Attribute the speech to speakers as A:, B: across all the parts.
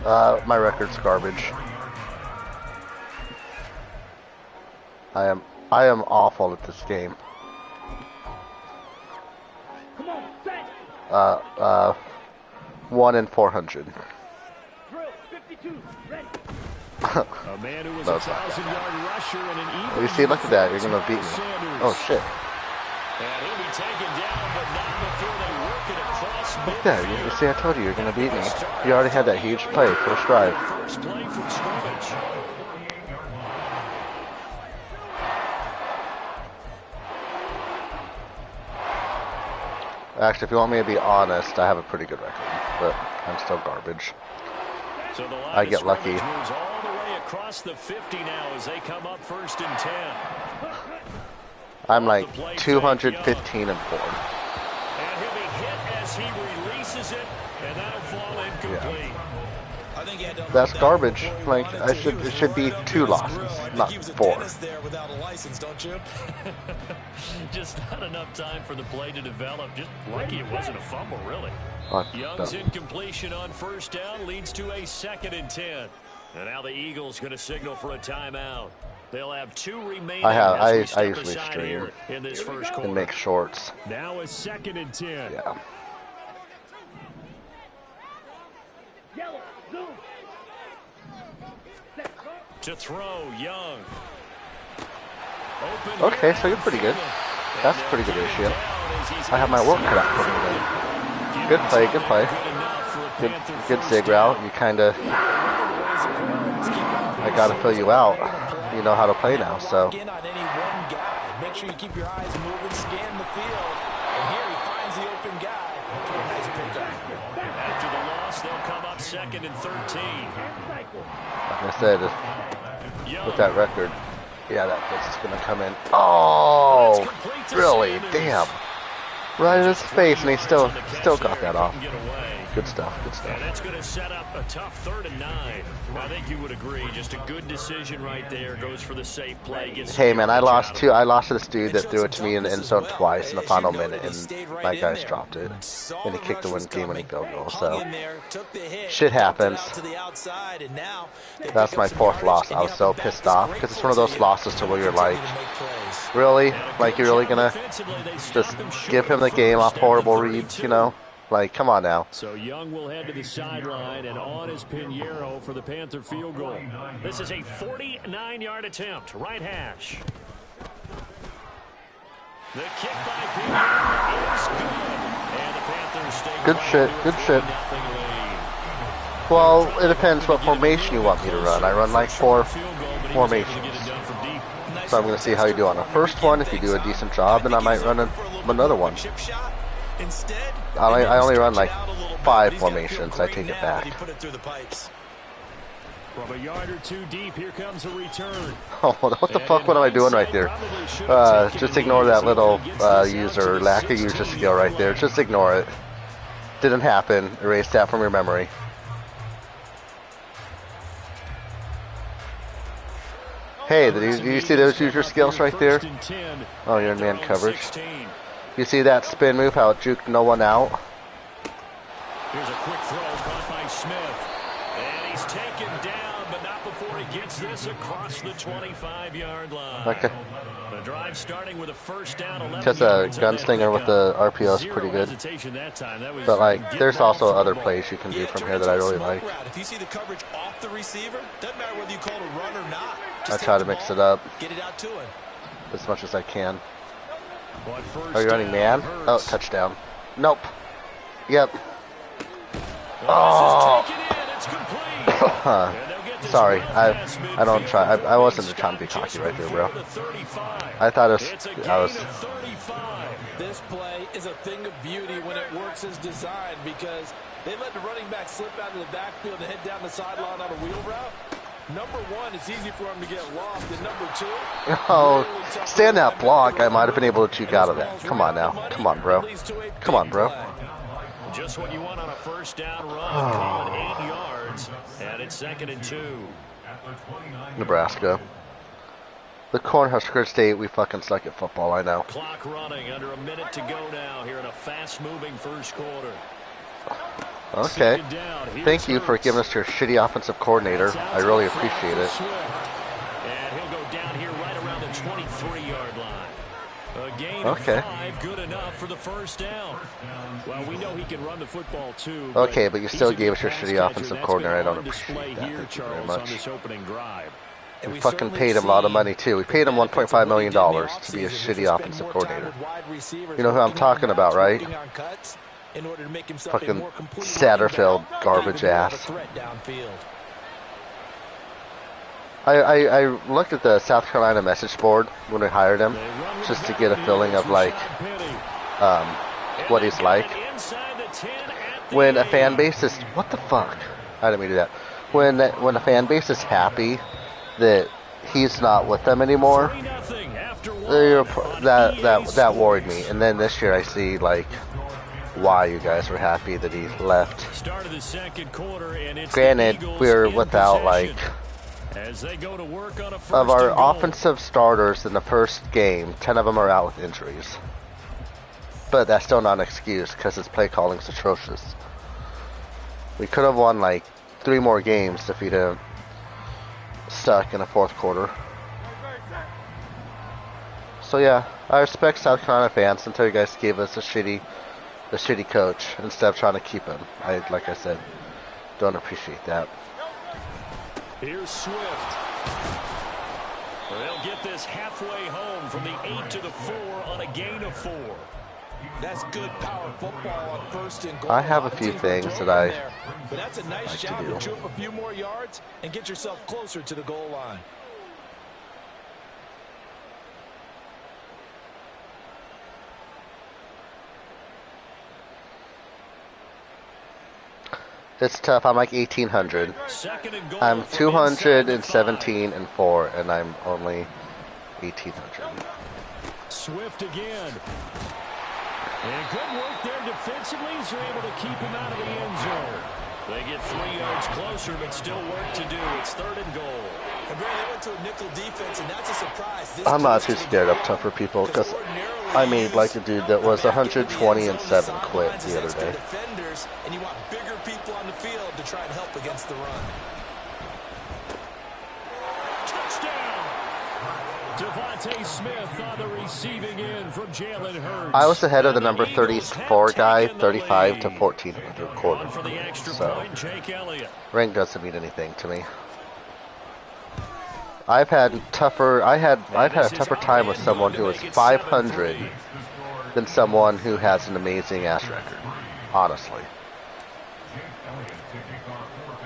A: My record's garbage. I am awful at this game. 1 in 400.
B: A man who was a 1,000-yard rusher and an even.
A: You see, look at that. You're gonna beat me. Oh shit.
B: And he'll be taken down, but not before they work it across midfield.
A: Look at that. You see, I told you you're gonna beat me. You already had that huge play, first drive.
B: First play from scrimmage.
A: Actually, if you want me to be honest, I have a pretty good record, but I'm still garbage.
B: So the line
A: I get lucky.
B: moves all the way across the 50 now as they come up 1st and 10.
A: I'm like 215 and 4.
B: And he'll be hit as he releases it, and that'll fall incomplete.
A: Yeah. That's garbage. Like it should be 2 losses, not 4.
B: Just not enough time for the play to develop. Just lucky it wasn't a fumble, really. Young's incompletion on 1st down leads to a 2nd and 10. And now the Eagles going to signal for a timeout. They'll have 2 remaining.
A: I usually stream
B: in this first quarter
A: and make shorts.
B: Now a 2nd and 10.
A: Yeah.
B: To throw, Young.
A: Okay, so you're pretty good. That's a pretty good ratio. I have my work cut out for me then. Good play, good play. Good zig route. You kinda, I gotta fill you out. You know how to play now, so.
C: Make sure you keep your eyes moving, scan the field. And here he finds the open guy. Nice pickup.
B: After the loss, they'll come up 2nd and 13.
A: Like I said, with that record, yeah, that's just gonna come in. Oh, really? Damn! Right in his face, and he still got that off. Good stuff. Good stuff.
B: And that's going to set up a tough 3rd and 9. I think you would agree. Just a good decision right there. Goes for the safe play.
A: Hey man, I lost to this dude that threw it to me in the end zone twice in the final minute, and my guys dropped it, and he kicked the game-winning field goal. So shit happens. That's my 4th loss. I was so pissed off because it's one of those losses to where you're like, really, like you're really gonna just give him the game off horrible reads, you know? Like, come on now.
B: So Young will head to the sideline, and on is Pinheiro for the Panther field goal. This is a 49-yard attempt, right hash. The kick by Pinheiro is good, and the Panthers stay
A: good shit, good shit. Well, it depends what formation you want me to run. I run like 4 formations. So I'm going to see how you do on the first one. If you do a decent job, then I might run another one. I only run like 5 formations. I take it back.
B: From a yard or 2 deep, here comes a return.
A: Oh, what the fuck? What am I doing right there? Just ignore that little lack of user skill right there. Just ignore it. Didn't happen. Erase that from your memory. Hey, do you see those user skills right there? Oh, you're in man coverage. You see that spin move, how it juked no one out?
B: Here's a quick throw caught by Smith. And he's taken down, but not before he gets this across the 25-yard line.
A: Okay.
B: The drive starting with a 1st down.
A: Because a gunslinger with the RPO is pretty good. But like, there's also other plays you can do from here that I really like.
C: If you see the coverage off the receiver, doesn't matter whether you call it a run or not.
A: I try to mix it up
C: Get it out to him.
A: as much as I can. Are you running man? Oh, touchdown. Nope. Yep. Oh. Sorry, I don't try. I wasn't trying to be cocky right there, bro. I thought I was.
C: This play is a thing of beauty when it works as designed because they let the running back slip out of the backfield and head down the sideline on a wheel route. Number 1, it's easy for him to get lost. And number 2,
A: oh, stand that block. I might have been able to juke out of that. Come on now. Come on, bro. Come on, bro.
B: Just what you want on a 1st down run. 8 yards. And it's 2nd and 2.
A: Nebraska. The Cornhusker State, we fucking suck at football, I know.
B: Clock running under a minute to go now here in a fast-moving first quarter.
A: Okay. Thank you for giving us your shitty offensive coordinator. I really appreciate it.
B: And he'll go down here right around the 23-yard line. A gain of 5, good enough for the first down. Well, we know he can run the football too.
A: Okay, but you still gave us your shitty offensive coordinator. I don't appreciate that. Thank you very much. We fucking paid him a lot of money ting We paid him $1.5 million to be a shitty offensive coordinator. You know who I'm talking about, right? Fucking Satterfield garbage ass. I looked at the South Carolina message board when we hired him, just to get a feeling of like what he's like. When a fan base is what the fuck? I didn't mean to do that. When a fan base is happy that he's not with them anymore, that worried me. And then this year I see like why you guys were happy that he left. Granted, we're without like of our offensive starters in the first game, 10 of them are out with injuries. But that's still not an excuse because his play calling's atrocious. We could have won like 3 more games if he'd have stuck in the fourth quarter. So yeah, I respect South Carolina fans until you guys gave us a shitty coach instead of trying to keep him. Like I said, don't appreciate that.
B: Here's Swift. They'll get this halfway home from the 8 to the 4 on a gain of 4. That's good power football on first and goal.
A: I have a few things that I
C: but that's a nice job to chew up a few more yards and get yourself closer to the goal line.
A: It's tough. I'm like 1,800. I'm 217 and 4, and I'm only 1,800.
B: Swift again. And good work there defensively, so they're able to keep him out of the end zone. They get 3 yards closer, but still work to do. It's 3rd and goal.
C: And Brady, they went to a nickel defense, and that's a surprise.
A: I'm not too scared of tougher people because I made like a dude that was 120 and 7 quit the other day.
C: And you want bigger people on the field to try and help against the run.
B: Touchdown! Devontae Smith on the receiving end from Jalen Hurts.
A: I was ahead of the number 34 guy, 35 to 14 in the third quarter. So rank doesn't mean anything to me. I've had a tougher time with someone who is 500 than someone who has an amazing ass record, honestly.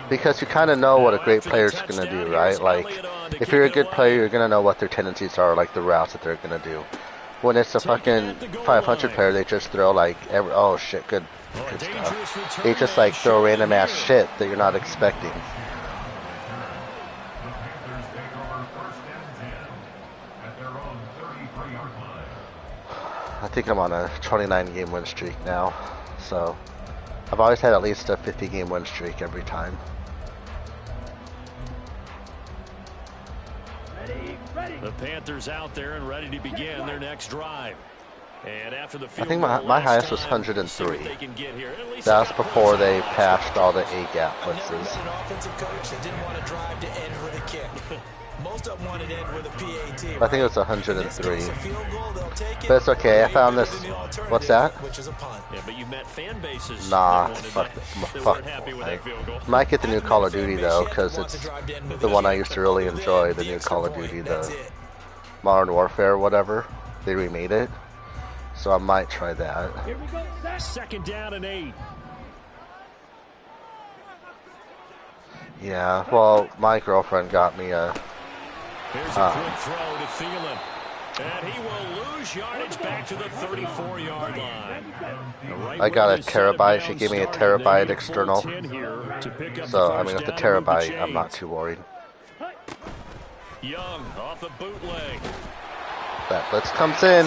A: Because you kind of know what a great player's going to do, right? Like, if you're a good player, you're going to know what their tendencies are, like the routes that they're going to do. When it's a fucking 500 player, they just throw like, oh shit, good stuff. They just like throw random ass shit that you're not expecting. I think I'm on a 29 game win streak now, so I've always had at least a 50 game win streak every time.
B: The Panthers out there and ready to begin their next drive. And after the
A: I think my highest was 103. That was before they passed all the A-gap blitzes.
C: Most of them wanted to end with a PAT.
A: I think it was 103. But it's okay. I found this. What's that?
B: Yeah, but you've met fan bases.
A: Nah, fuck. I might get the new Call of Duty though, because it's the one I used to really enjoy. The new Call of Duty, the Modern Warfare, or whatever. They remade it, so I might try that.
B: Here we go. 2nd down and 8.
A: Yeah. Well, my girlfriend got me a.
B: Here's a quick throw to Thielen. And he will lose yardage back to the 34-yard line.
A: I got a terabyte. She gave me a terabyte external. So, I mean, with the terabyte, I'm not too worried.
B: Young off the bootleg.
A: That blitz comes in.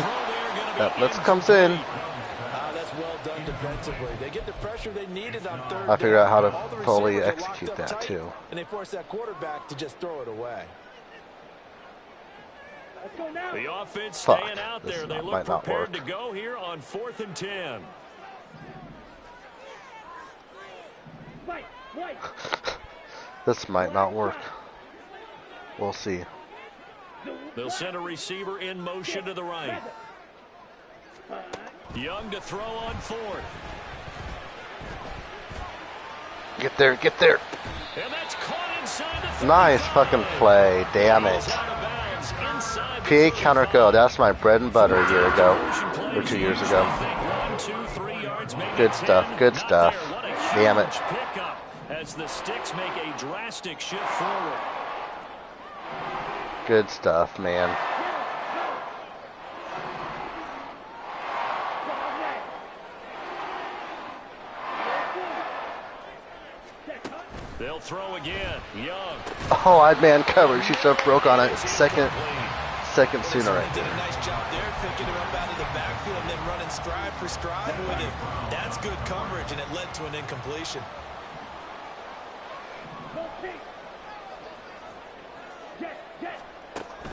A: That blitz comes in.
C: That's well done defensively. They get the pressure they needed on 3rd.
A: I figured out how to fully execute that, too.
C: And they force that quarterback to just throw it away.
B: The offense staying out there. They look prepared to go here on 4th and 10.
A: This might not work. We'll see.
B: They'll send a receiver in motion to the right. Young to throw on fourth.
A: Get there, get there.
B: And that's caught inside the
A: Nice fucking play. Damn it. PA counter go. That's my bread and butter a year ago. Or 2 years ago. Good stuff, good stuff. Damn it.
B: As the sticks make a drastic shift forward.
A: Good stuff, man.
B: They'll throw again. Young.
A: Oh, I'd man covered. She so broke on it. Second sooner right
C: Did
A: there.
C: a nice job there, picking him up out of the backfield and then running stride for stride with him. That's good coverage, and it led to an incompletion.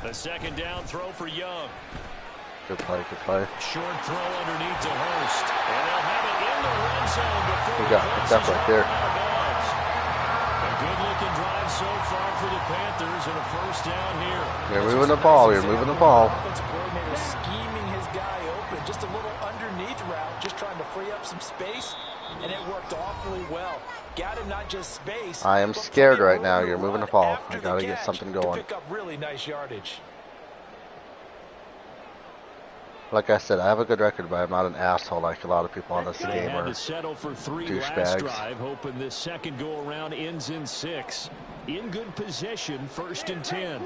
B: A second down throw for Young.
A: Good play, good play.
B: Short throw underneath to Hurst. And they'll have it in the red zone before
A: We got picked up right there.
B: A good-looking drive so far for the Panthers and a first down here.
A: You're moving the ball, you're moving the ball.
C: Offensive coordinator scheming his guy open. Just a little underneath route, just trying to free up some space, and it worked awfully well. Got him not just space.
A: I am scared right now. You're moving the ball. I gotta get something going.
C: Pick up really nice yardage.
A: Like I said, I have a good record, but I'm not an asshole like a lot of people on this
B: They
A: game
B: had
A: are
B: to settle for 3 last
A: douchebags.
B: drive, hoping this second go-around ends in 6. In good possession, 1st and 10.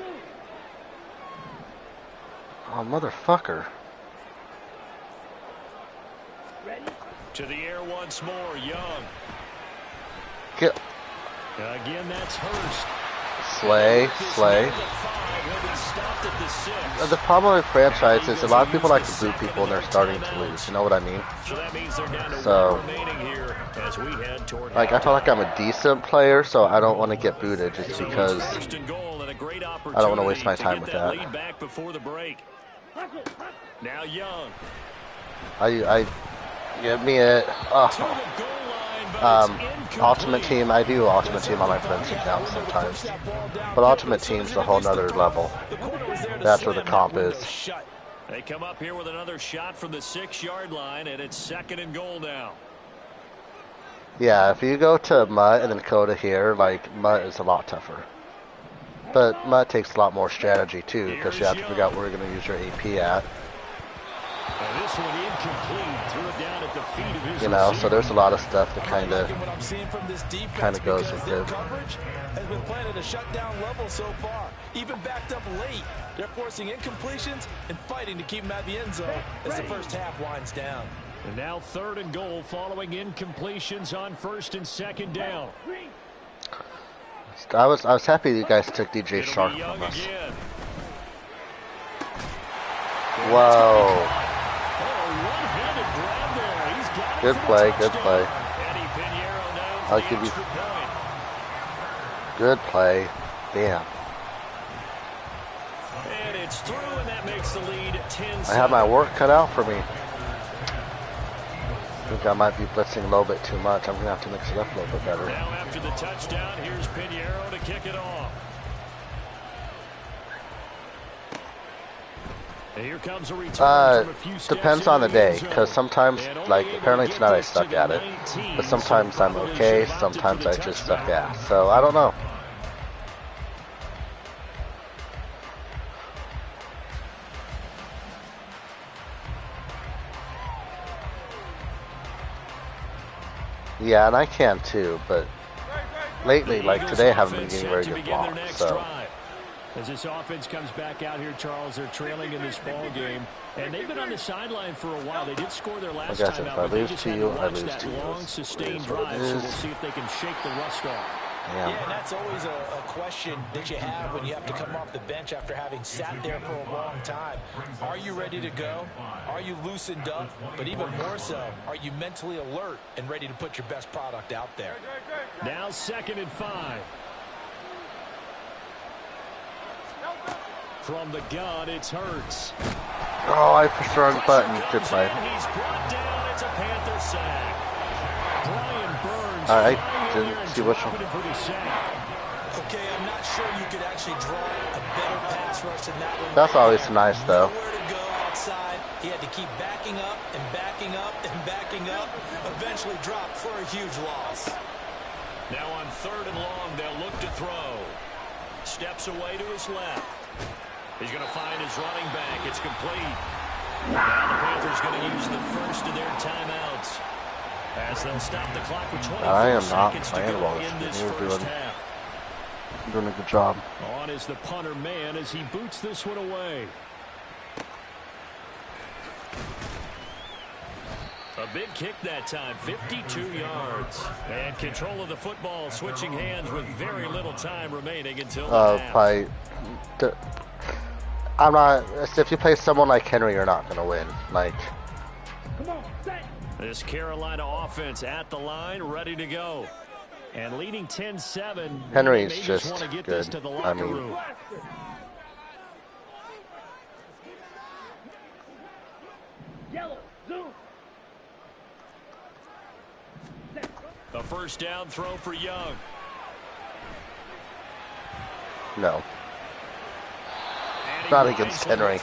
A: Oh, motherfucker.
B: To the air once more, Young.
A: Get
B: Again, that's Hurst.
A: Slay. The problem with franchise is a lot of people like to boo people when they're starting to lose. You know what I mean?
B: So that means they're down to
A: So,
B: one remaining here as we head toward
A: like, I feel like I'm a decent player, so I don't want to get booted just because
B: first and goal and a great
A: I don't want to waste my time
B: opportunity to
A: with
B: get that
A: that.
B: lead back before the break. Now Young.
A: I give me it.
B: To
A: Oh.
B: the goal line, but it's incomplete.
A: Ultimate Team, I do Ultimate Team on my friend's account sometimes. But Ultimate Team's a whole nother level. That's where the comp is.
B: They come up here with another shot from the 6-yard line, and it's 2nd and goal now.
A: Yeah, if you go to Mutt and then go to here, like, Mutt is a lot tougher. But Mutt takes a lot more strategy, too, because you have to figure out where you're going to use your AP at.
B: And this one incomplete, threw it down at the feet of his
A: You know, so
B: receiver.
A: there's a lot of stuff that kind
C: What
A: of
C: I'm seeing from this defense
A: kinda goes
C: because
A: with
C: their
A: it.
C: coverage has been playing at a shutdown level so far. Even backed up late, they're forcing incompletions and fighting to keep them at the end zone as the first half winds down.
B: And now 3rd and goal following incompletions on 1st and 2nd down.
A: I was happy you guys took DJ
B: It'll
A: Shark
B: be Young
A: from us.
B: again.
A: Whoa.
B: One-handed grab there. He's got it
A: Good
B: for the
A: play, good
B: touchdown.
A: play.
B: Eddie Pinheiro now for
A: I'll
B: the
A: give you-
B: extra point.
A: Good play. Damn.
B: And it's through, and that makes the lead 10-7.
A: I have my work cut out for me. I think I might be blitzing a little bit too much. I'm going to have to mix it up a little bit better.
B: Now after the touchdown, here's Pinheiro to kick it off. And here comes a return from a few steps
A: Depends on the
B: into
A: day,
B: zone.
A: because sometimes,
B: And
A: like,
B: only able
A: apparently
B: to get
A: tonight I
B: this
A: suck
B: to
A: at
B: the
A: it.
B: 19,
A: But
B: so
A: sometimes I'm
B: probably
A: okay,
B: should have opted for
A: sometimes
B: the
A: I just
B: touchdown.
A: suck ass. So, I don't know. Yeah, and I can too, but lately, like today, I haven't been getting very good blocks, so.
B: As this offense comes back out here, Charles, they're trailing in this ball game, and they've been on the sideline for a while. They did score their last
A: Like I
B: time
A: said,
B: out,
A: if I
B: but they
A: lose
B: just
A: to
B: had
A: you,
B: to
A: I
B: watch
A: lose
B: that
A: to you.
B: long,
A: It
B: sustained
A: is what it
B: drive, so we'll
A: is.
B: see if they can shake the rust off.
C: Yeah, and that's always a question that you have when you have to come off the bench after having sat there for a long time. Are you ready to go? Are you loosened up? But even more so, are you mentally alert and ready to put your best product out there?
B: Now 2nd and 5. From the gun, it's Hurts.
A: Oh, I pushed the wrong button. Good play.
B: He's brought down. It's a Panther sack. Brian Burns
A: All right.
B: flying
A: didn't see which one.
C: Okay, I'm not sure you could actually draw a better pass rush than that one.
A: That's always nice, though.
C: Nowhere to go outside. He had to keep backing up and backing up and backing up. Eventually dropped for a huge loss.
B: Now on 3rd and long, they'll look to throw. Steps away to his left. He's going to find his running back. It's complete. Now the Panthers going to use the first of their timeouts as they'll stop the clock with 24 seconds to go in this first half.
A: Doing a good job.
B: On is the punter man as he boots this one away. A big kick that time, 52 yards. And control of the football switching hands with very little time remaining until the half.
A: I'm not, if you play someone like Henry, you're not going to win. Like,
B: this Carolina offense at the line, ready to go. And leading 10-7.
A: Henry's just good. I mean,
B: room. A first down throw for Young.
A: No. Not against Henry.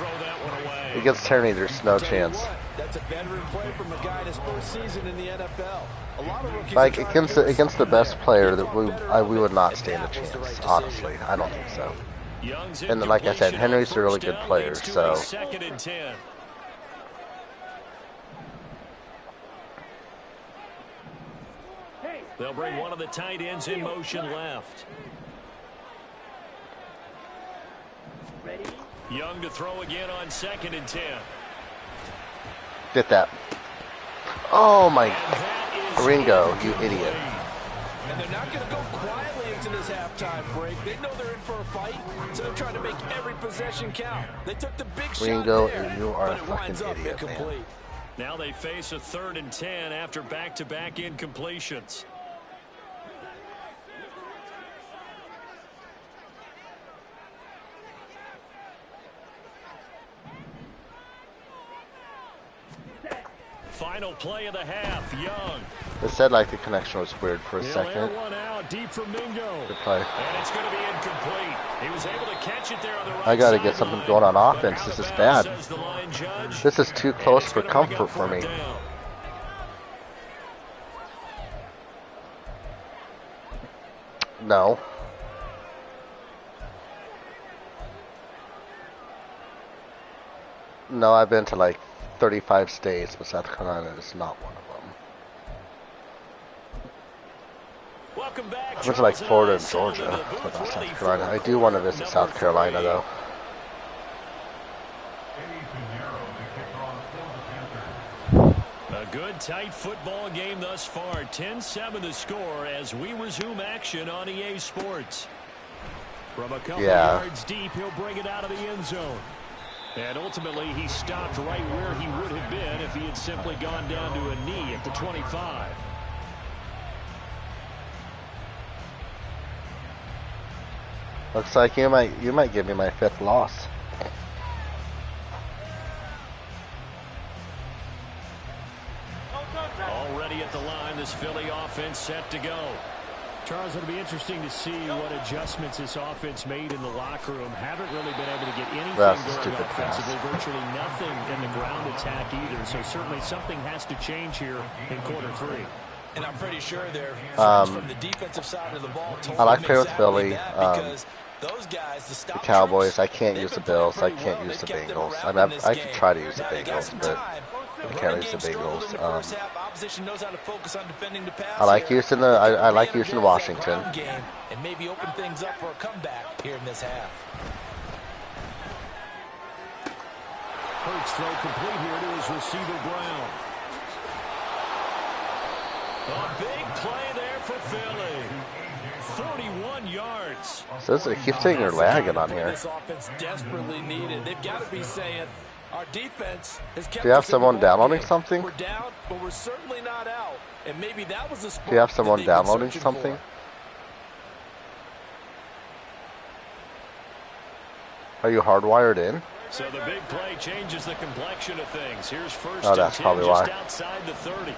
A: Against Henry, there's no chance.
C: That's a veteran play from a guy in his first season in the NFL. A lot of rookies
A: like against the best player, that we would not stand a chance. Honestly, I don't think so. And then, like I said, Henry's a really good player, so.
B: They'll bring one of the tight ends in motion left. Young to throw again on 2nd and 10.
A: Get that. Oh my. Ringo, you idiot.
C: And they're not going to go quietly into this halftime break. They know they're in for a fight, so they're trying to make every possession count. They took the big
A: Ringo,
C: shot there,
A: you are a
C: but it
A: fucking
C: winds up
A: idiot,
C: incomplete.
A: man.
B: Now they face a 3rd and 10 after back-to-back incompletions. Final play of the half, Young.
A: It said like the connection was weird for a second.
B: One out deep from Mingo.
A: Good play.
B: And it's going to be incomplete. He was able to catch it there on the right
A: I got to
B: side
A: get something
B: line.
A: going on offense. This is bad.
B: Says the line judge.
A: This is too close for comfort for me.
B: Down.
A: No. No, I've been to like 35 states, but South Carolina is not one of them.
B: Welcome back.
A: I went to like Florida and Georgia, but not South Carolina. I do want to visit South Carolina though.
B: A good tight football game thus far. 10-7 the score as we resume action on EA Sports. From a couple yards deep, he'll bring it out of the end zone. And ultimately, he stopped right where he would have been if he had simply gone down to a knee at the 25.
A: Looks like you might give me my 5th loss.
B: Already at the line, this Philly offense set to go. Charles, it'll be interesting to see what adjustments this offense made in the locker room. Haven't really been able to get anything going offensively. Virtually nothing in the ground attack either. So certainly something has to change here in quarter 3.
C: And I'm pretty sure they're from the defensive side of the ball.
A: I like playing with Philly.
C: Those guys,
A: the Cowboys, I can't use the Bills. I can't use the Bengals. I could try to use the Bengals, but I can't use the Bengals. I like using I like using Washington.
C: And maybe open things up for a comeback here in this half.
B: Hurts throw complete here to his receiver Brown. A big play there for Philly. 41 yards.
A: So it keeps saying you're lagging on here.
C: This offense desperately needed. They've got to be saying our defense has kept.
A: Do you have someone downloading something?
C: We're down, but we're certainly not out. And maybe that was the spot.
A: Do you have someone downloading something? Are you hardwired in?
B: So the big play changes the complexion of things. Here's first
A: and 10 just
B: why.
A: outside the 30.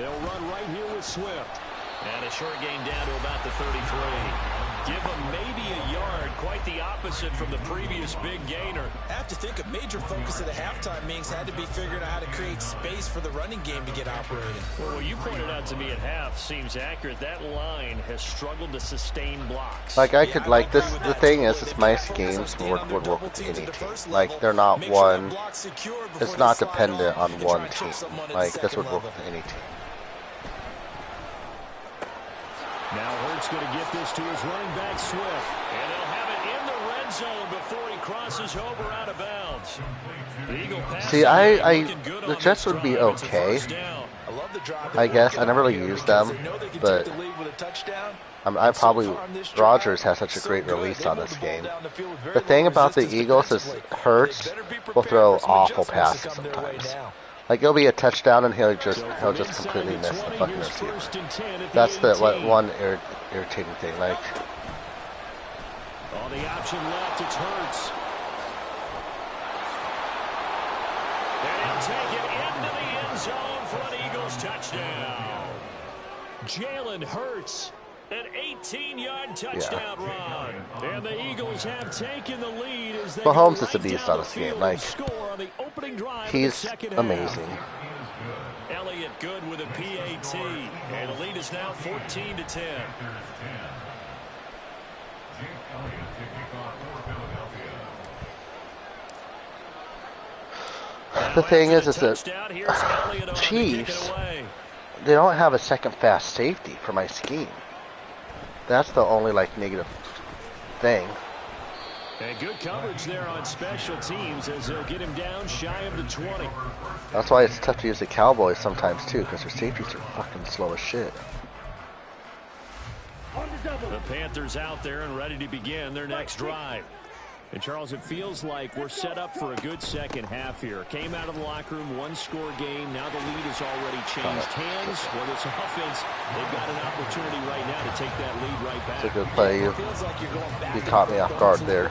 B: They'll run right here with Swift. And a short gain down to about the 33. Give him maybe a yard, quite the opposite from the previous big gainer.
C: I have to think a major focus of the halftime meetings had to be figuring out how to create space for the running game to get operating.
B: Well, what you pointed out to me at half seems accurate. That line has struggled to sustain blocks.
A: Like, I could, like, this, the thing is, it's my schemes would work with any team. Like, they're not one, it's not dependent on one team. Like, this would work with any team.
B: Now Hurts going to get this to his running back, Swift. And they'll have it in the red zone before he crosses over out of bounds. The Eagle pass.
A: See, the Jets would be okay. I guess. I never really used them, but I probably, Rodgers has such a great release on this game. The thing about the Eagles is Hurts will throw awful passes sometimes. Like, it'll be a touchdown and he'll just completely miss the fucking receiver. That's the one irritating thing. Like,
B: on the option left, it's Hurts. And he'll take it into the end zone for an Eagles touchdown. Jalen Hurts, an 18-yard touchdown run. And the Eagles have taken the lead as they
A: Mahomes is a beast on this game. Like, he's amazing.
B: Elliott good with a PAT. And the lead is now 14-10.
A: The thing is that Chiefs, they don't have a second fast safety for my scheme. That's the only, like, negative thing.
B: And good coverage there on special teams as they'll get him down shy of the 20.
A: That's why it's tough to use the Cowboys sometimes too, because their safeties are fucking slow as shit.
B: The Panthers out there and ready to begin their next drive. And Charles, it feels like we're set up for a good second half here. Came out of the locker room, one-score game. Now the lead has already changed hands. Well, this offense, they've got an opportunity right now to take that lead right back.
A: It's a good play. You caught me off guard there.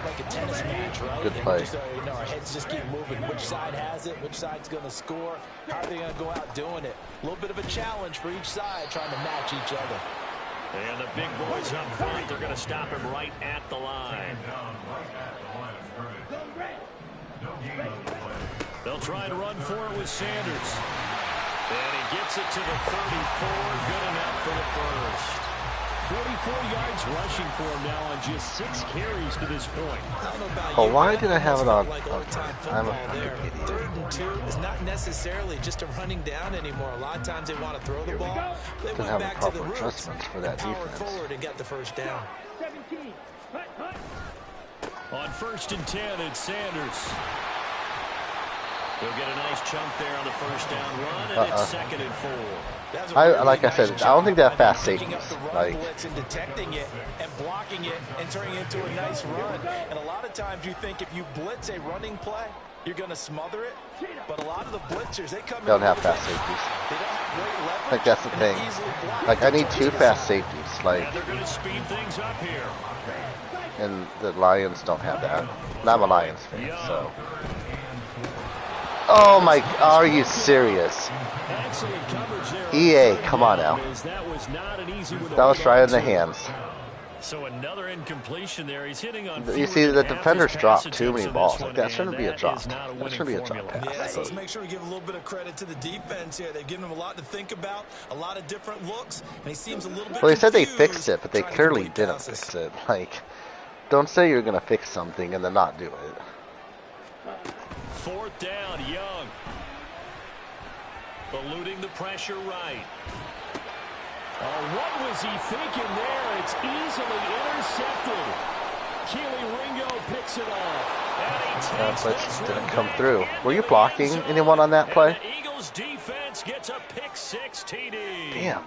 A: Good play.
C: Our heads just keep moving. Which side has it? Which side's going to score? How are they going to go out doing it? A little bit of a challenge for each side, trying to match each other.
B: And the big boys up front, they're going to stop him right at the line. They'll try and run for it with Sanders. And he gets it to the 34. Good enough for the first. 44 yards rushing for him now on just 6 carries to this point.
A: Oh, why did I have it on? I'm a
C: fucking idiot. 3rd and 2 is not necessarily just a running down anymore. A lot of times they want to throw the ball. They went back to the roots,
A: for that
C: powered forward and got the first down.
B: On 1st and 10, it's Sanders. They'll get a nice chunk there on the first down run, and it's 2nd and 4.
A: Like I said, I don't think that fast safeties. Like,
C: and detecting it and blocking it and turning it into a nice run. And a lot of times you think if you blitz a running play, you're going to smother it. But a lot of the blitzers, they come in.
A: Don't have fast safeties.
C: They don't have great leverage.
A: Like, that's the thing. Like, I need 2 fast safeties. Like,
B: and they're going to speed things up here.
A: And the Lions don't have that. And I'm a Lions fan, so. Oh my, are you serious? EA, come on now. That was right in the hands.
B: So another incompletion there. He's hitting on.
A: You see, the defenders dropped too many balls. Like, that shouldn't be a drop. That shouldn't be a drop pass.
C: Yeah, so let's make sure we give a little bit of credit to the defense here. They've given him a lot to think about, a lot of different looks, and he seems a little bit.
A: Well, they said they fixed it, but they clearly didn't fix it. Like, don't say you're gonna fix something and then not do it.
B: 4th down, Young. Eluding the pressure right. Oh, what was he thinking there? It's easily intercepted. Keely Ringo picks it off. And
A: that blitz didn't come through. Were you blocking anyone on that play?
B: The Eagles defense gets a pick 6 TD.
A: Damn.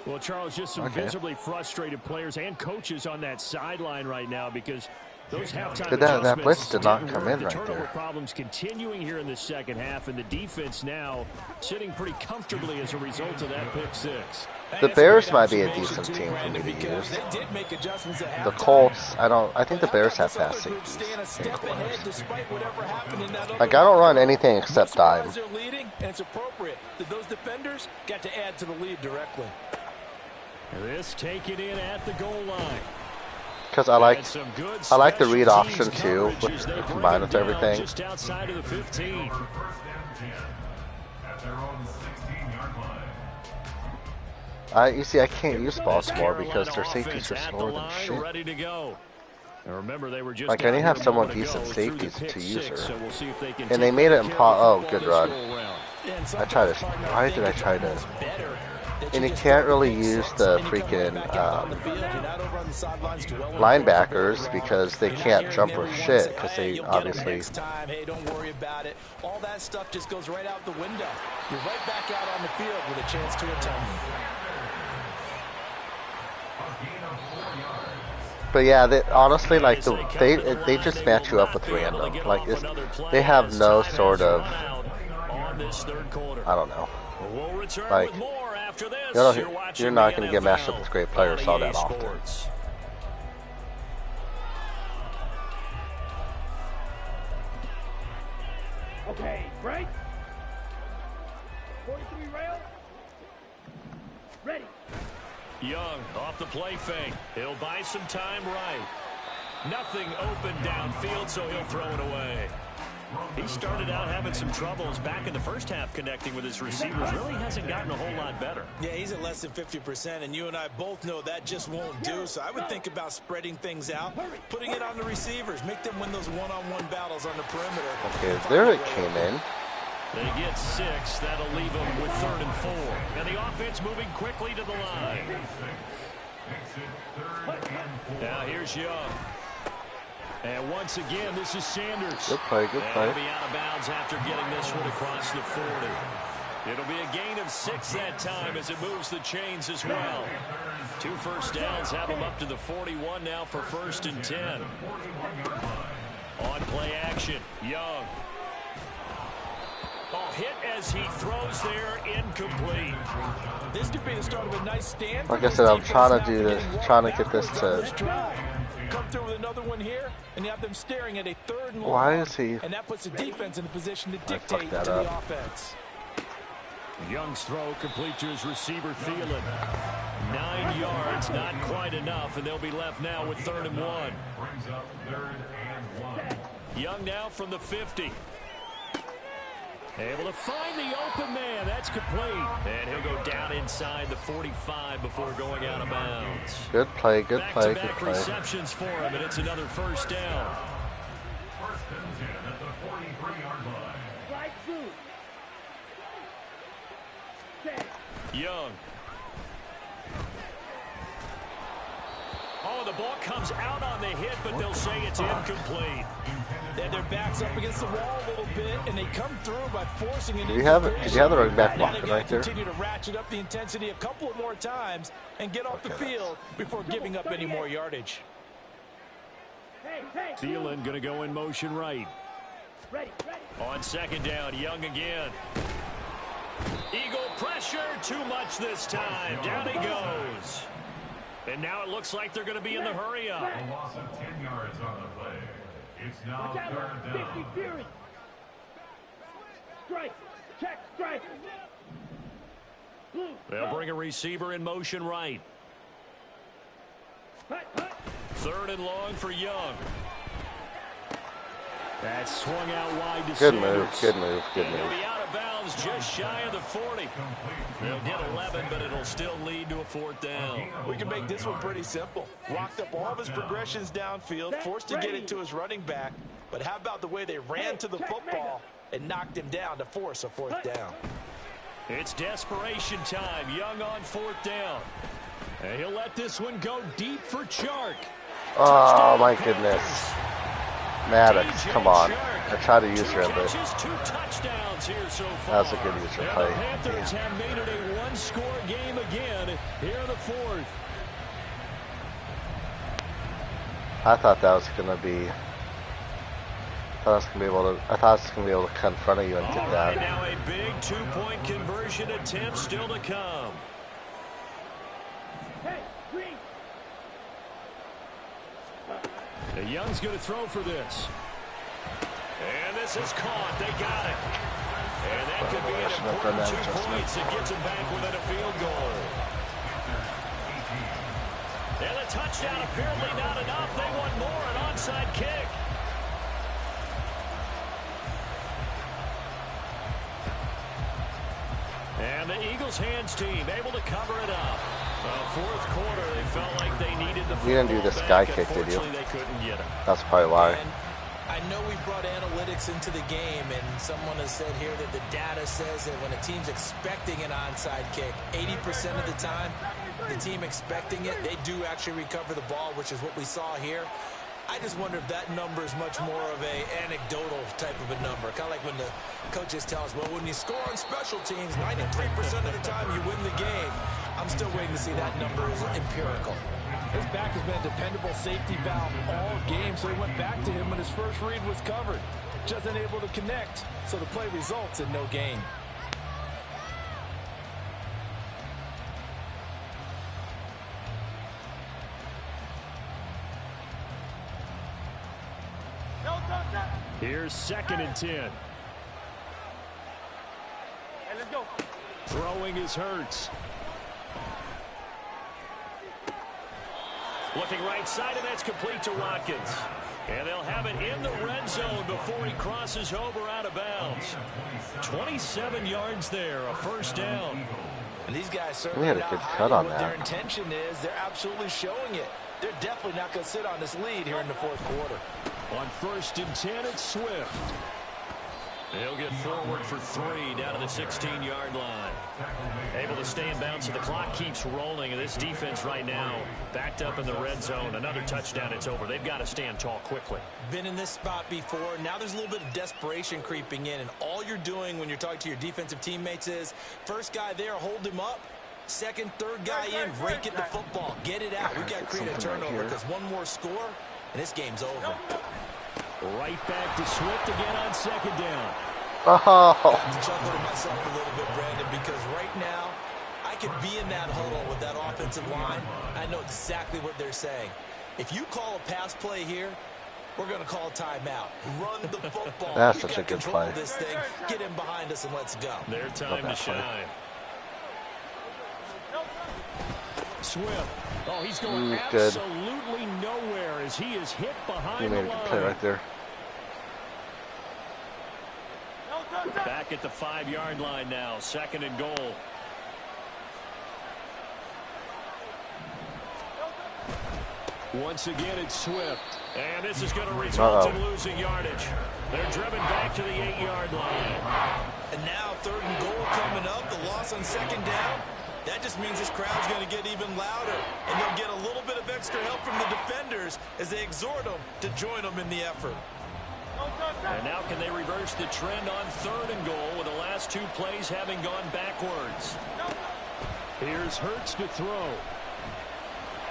B: Well, Charles, just some visibly frustrated players and coaches on that sideline right now because those halftime
A: that blitz did not come in right
B: turnover
A: there.
B: Problems continuing here in the second half, and the defense now sitting pretty comfortably as a result of that pick 6.
A: The Bears might be a decent team for me to use. The Colts, I think the Bears have fast safeties and corners. Like, I don't run anything except dime.
C: It's appropriate that those defenders got to add to the lead directly.
B: This taken in at the goal line.
A: Because I like the read option too, combined with everything.
B: Just outside of the 15.
A: You see, I can't use Baltimore because their safeties are slower than shit.
B: Ready to go. Remember, they were just
A: like, I need to have someone decent safeties to use her. And they made it oh, good run. Why did I try to? And you can't really use the freaking linebackers because they can't jump or shit because they obviously.
C: Hey, don't worry about it. All that stuff just goes right out the window. You're right back out on the field with a chance to atone.
A: But yeah, honestly, like they just match you up with random. Like they have no sort of, I don't know. Like you're not going to get matched up with great players all that often.
D: Okay, right. 43 rail. Ready.
B: Young off the play fake. He'll buy some time right. Nothing open downfield, so he'll throw it away. He started out having some troubles back in the first half connecting with his receivers. Really hasn't gotten a whole lot better.
C: Yeah, he's at less than 50%, and you and I both know that just won't do. So I would think about spreading things out, putting it on the receivers, make them win those one-on-one battles on the perimeter.
A: Okay, there it came in.
B: They get 6. That'll leave them with 3rd and 4. And the offense moving quickly to the line. Now here's Young. And once again, this is Sanders.
A: Good play, good play.
B: He'll be out of bounds after getting this one across the 40. It'll be a gain of 6 that time as it moves the chains as well. 2 first downs have them up to the 41 now for 1st and 10. On play action, Young. Hit as he throws there, incomplete.
C: This could be the start of a nice stand.
A: Like I said, I'm trying to do this, trying to get this to.
C: Come through with another one here, and you have them staring at a 3rd and long.
A: Why is he?
C: And that puts the defense in a position to dictate to the offense.
B: Young's throw complete to his receiver, Thielen. 9 yards, not quite enough, and they'll be left now with 3rd and 1. Young now from the 50. Able to find the open man. That's complete. And he'll go down inside the 45 before going out of bounds.
A: Good play, good play, good
B: Back-to-back
A: play.
B: receptions for him, and it's another 1st down. Young. Oh, the ball comes out on the hit, but they'll say it's incomplete.
C: They have their backs up against the wall a little bit, and they come through by forcing it.
A: Did you have the running back blocking right there?
C: Continue to ratchet up the intensity a couple of more times and get off the field before giving up any more yardage.
B: Thielen going to go in motion right. On 2nd down, Young again. Eagle pressure, too much this time. Down he goes. And now it looks like they're going to be in the hurry up.
E: A loss of 10 yards on the play. It's now 3rd down.
D: Strike. Check. Strike.
B: They'll bring a receiver in motion right. 3rd and long for Young. That swung out wide to
A: Good
B: Sanders.
A: move, good move, good
B: He'll
A: move.
B: be out of bounds just shy of the 40. They'll get 11, but it'll still lead to a 4th down.
C: We can make this one pretty simple. Locked up all of his progressions downfield, forced to get it to his running back. But how about the way they ran to the football and knocked him down to force a 4th down?
B: It's desperation time. Young on 4th down. And he'll let this one go deep for Chark.
A: Oh my goodness. Maddox, come on. I tried to use her, but
B: Just 2 touchdowns here so far.
A: that was a good use of
B: And
A: play.
B: the Panthers
A: Damn.
B: have made it a 1-score game again here in the 4th.
A: I thought that was gonna be. I thought I was gonna be able to cut in front of you and get
B: All right,
A: that.
B: now a big 2-point conversion attempt still to come. And Young's going to throw for this. And this is caught. They got it. And that could be an important 2 points that gets them back within a field goal. And a touchdown apparently not enough. They want more, an onside kick. And the Eagles hands team able to cover it up. Fourth quarter, they felt like they needed the football.
A: You didn't do the sky kick, did you?
B: They couldn't get it.
A: That's probably why.
C: I know we brought analytics into the game, and someone has said here that the data says that when a team's expecting an onside kick, 80% of the time, the team expecting it, they do actually recover the ball, which is what we saw here. I just wonder if that number is much more of a anecdotal type of a number. Kind of like when the coaches tell us, well, when you score on special teams, 93% of the time you win the game. I'm still waiting to see that number is empirical.
F: His back has been a dependable safety valve all game, so he went back to him when his first read was covered. Just unable to connect, so the play results in no gain.
B: Here's 2nd and 10.
D: Hey, let's go.
B: Throwing is Hurts. Looking right side, and that's complete to Watkins. And they'll have it in the red zone before he crosses over out of bounds. 27 yards there, a first down.
C: And these guys certainly
A: had a good cut on
C: what
A: that.
C: their intention is. They're absolutely showing it. They're definitely not going to sit on this lead here in the fourth quarter.
B: On 1st and 10, it's Swift. He'll get forward for 3 down to the 16-yard line. Able to stay in bounds, so the clock keeps rolling. And this defense right now backed up in the red zone. Another touchdown, it's over. They've got to stand tall quickly.
C: Been in this spot before. Now there's a little bit of desperation creeping in. And all you're doing when you're talking to your defensive teammates is, first guy there, hold him up. Second, third guy in, rake at the football. Get it out. We've got to create a turnover because one more score, and this game's over.
B: Right back to Swift again on 2nd down.
A: Oh.
C: I'm chuckling myself a little bit, Brandon, because right now I could be in that huddle with that offensive line. I know exactly what they're saying. If you call a pass play here, we're going to call a timeout. Run the football.
A: That's such a good play.
C: This thing. Get in behind us and let's go.
B: Their time to shine. Swift. Oh, he's going absolutely nowhere as he is hit behind the line.
A: He made a good play right there.
B: Back at the 5-yard line now. 2nd and goal. Once again, it's Swift. And this is going to result in losing yardage. They're driven back to the 8-yard line.
C: And now 3rd and goal coming up. The loss on 2nd down. That just means this crowd's going to get even louder. And they'll get a little bit of extra help from the defenders as they exhort them to join them in the effort.
B: And now can they reverse the trend on 3rd and goal with the last 2 plays having gone backwards? Here's Hurts to throw.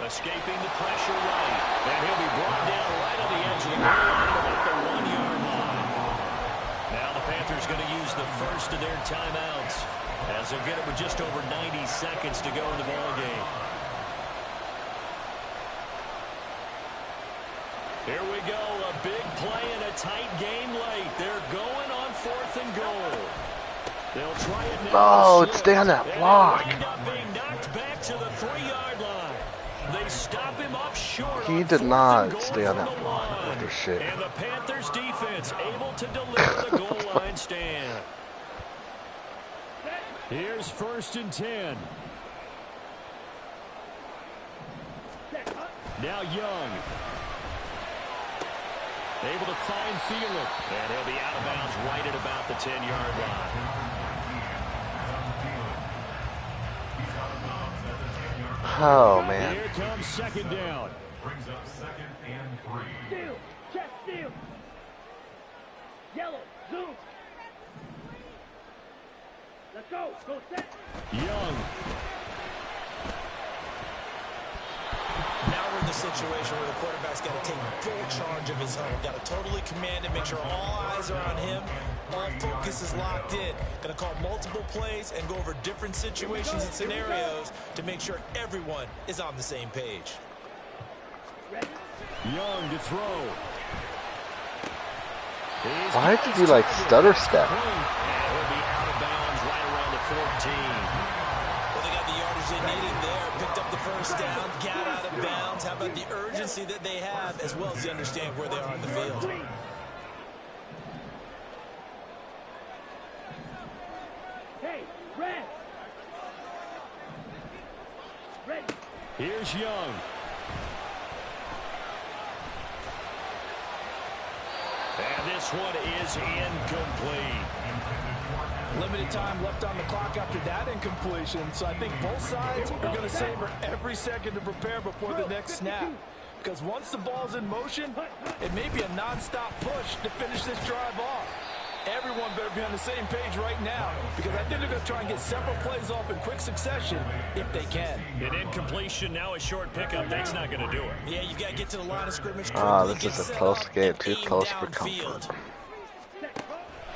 B: Escaping the pressure right. And he'll be brought down right on the edge of the goal line about the 1-yard line. Now the Panthers going to use the first of their timeouts as they'll get it with just over 90 seconds to go in the ball game. Here we go, a big play in a tight game late. They're going on 4th and goal. They'll try it now.
A: Oh, stay on that block.
B: And up being knocked back to the 3-yard line. They stop him up short.
A: He did not stay on that block. What the shit.
B: And the Panthers defense able to deliver the goal line stand. Here's 1st and 10. Now Young. Able to find Thielen. And he'll be out of bounds right at about the 10-yard line.
A: Oh, man.
B: Here comes 2nd down.
E: Brings up 2nd and 3.
D: Steal. Check steal. Yellow. Zoom. Let's go. Go set.
B: Young.
C: Now we're in the situation where the quarterback's got to take full charge of his huddle. Got to totally command it, make sure all eyes are on him. All focus is locked in. Going to call multiple plays and go over different situations and scenarios to make sure everyone is on the same page.
D: Ready?
B: Young to throw.
A: Why did you like stutter step?
B: And he'll be out of bounds right around the 14.
F: Well, they got the yardage they needed there. Picked up the first down, got out of bounds. How about the urgency that they have, as well as the understanding where they are in the field?
D: Hey, Red. Ready.
B: Here's Young. And this one is incomplete.
C: Limited time left on the clock after that incompletion, so I think both sides are going to savor every second to prepare before the next snap. Because once the ball's in motion, it may be a non-stop push to finish this drive off. Everyone better be on the same page right now, because I think they're going to try and get several plays off in quick succession if they can.
B: An incompletion, now a short pickup. That's not going to do it.
F: Yeah, you got to get to the line of scrimmage quickly.
A: Ah, this is a close game. Too close for
F: downfield.
A: comfort.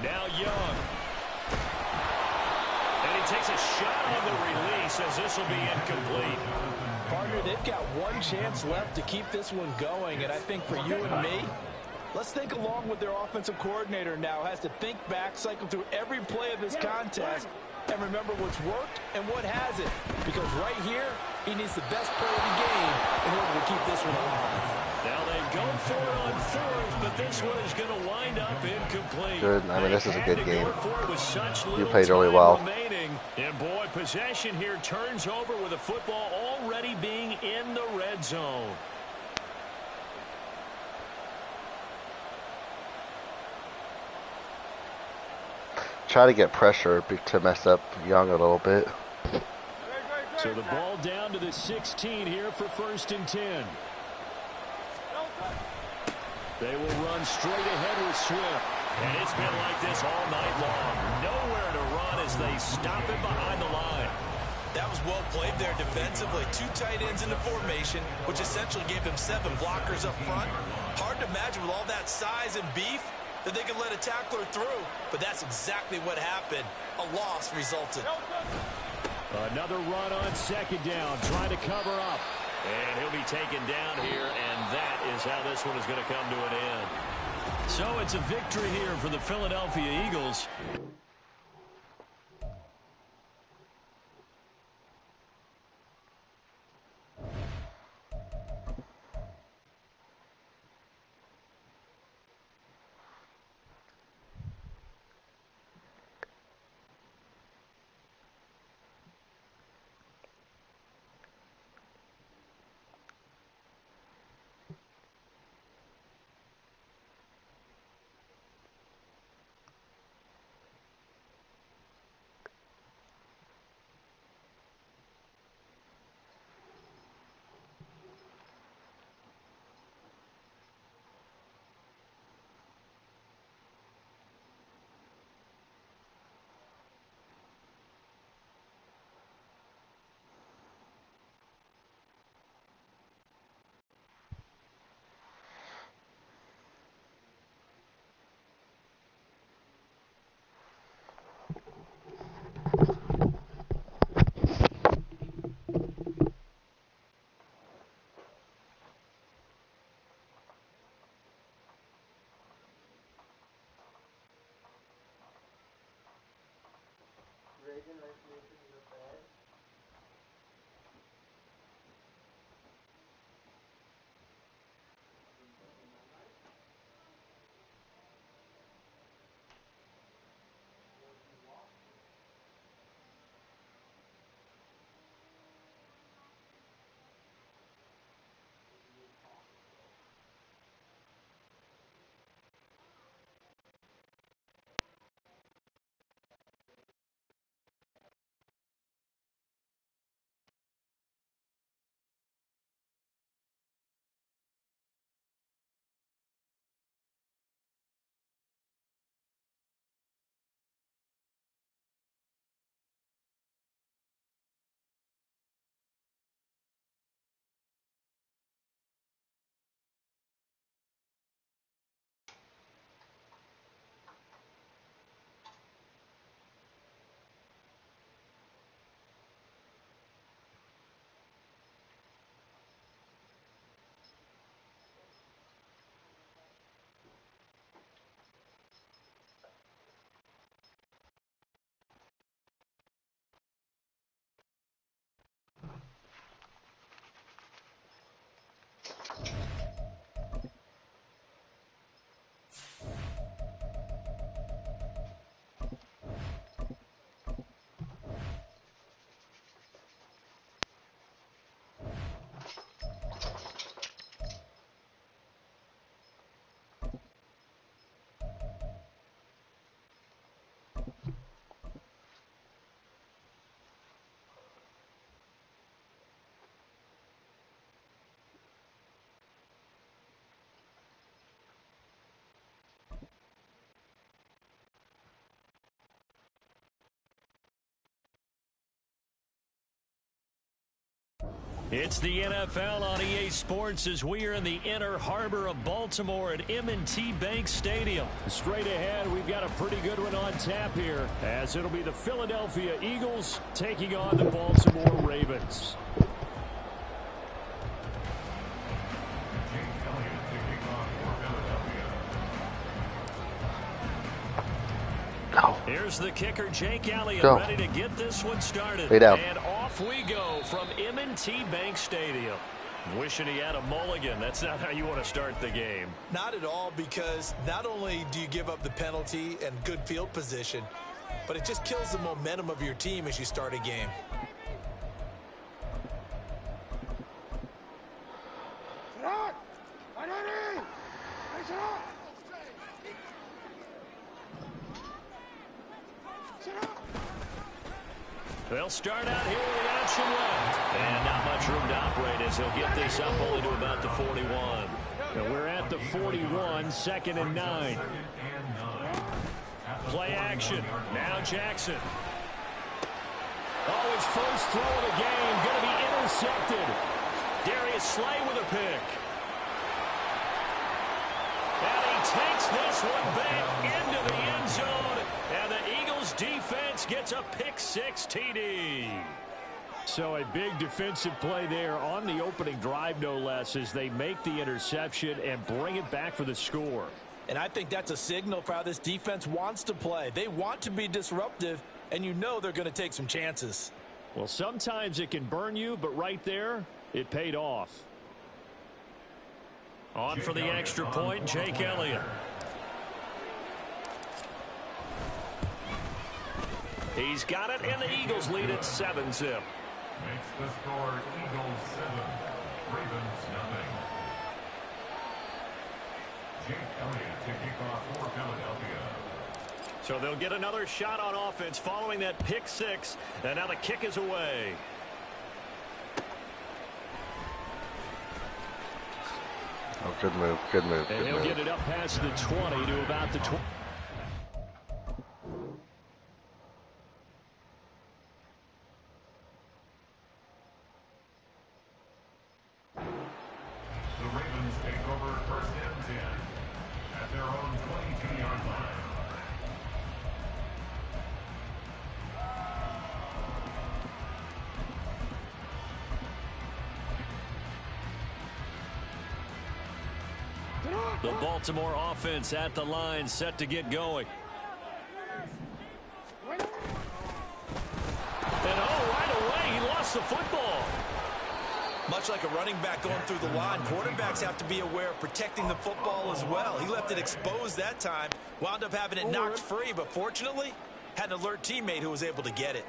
B: Now Young. And he takes a shot on the release as this will be incomplete.
C: Partner, they've got one chance left to keep this one going, and I think for you and me, let's think along with their offensive coordinator now. Has to think back, cycle through every play of this contest, and remember what's worked and what hasn't. Because right here, he needs the best play of the game in order to keep this one alive.
B: Now they go for it on fourth, but this one is going to wind up incomplete.
A: Good. I mean, this is a good game. You
B: You
A: played really well.
B: And boy, possession here turns over with the football already being in the red zone.
A: Try to get pressure to mess up Young a little bit.
B: So the ball down to the 16 here for 1st and 10. They will run straight ahead with Swift. And it's been like this all night long. Nowhere to run as they stop it behind the line.
F: That was well played there defensively. 2 tight ends in the formation, which essentially gave them 7 blockers up front. Hard to imagine with all that size and beef that they could let a tackler through. But that's exactly what happened. A loss resulted.
B: Another run on 2nd down, trying to cover up. And he'll be taken down here, and that is how this one is going to come to an end. So it's a victory here for the Philadelphia Eagles. It's the NFL on EA Sports as we are in the inner harbor of Baltimore at M&T Bank Stadium. Straight ahead, we've got a pretty good one on tap here, as it'll be the Philadelphia Eagles taking on the Baltimore Ravens. Here's the kicker, Jake Elliott, ready to get this one started. And off we go from M&T Bank Stadium. Wishing he had a mulligan. That's not how you want to start the game.
F: Not at all, because not only do you give up the penalty and good field position, but it just kills the momentum of your team as you start a game.
B: They'll start out here with the option left. And not much room to operate as he'll get this up only to about the 41. Now we're at the 41, 2nd and 9. Play action. Now Jackson. Oh, his first throw of the game going to be intercepted. Darius Slay with a pick. And he takes this one back into the end zone. And the Eagles defense gets a pick-6 TD. So a big defensive play there on the opening drive, no less, as they make the interception and bring it back for the score.
C: And I think that's a signal for how this defense wants to play. They want to be disruptive, and you know they're going to take some chances.
B: Well, sometimes it can burn you, but right there, it paid off. On for the extra point, Jake Elliott. He's got it, and the Eagles lead at 7-zip.
E: Makes the score Eagles 7, Ravens nothing. Jake Elliott to kick off for Philadelphia.
B: So they'll get another shot on offense following that pick-6, and now the kick is away.
A: Oh, good move, good move,
B: and he'll get it up past the 20 to about the 20. The Baltimore offense at the line, set to get going. And right away, he lost the football.
F: Much like a running back going through the line, quarterbacks have to be aware of protecting the football as well. He left it exposed that time, wound up having it knocked free, but fortunately, had an alert teammate who was able to get it.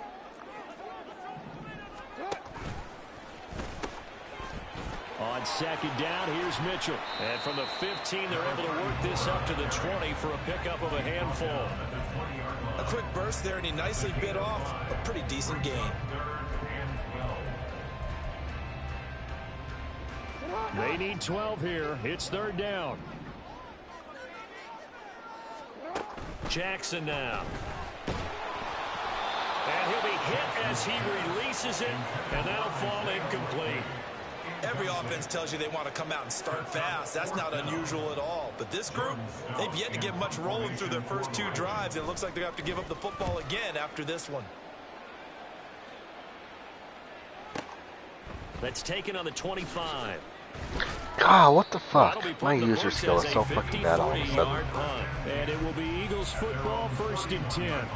B: On 2nd down, here's Mitchell. And from the 15, they're able to work this up to the 20 for a pickup of a handful.
F: A quick burst there, and he nicely bit off a pretty decent gain.
B: They need 12 here. It's 3rd down. Jackson now. And he'll be hit as he releases it, and that'll fall incomplete.
F: Every offense tells you they want to come out and start fast. That's not unusual at all. But this group, they've yet to get much rolling through their first 2 drives. And it looks like they're going to have to give up the football again after this one.
B: That's taken on the 25.
A: God, what the fuck? My user skill is so fucking bad all of a sudden.
B: And it will be Eagles football, 1st and 10.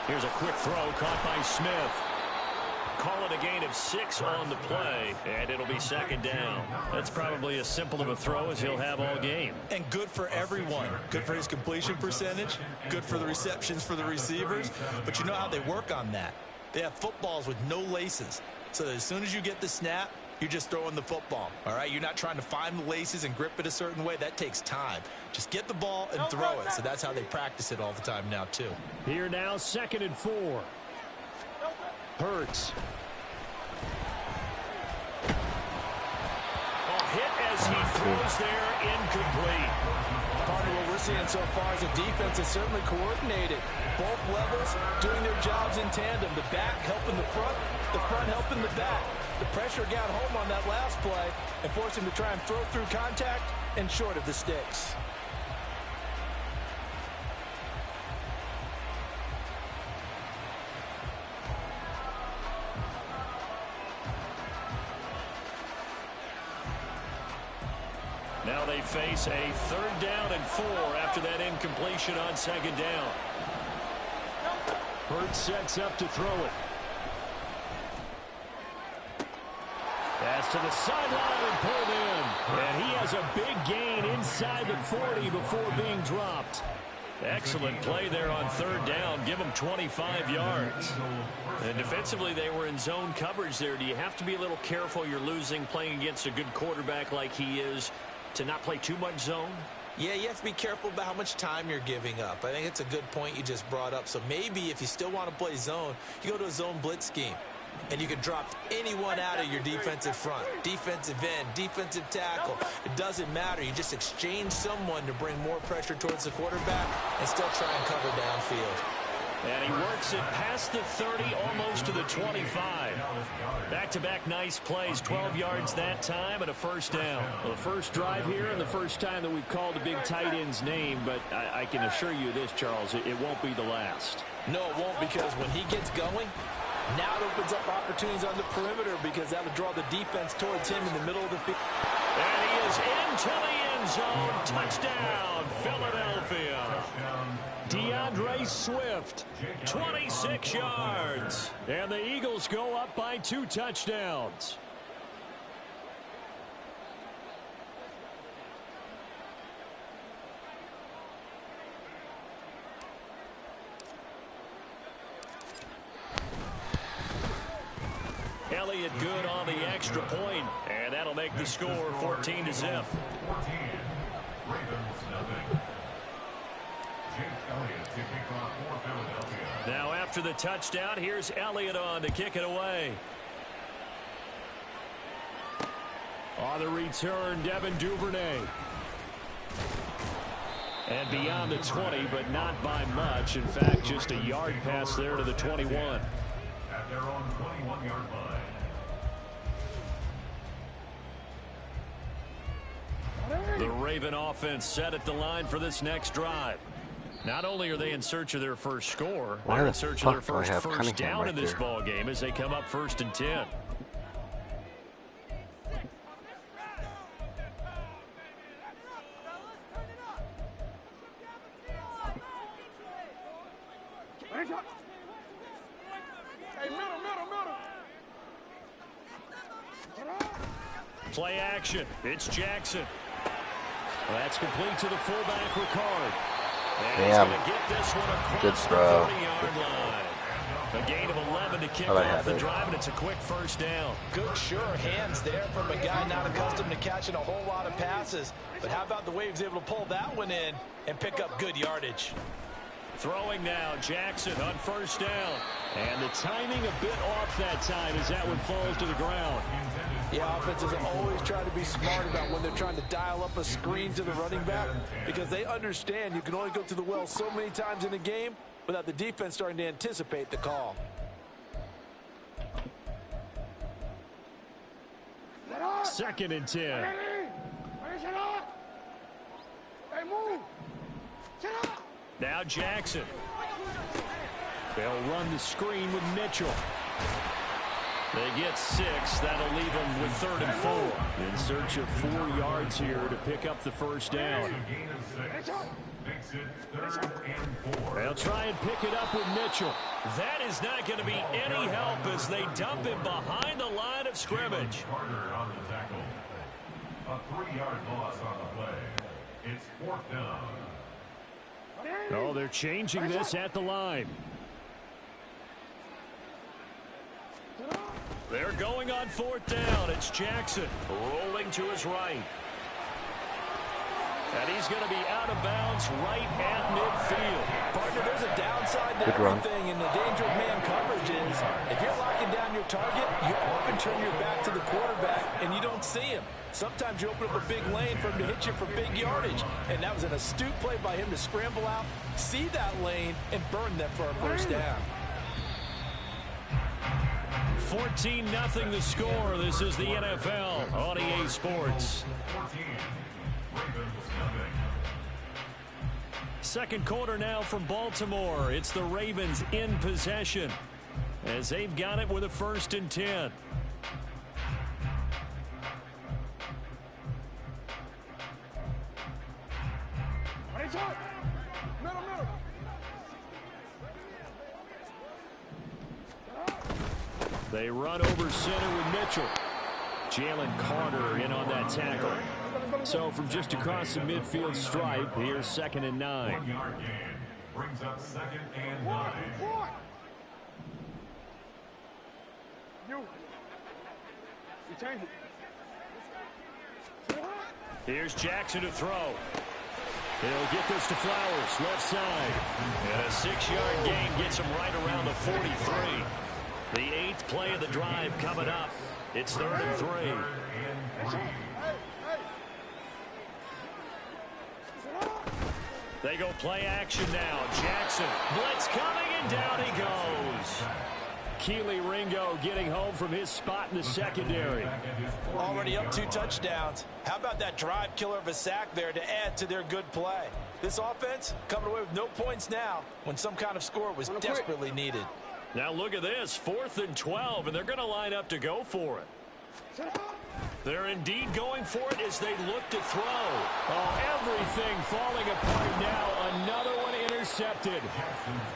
B: Here's a quick throw caught by Smith. Call it a gain of 6 on the play, and it'll be 2nd down. That's probably as simple of a throw as he'll have all game.
F: And good for everyone. Good for his completion percentage. Good for the receptions for the receivers. But you know how they work on that. They have footballs with no laces. So that as soon as you get the snap, You're just throwing the football, all right? You're not trying to find the laces and grip it a certain way. That takes time. Just get the ball and throw it. So that's how they practice it all the time now, too.
B: Here now, 2nd and 4. Hurts. Hit as he throws there, incomplete.
C: Part of what we're seeing so far is the defense is certainly coordinated. Both levels doing their jobs in tandem. The back helping the front helping the back. The pressure got home on that last play and forced him to try and throw through contact and short of the sticks.
B: Now they face a 3rd down and 4 after that incompletion on 2nd down. Hurts sets up to throw it. Pass to the sideline and pulled in. And he has a big gain inside the 40 before being dropped. Excellent play there on 3rd down. Give him 25 yards. And defensively, they were in zone coverage there. Do you have to be a little careful? You're losing playing against a good quarterback like he is, to not play too much zone?
F: Yeah, you have to be careful about how much time you're giving up. I think it's a good point you just brought up. So maybe if you still want to play zone, you go to a zone blitz scheme. And you can drop anyone out of your defensive front. Defensive end, defensive tackle. It doesn't matter. You just exchange someone to bring more pressure towards the quarterback and still try and cover downfield.
B: And he works it past the 30, almost to the 25. Back-to-back nice plays, 12 yards that time and a 1st down. Well, the first drive here and the first time that we've called a big tight end's name, but I can assure you this, Charles, it won't be the last.
C: No, it won't, because when he gets going, now it opens up opportunities on the perimeter because that would draw the defense towards him in the middle of the field.
B: And he is into the end zone. Touchdown, Philadelphia. DeAndre Swift, 26 yards. And the Eagles go up by 2 touchdowns. Elliott good on the extra point, and that'll make the score 14-0.
E: 14. Ravens nothing.
B: Now after the touchdown, here's Elliott on to kick it away. On the return, Devin Duvernay. And beyond the 20, but not by much. In fact, just a yard pass there to the 21.
E: At their own 21-yard line.
B: The Raven offense set at the line for this next drive. Not only are they in search of their first score, they're in search of their first down in this ball game as they come up 1st and 10. Play action. It's Jackson. Well, that's complete to the fullback, Ricard. And he's going to get this one across the 30-yard line. A gain of 11 to kick off the drive, and it's a quick 1st down.
C: Good, sure hands there from a guy not accustomed to catching a whole lot of passes. But how about the way he was able to pull that one in and pick up good yardage?
B: Throwing now, Jackson on 1st down. And the timing a bit off that time as that one falls to the ground.
C: Yeah, offenses always try to be smart about when they're trying to dial up a screen to the running back because they understand you can only go to the well so many times in a game without the defense starting to anticipate the call.
B: Second and 10. Now Jackson. They'll run the screen with Mitchell. They get 6. That'll leave them with 3rd and 4. In search of 4 yards here to pick up the 1st down. They'll try and pick it up with Mitchell. That is not going to be any help as they dump him behind the line of scrimmage.
E: On the tackle. A 3-yard loss on the play. It's 4th down.
B: Oh, they're changing this at the line. They're going on 4th down. It's Jackson rolling to his right. And he's going to be out of bounds right at midfield.
C: Partner, there's a downside to everything, and the danger of man coverage is if you're locking down your target, you often turn your back to the quarterback, and you don't see him. Sometimes you open up a big lane for him to hit you for big yardage, and that was an astute play by him to scramble out, see that lane, and burn them for a first down.
B: 14-0 the score. This is the NFL on EA Sports. Second quarter now from Baltimore. It's the Ravens in possession as they've got it with a 1st and 10. They run over center with Mitchell. Jalen Carter in on that tackle. So from just across the midfield stripe, here's 2nd and 9.
E: 1-yard gain brings up 2nd and 9.
D: You change it.
B: Here's Jackson to throw. He'll get this to Flowers, left side. And a 6-yard gain gets him right around the 43. The 8th play of the drive coming up. It's 3rd and 3. They go play action now. Jackson, blitz coming, and down he goes. Keely Ringo getting home from his spot in the secondary.
C: Already up 2 touchdowns. How about that drive killer of a sack there to add to their good play? This offense coming away with no points now when some kind of score was desperately needed.
B: Now look at this, 4th and 12, and they're going to line up to go for it. They're indeed going for it as they look to throw. Oh, everything falling apart now. Another one intercepted.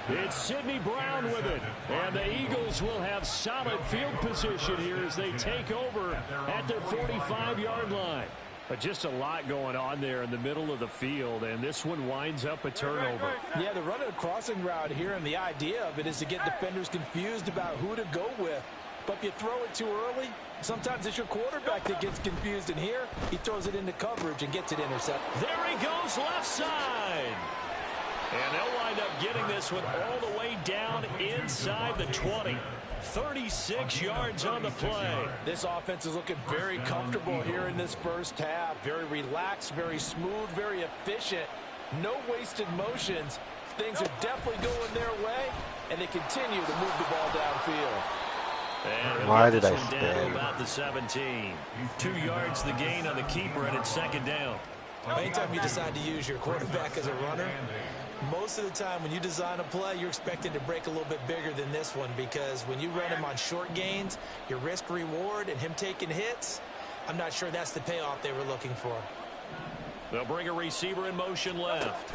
B: It's Sidney Brown with it. And the Eagles will have solid field position here as they take over at their 45-yard line. But just a lot going on there in the middle of the field, and this one winds up a turnover.
C: Yeah, they're running a crossing route here, and the idea of it is to get defenders confused about who to go with. But if you throw it too early, sometimes it's your quarterback that gets confused, and here he throws it into coverage and gets it intercepted.
B: There he goes left side. And they'll wind up getting this one all the way down inside the 20. 36 yards on the play.
C: This offense is looking very comfortable here in this first half. Very relaxed, very smooth, very efficient. No wasted motions. Things are definitely going their way, and they continue to move the ball downfield.
B: And
A: why did I
B: stay? Down about the 17. 2 yards the gain on the keeper, and it's 2nd down.
F: Anytime you decide to use your quarterback as a runner, most of the time when you design a play, you're expected to break a little bit bigger than this one, because when you run him on short gains, your risk reward and him taking hits, I'm not sure that's the payoff they were looking for.
B: They'll bring a receiver in motion left.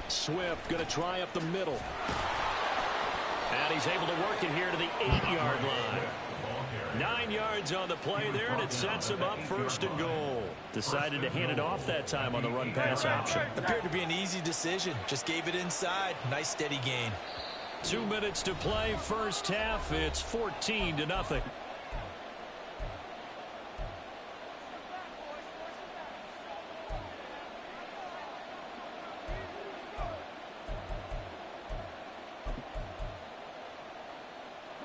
B: Swift going to try up the middle. And he's able to work it here to the 8-yard line. 9 yards on the play there, and it sets him up 1st and goal. Decided to hand it off that time on the run-pass option.
F: Appeared to be an easy decision. Just gave it inside. Nice steady gain.
B: 2 minutes to play, first half. It's 14-0.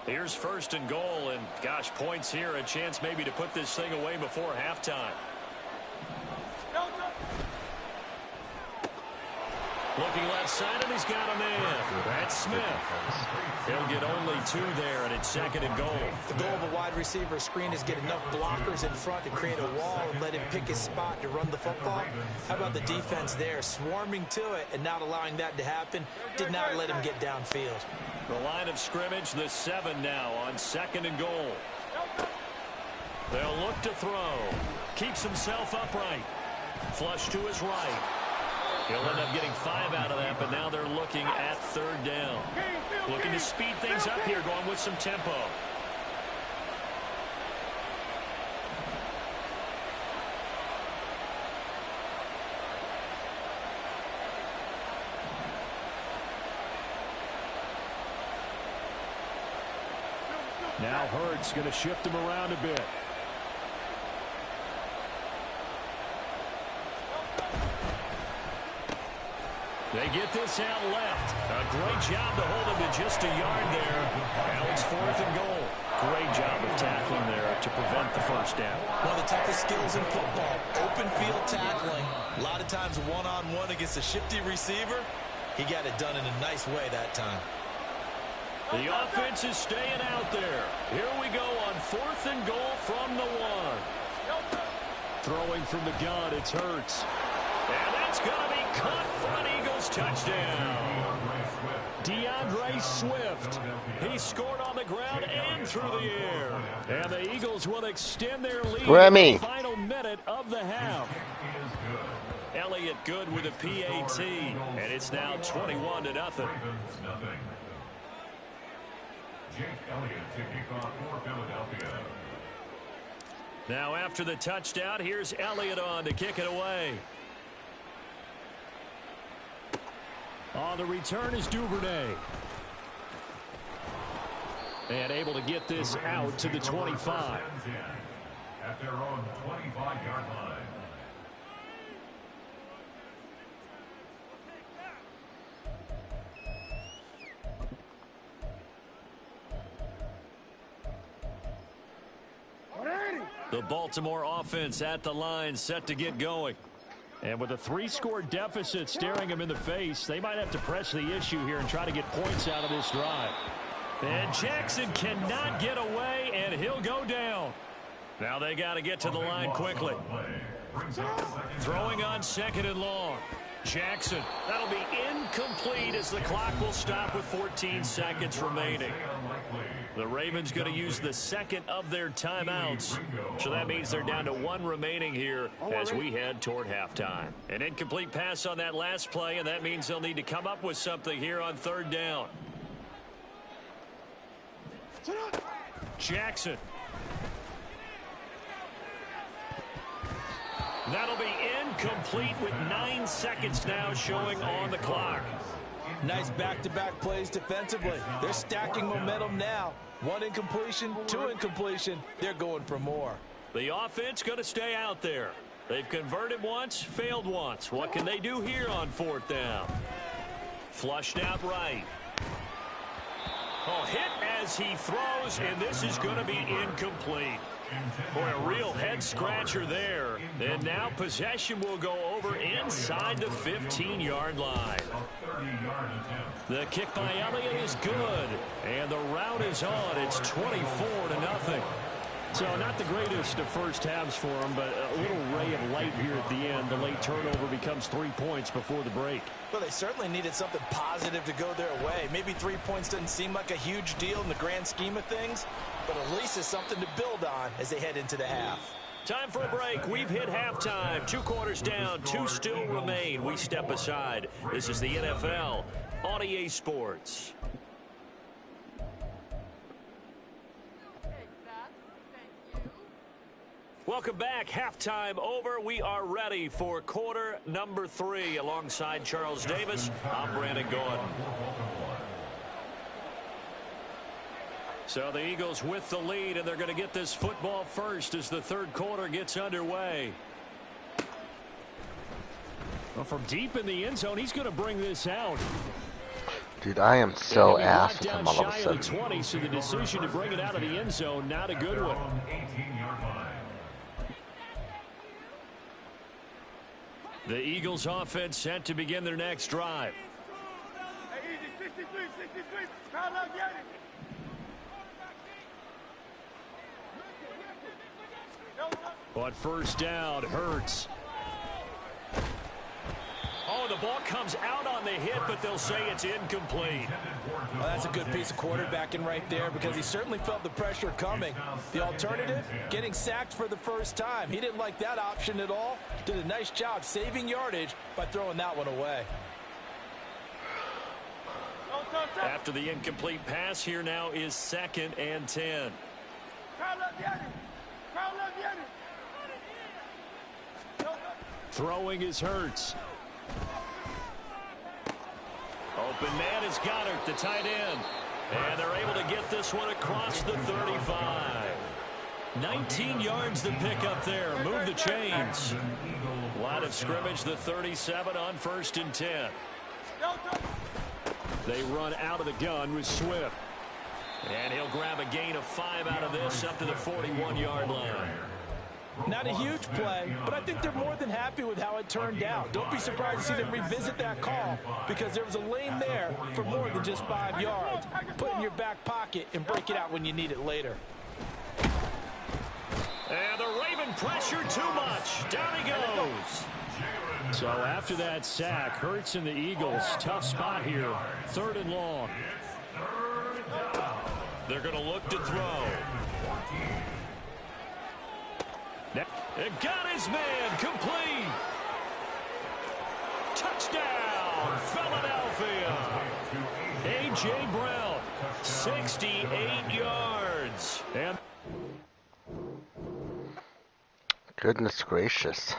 B: Here's 1st and goal, and gosh, points here, a chance maybe to put this thing away before halftime. Looking left side, and he's got a man. That's Smith. He'll get only 2 there, and it's 2nd and goal.
F: The goal of a wide receiver screen is get enough blockers in front to create a wall and let him pick his spot to run the football. How about the defense there, swarming to it and not allowing that to happen? Did not let him get downfield.
B: The line of scrimmage, the 7 now on 2nd and goal. They'll look to throw. Keeps himself upright. Flush to his right. He'll end up getting 5 out of that, but now they're looking at 3rd down. Looking to speed things up here, going with some tempo. Now Hurts going to shift him around a bit. They get this out left. A great job to hold him to just a yard there. Now it's 4th and goal. Great job of tackling there to prevent the first down.
F: One of the toughest skills in football, open field tackling. A lot of times one-on-one against a shifty receiver. He got it done in a nice way that time.
B: The offense is staying out there. Here we go on 4th and goal from the 1. Throwing from the gun, it's Hurts. And that's going to be caught for an Eagles touchdown. DeAndre Swift. He scored on the ground and through the air. And the Eagles will extend their lead in the final minute of the half. Elliott good with a PAT. And it's now 21-0. Now after the touchdown, here's Elliott on to kick it away. On the return is Duvernay. And able to get this out to the 25.
E: At their own 25-yard line.
B: The Baltimore offense at the line, set to get going. And with a 3-score deficit staring them in the face, they might have to press the issue here and try to get points out of this drive. And Jackson cannot get away, and he'll go down. Now they got to get to the line quickly. Throwing on 2nd and long. Jackson. That'll be incomplete as the clock will stop with 14 seconds remaining. The Ravens going to use the second of their timeouts. So that means they're down to 1 remaining here as we head toward halftime. An incomplete pass on that last play, and that means they'll need to come up with something here on 3rd down. Jackson. That'll be incomplete with 9 seconds now showing on the clock.
C: Nice back-to-back plays defensively. They're stacking momentum now. 1 incompletion, 2 incompletion. They're going for more.
B: The offense going to stay out there. They've converted once, failed once. What can they do here on 4th down? Flushed out right. Oh, hit as he throws, and this is going to be incomplete. Boy, a real head-scratcher there. And now possession will go over inside the 15-yard line. The kick by Elliott is good. And the route is on. It's 24-0. So not the greatest of first halves for him, but a little ray of light here at the end. The late turnover becomes 3 points before the break.
F: Well, they certainly needed something positive to go their way. Maybe 3 points doesn't seem like a huge deal in the grand scheme of things, but at least it's something to build on as they head into the half.
B: Time for a break. We've hit halftime. 2 quarters down, 2 still remain. We step aside. This is the NFL on EA Sports. Welcome back. Halftime over. We are ready for quarter number 3. Alongside Charles Davis, I'm Brandon Gordon. So the Eagles with the lead, and they're going to get this football first as the 3rd quarter gets underway. Well, from deep in the end zone, he's going to bring this out.
A: Dude, I am so ass with him all of a sudden.
B: 20, so the decision to bring it out of the end zone, not a good one. The Eagles offense set to begin their next drive.
D: Hey, easy, 63, 63. Kyle, get it.
B: But first down, Hurts. Oh, the ball comes out on the hit, but they'll say it's incomplete.
C: Well, that's a good piece of quarterbacking right there because he certainly felt the pressure coming. The alternative, getting sacked for the first time. He didn't like that option at all. Did a nice job saving yardage by throwing that one away.
B: After the incomplete pass, here now is 2nd and 10. Throwing is Hurts. Open man is Goddard, the tight end. And they're able to get this one across the 35. 19 yards to pick up there. Move the chains. Line of scrimmage, the 37 on 1st and 10. They run out of the gun with Swift. And he'll grab a gain of 5 out of this up to the 41-yard line.
C: Not a huge play, but I think they're more than happy with how it turned out. Don't be surprised to see them revisit that call because there was a lane there for more than just 5 yards. Put it in your back pocket and break it out when you need it later.
B: And the Raven pressure too much. Down he goes. So after that sack, Hurts and the Eagles, tough spot here. 3rd and long. They're going to look to throw. It got his man complete. Touchdown, Philadelphia. A.J. Brown, 68 yards. And
A: Goodness gracious.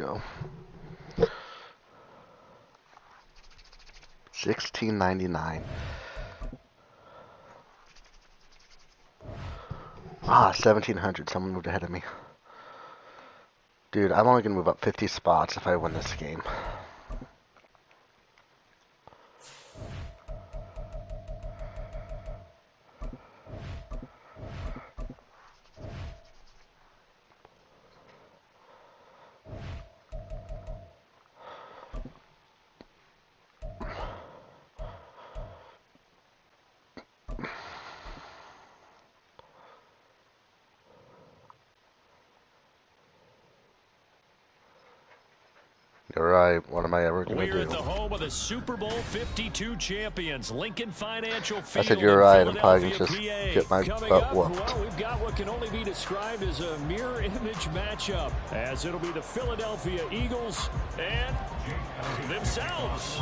A: go. 16.99. Ah, 1700. Someone moved ahead of me. Dude, I'm only gonna move up 50 spots if I win this game. You're right. What am I ever going to do?
B: We're at the home of the Super Bowl 52 champions, Lincoln Financial
A: I
B: Field
A: said you're
B: in
A: right. I'm probably
B: Philadelphia,
A: going to
B: PA.
A: just get my
B: Coming
A: butt
B: up,
A: whooped.
B: well, we've got what can only be described as a mirror image matchup, as it'll be the Philadelphia Eagles and themselves.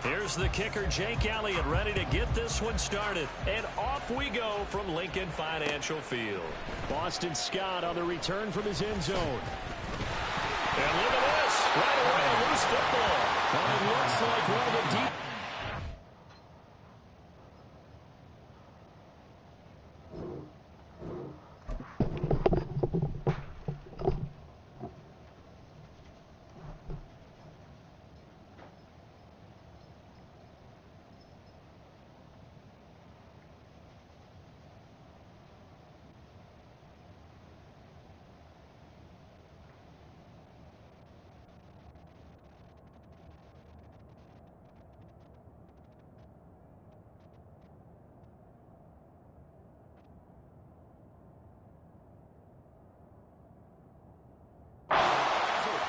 B: Here's the kicker, Jake Elliott, ready to get this one started. And off we go from Lincoln Financial Field. Boston Scott on the return from his end zone. And look at this. Right away, a loose football. And it looks like one of the deep.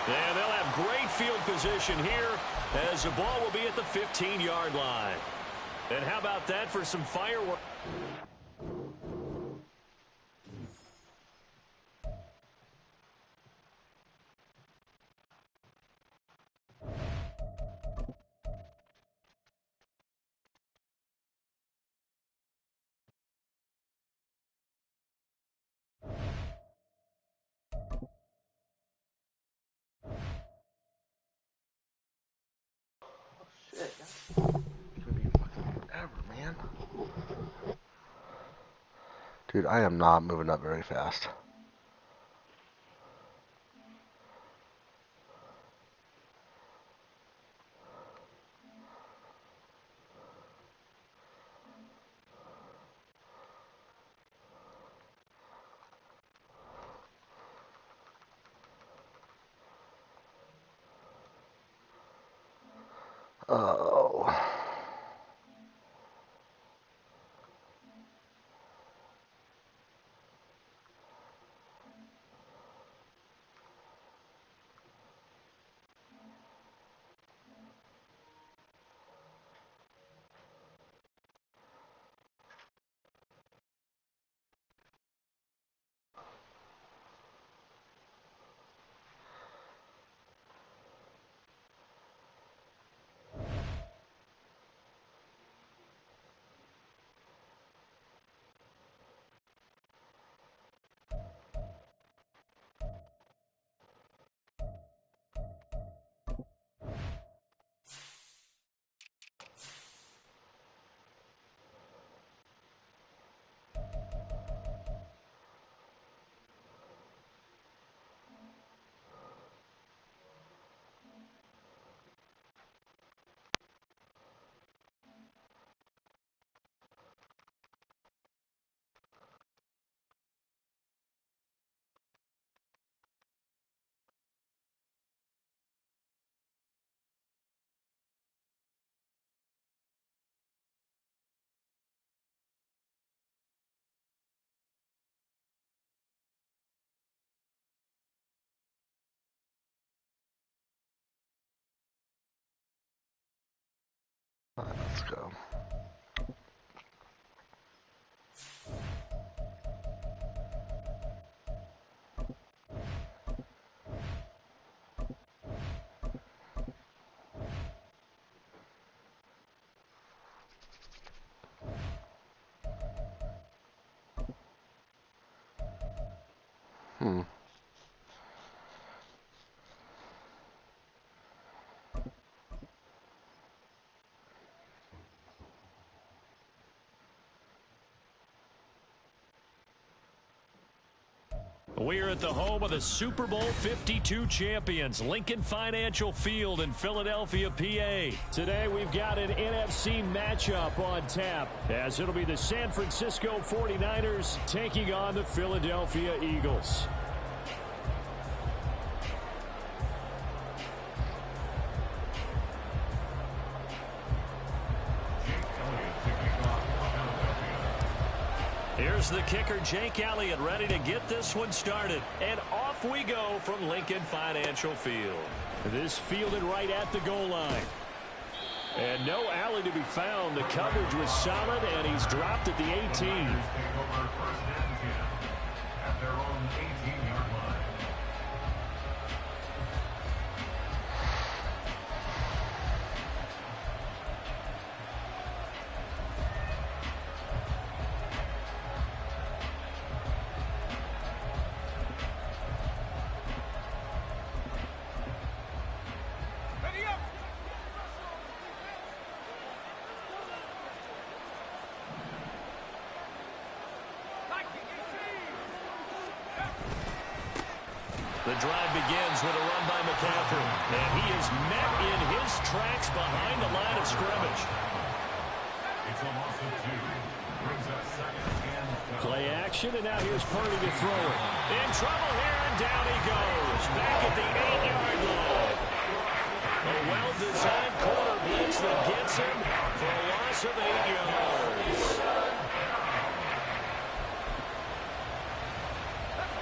B: And they'll have great field position here as the ball will be at the 15-yard line. And how about that for some fireworks?
A: Shit, it's gonna be fucking forever, man. Dude, I am not moving up very fast. Oh. Let's go.
B: We're at the home of the Super Bowl 52 champions, Lincoln Financial Field in Philadelphia, PA. Today we've got an NFC matchup on tap, as it'll be the San Francisco 49ers taking on the Philadelphia Eagles. Here's the kicker, Jake Elliott, ready to get this one started. And off we go from Lincoln Financial Field. This fielded right at the goal line. And no alley to be found. The coverage was solid, and he's dropped at the 18.
E: At their own 18-yard line.
B: The drive begins with a run by McCaffrey, and he is met in his tracks behind the line of scrimmage.
E: It's a loss of 2. Brings up second and 12.
B: Play action, and now here's Purdy to throw it. In trouble here, and down he goes. Back at the 8-yard line. A well-designed corner blitz that gets him for a loss of 8 yards.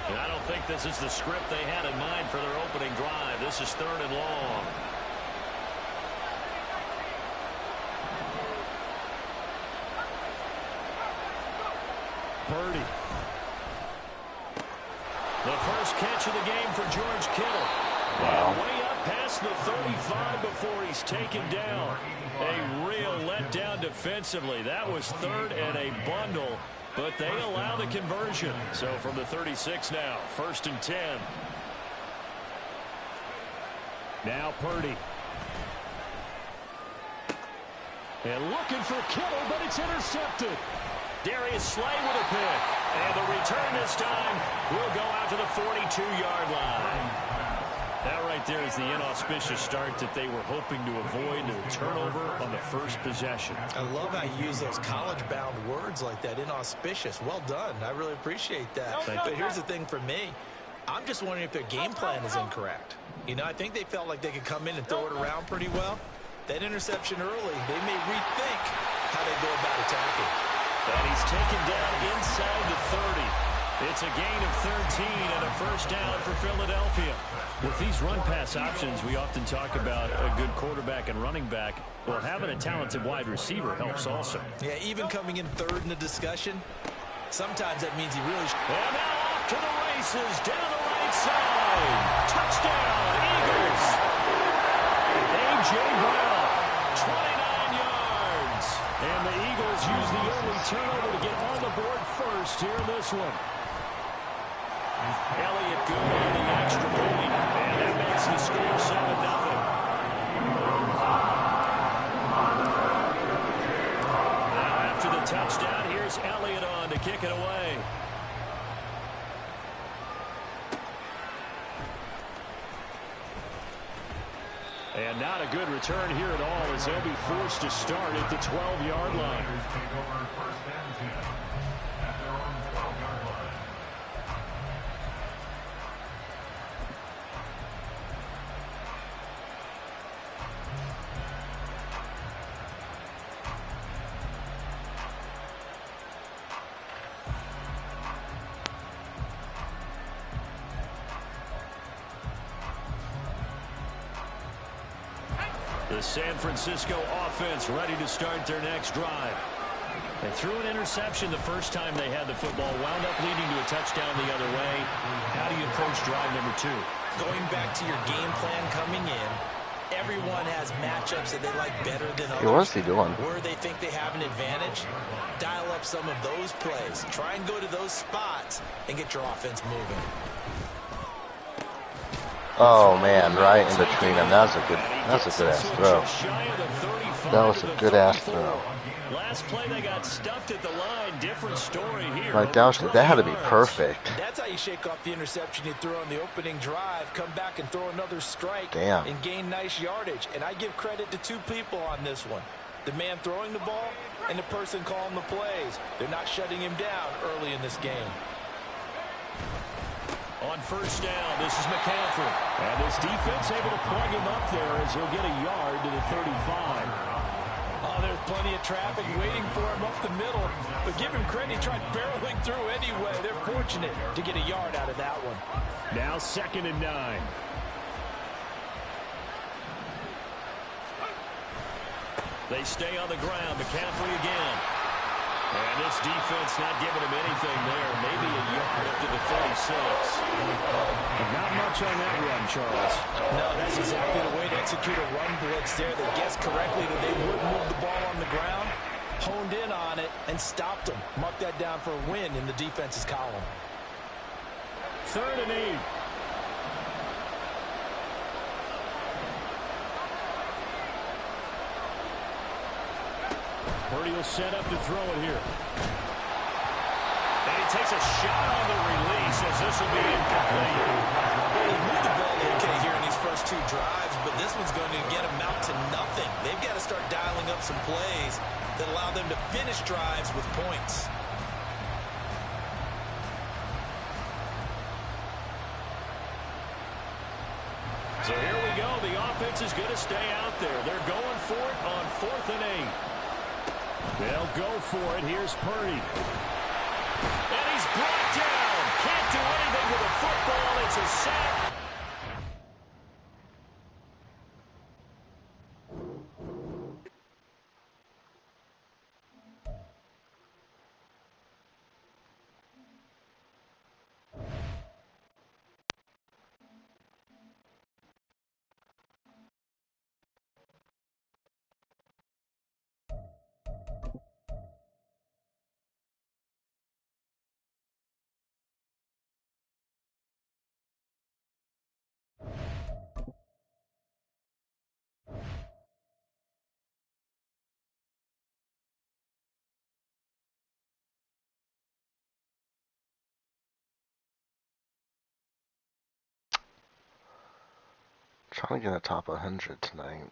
B: And I don't think this is the script they had in mind for their opening drive. This is 3rd and long. Purdy. The first catch of the game for George Kittle. And way up past the 35 before he's taken down. A real letdown defensively. That was 3rd and a bundle. But they allow the conversion. So from the 36 now, 1st and 10. Now Purdy. And looking for Kittle, but it's intercepted. Darius Slay with a pick. And the return this time will go out to the 42-yard line. That right there is the inauspicious start that they were hoping to avoid, a turnover on the first possession.
F: I love how you use those college-bound words like that, inauspicious. Well done. I really appreciate that. But here's the thing for me. I'm just wondering if their game plan is incorrect. You know, I think they felt like they could come in and throw it around pretty well. That interception early, they may rethink how they go about attacking.
B: And he's taken down inside the 30. It's a gain of 13 and a first down for Philadelphia. With these run-pass options, we often talk about a good quarterback and running back. Well, having a talented wide receiver helps also.
F: Yeah, even coming in 3rd in the discussion, sometimes that means he really...
B: And now off to the races, down the right side. Touchdown, Eagles. A.J. Brown, 29 yards. And the Eagles use the early turnover to get on the board first here in this one. Elliott good on the extra point, and that makes the score 7-0. Now after the touchdown, here's Elliott on to kick it away. And not a good return here at all, as they'll be forced to start at the 12-yard line.
E: Take over 1st and 10. At their own 12-yard line.
B: The San Francisco offense ready to start their next drive. They threw an interception the first time they had the football, wound up leading to a touchdown the other way. How do you approach drive number 2?
F: Going back to your game plan coming in, everyone has matchups that they like better than others.
A: Hey, what's he doing?
F: Where they think they have an advantage, dial up some of those plays. Try and go to those spots and get your offense moving.
A: Oh man, right in between them. That's a good ass throw. That was a good ass throw.
B: Last play they got stuffed at the line. Different story here.
A: Like that had to be perfect.
C: That's how you shake off the interception you threw on the opening drive. Come back and throw another strike.
A: Damn.
C: And gain nice yardage. And I give credit to two people on this one. The man throwing the ball and the person calling the plays. They're not shutting him down early in this game.
B: On first down, this is McCaffrey. And this defense able to plug him up there as he'll get a yard to the 35.
C: Oh, there's plenty of traffic waiting for him up the middle. But give him credit, he tried barreling through anyway. They're fortunate to get a yard out of that one.
B: Now 2nd and 9. They stay on the ground. McCaffrey again. And this defense not giving him anything there. Maybe a yard up to the 36.
G: Not much on that run, Charles.
C: No, that's exactly the way to execute a run blitz there. They guessed correctly that they would move the ball on the ground, honed in on it, and stopped them. Mark that down for a win in the defense's column.
B: 3rd and 8. Purdy will set up to throw it here. And he takes a shot on the release as this will be incomplete.
F: Well, he moved the ball okay here in these first two drives, but this one's going to get them out to nothing. They've got to start dialing up some plays that allow them to finish drives with points.
B: So here we go. The offense is going to stay out there. They're going for it on 4th and 8. They'll go for it. Here's Purdy. And he's brought down. Can't do anything with a football. It's a sack.
A: Trying to get a top 100 tonight.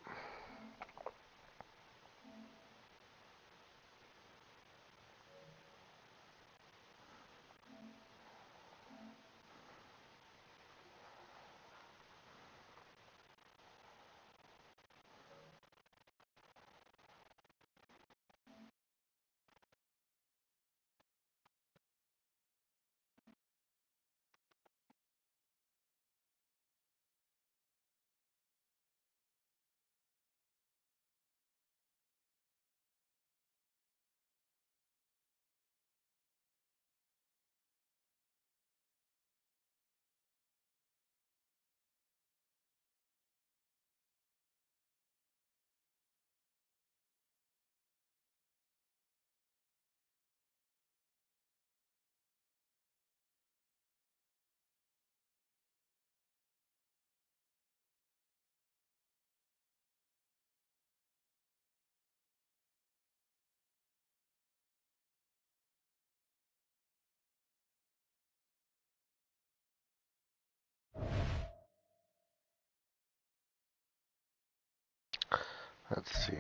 A: Let's see.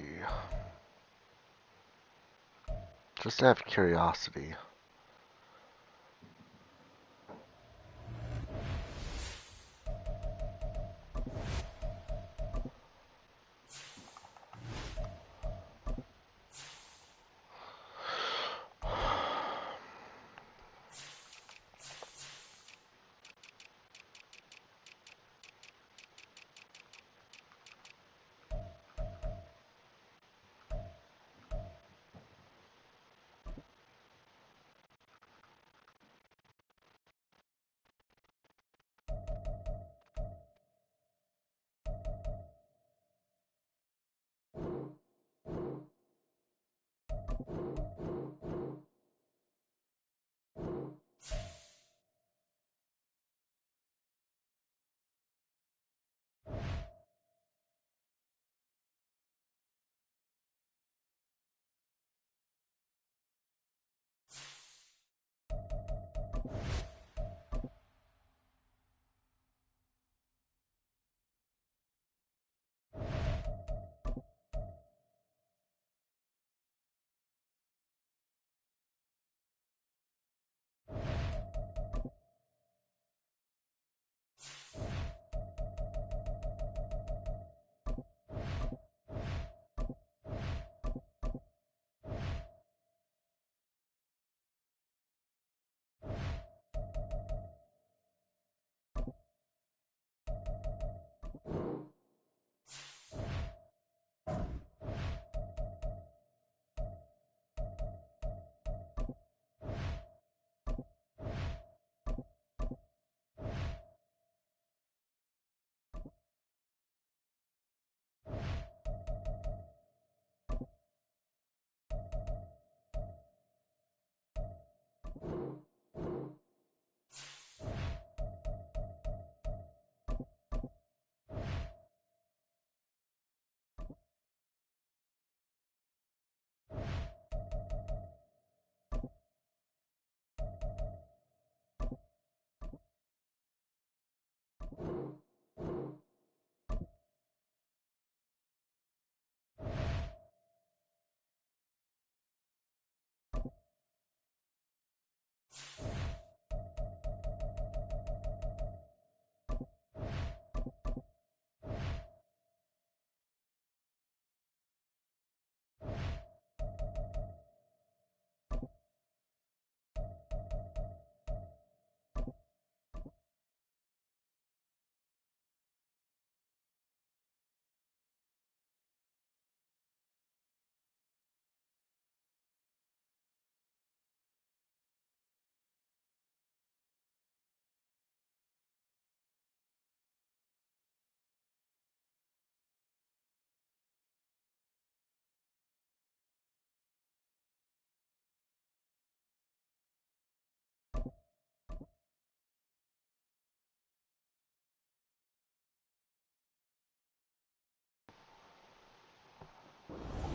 A: Just out of curiosity.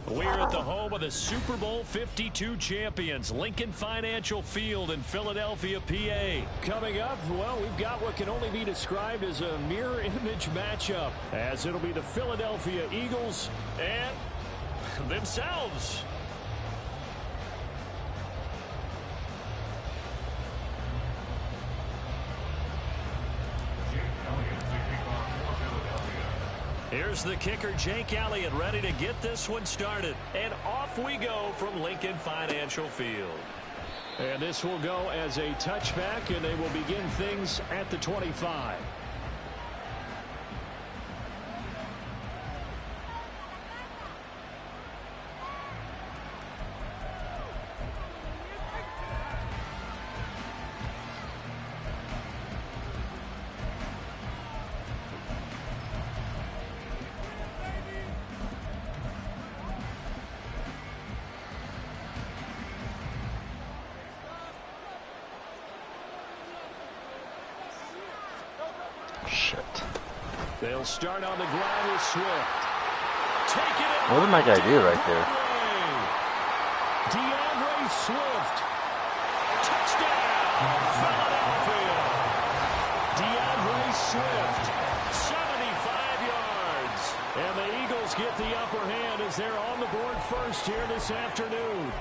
B: We're at the home of the Super Bowl 52 champions, Lincoln Financial Field in Philadelphia, PA. Coming up, well, we've got what can only be described as a mirror image matchup, as it'll be the Philadelphia Eagles and themselves. Here's the kicker, Jake Elliott, ready to get this one started. And off we go from Lincoln Financial Field. And this will go as a touchback, and they will begin things at the 25. They'll start on the ground with Swift. Taking it.
A: What did my guy do right there?
B: DeAndre Swift. Touchdown, Philadelphia. DeAndre Swift, 75 yards. And the Eagles get the upper hand as they're on the board first here this afternoon.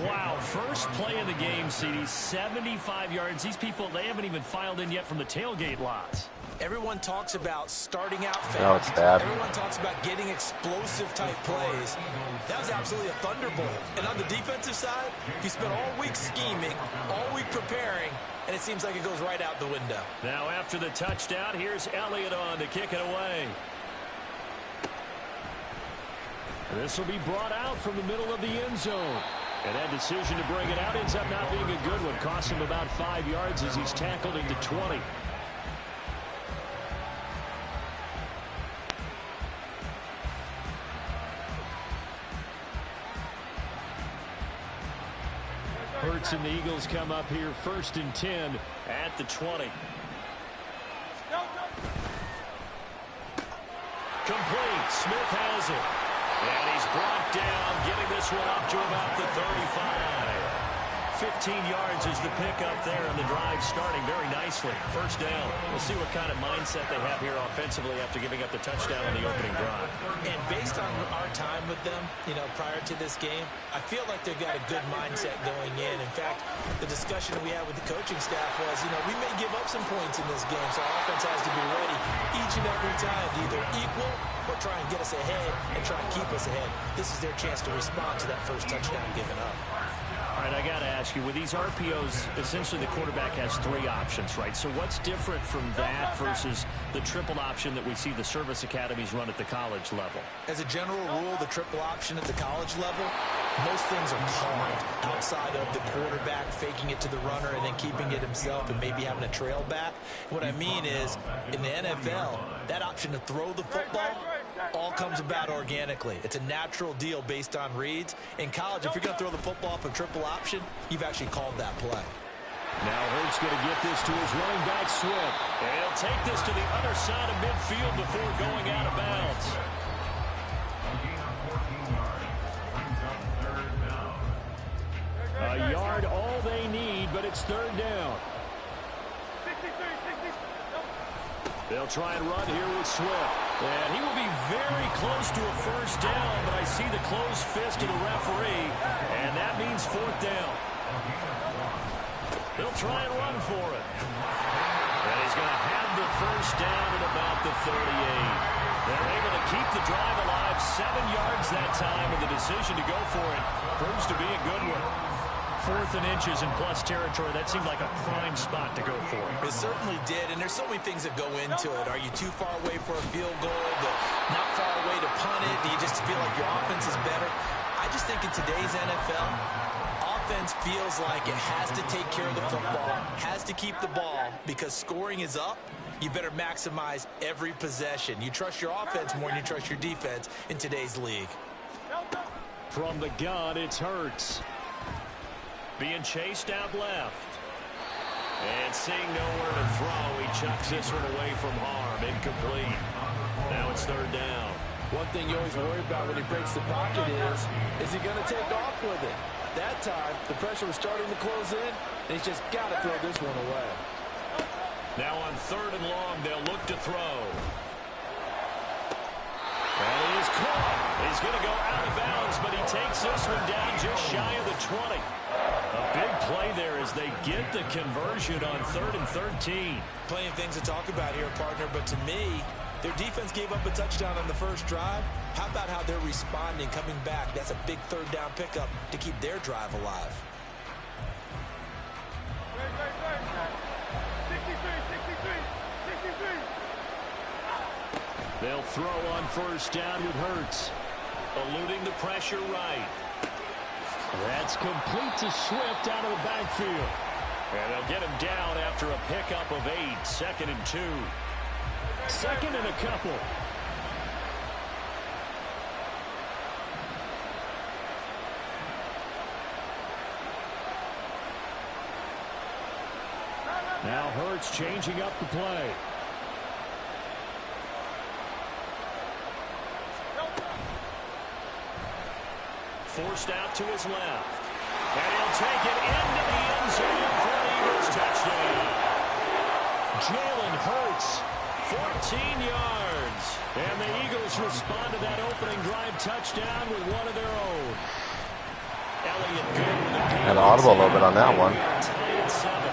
B: Wow, first play of the game, CD, 75 yards. These people, they haven't even filed in yet from the tailgate lots.
F: Everyone talks about starting out fast.
A: No, it's bad.
F: Everyone talks about getting explosive type plays. That was absolutely a thunderbolt. And on the defensive side, you spent all week scheming, all week preparing, and it seems like it goes right out the window.
B: Now after the touchdown, here's Elliott on to kick it away. This will be brought out from the middle of the end zone. And that decision to bring it out ends up not being a good one. Cost him about 5 yards as he's tackled into 20. Hurts and the Eagles come up here 1st and 10 at the 20. Complete. Smith has it. And he's brought down, getting this one up to about the 35. 15 yards is the pickup there, and the drive starting very nicely. First down. We'll see what kind of mindset they have here offensively after giving up the touchdown on the opening drive.
F: And based on our time with them, prior to this game, I feel like they've got a good mindset going in. In fact, the discussion we had with the coaching staff was, we may give up some points in this game, so our offense has to be ready each and every time to either equal or try and get us ahead and try and keep us ahead. This is their chance to respond to that first touchdown given up.
B: All right, I got to ask you, with these RPOs, essentially the quarterback has 3 options, right? So what's different from that versus the triple option that we see the service academies run at the college level?
F: As a general rule, the triple option at the college level, most things are called outside of the quarterback faking it to the runner and then keeping it himself and maybe having a trail back. What I mean is, in the NFL, that option to throw the football all comes about organically. It's a natural deal based on reads. In college, if you're going to throw the football for triple option, you've actually called that play.
B: Now Hurts going to get this to his running back, Swift. And he'll take this to the other side of midfield before going out of bounds. A yard all they need, but it's 3rd down. They'll try and run here with Swift. And he will be very close to a first down, but I see the closed fist of the referee, and that means 4th down. They'll try and run for it. And he's going to have the first down at about the 38. They're able to keep the drive alive, 7 yards that time, and the decision to go for it proves to be a good one. 4th and inches in plus territory. That seemed like a prime spot to go for.
F: It certainly did, and there's so many things that go into it. Are you too far away for a field goal? Not far away to punt it? Do you just feel like your offense is better? I just think in today's NFL, offense feels like it has to take care of the football, has to keep the ball, because scoring is up. You better maximize every possession. You trust your offense more than you trust your defense in today's league.
B: From the gun, it's Hurts. Being chased out left. And seeing nowhere to throw, he chucks this one away from harm. Incomplete. Now it's 3rd down.
C: One thing you always worry about when he breaks the pocket is he going to take off with it? That time, the pressure was starting to close in, and he's just got to throw this one away.
B: Now on 3rd and long, they'll look to throw. And he is caught. He's going to go out of bounds, but he takes this one down just shy of the 20. A big play there as they get the conversion on 3rd and 13.
F: Plenty of things to talk about here, partner, but to me, their defense gave up a touchdown on the first drive. How about how they're responding, coming back? That's a big 3rd down pickup to keep their drive alive.
D: 63.
B: They'll throw on 1st down with Hurts. Eluding the pressure right. That's complete to Swift out of the backfield. And they'll get him down after a pickup of 8. 2nd and 2. 2nd and a couple. Now Hurts changing up the play. Forced out to his left. And he'll take it into the end zone for an Eagles touchdown. Jalen Hurts, 14 yards. And the Eagles respond to that opening drive touchdown with one of their own. Elliott good with the
A: Had an audible a little bit on that one.
B: Tied at 7.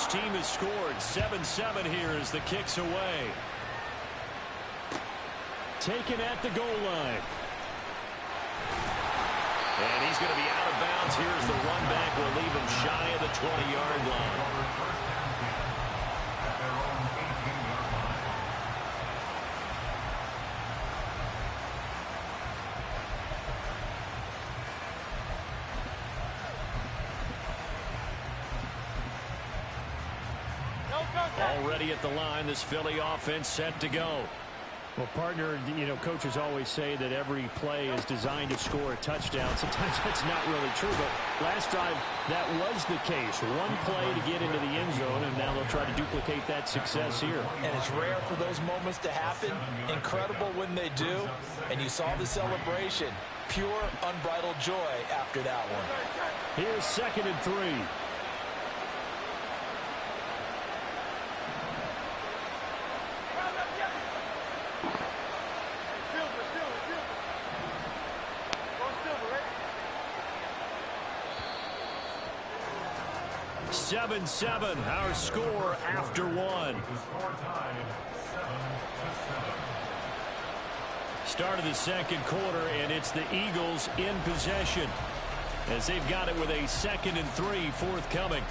B: Team has scored 7-7 here as the kick's away. Taken at the goal line. And he's going to be out of bounds. Here's the run back. Will leave him shy of the 20-yard line. Already at the line, this Philly offense set to go.
G: Well, partner, you know, coaches always say that every play is designed to score a touchdown. Sometimes that's not really true, but last drive, that was the case. One play to get into the end zone, and now they'll try to duplicate that success here.
C: And it's rare for those moments to happen. Incredible when they do. And you saw the celebration. Pure, unbridled joy after that one.
B: Here's 2nd and 3. 7-7, our score after 1. Start of the 2nd quarter, and it's the Eagles in possession as they've got it with a 2nd and 3 forthcoming.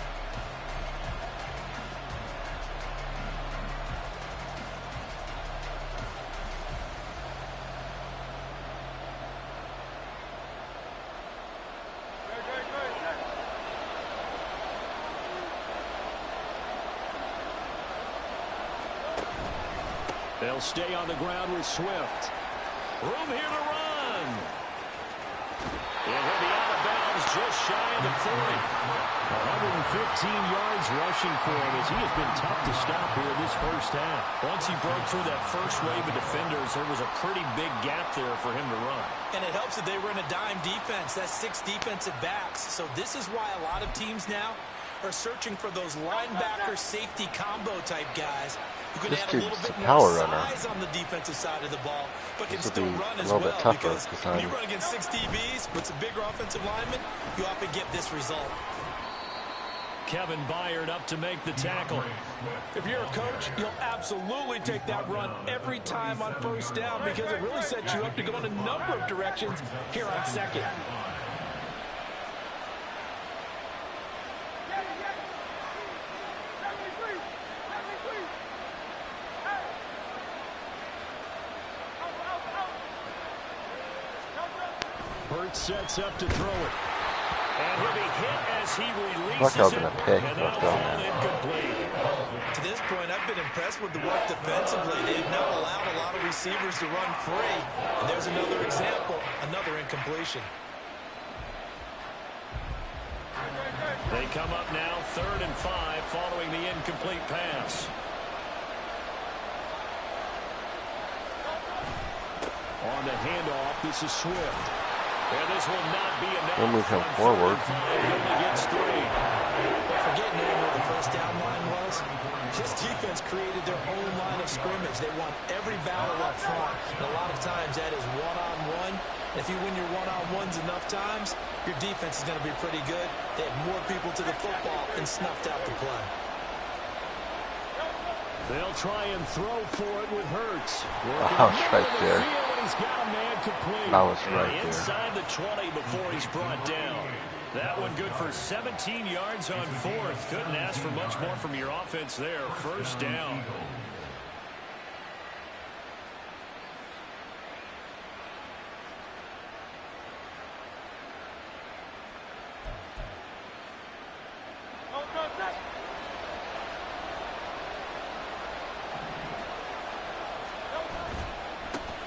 B: They'll stay on the ground with Swift. Room here to run. And he'll be out of bounds just shy of the 40. 115 yards rushing for him as he has been tough to stop here this first half. Once he broke through that first wave of defenders, there was a pretty big gap there for him to run.
F: And it helps that they were in a dime defense. That's 6 defensive backs. So this is why a lot of teams now are searching for those linebacker safety combo type guys who can add a little bit more size on the defensive side of the ball, but can still run as well, because when you run against 6 DBs with some bigger offensive linemen, you often get this result.
B: Kevin Byard up to make the tackle.
C: If you're a coach, you'll absolutely take that run every time on first down because it really sets you up to go in a number of directions here on second.
B: Hurts sets up to throw it. And he'll be hit as as he
A: Like
B: releases
A: I was
B: it,
A: gonna pick
B: and
A: what's
B: that'll
A: going
B: fall
A: on.
B: incomplete.
F: To this point, I've been impressed with the work defensively. They have not allowed a lot of receivers to run free. And there's another example, another incompletion.
B: They come up now 3rd and 5 following the incomplete pass. On the handoff, this is Swift. And this will not be enough.
A: We'll move him forward.
B: He only gets 3.
F: Don't forget knowing where the first down line was. This defense created their own line of scrimmage. They won every battle up front. And a lot of times that is one-on-one. If you win your one-on-ones enough times, your defense is going to be pretty good. They had more people to the football and snuffed out the play.
G: They'll try and throw for it with Hurts.
A: I was right there.
G: He's got a man complete.
A: I was right there.
B: Inside the 20 before he's brought down. That one good for 17 yards on 4th. Couldn't ask for much more from your offense there. First down.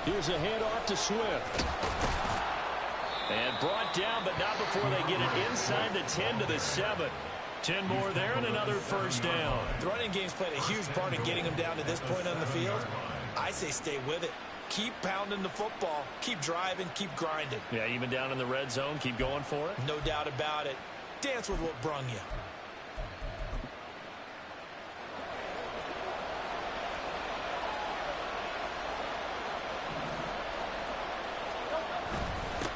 G: Here's a handoff to Swift.
B: And brought down, but not before they get it inside the 10 to the 7. 10 more there and another first down.
F: The running game's played a huge part in getting them down to this point on the field. I say stay with it. Keep pounding the football. Keep driving. Keep grinding.
B: Yeah, even down in the red zone, keep going for it.
F: No doubt about it. Dance with what brung you.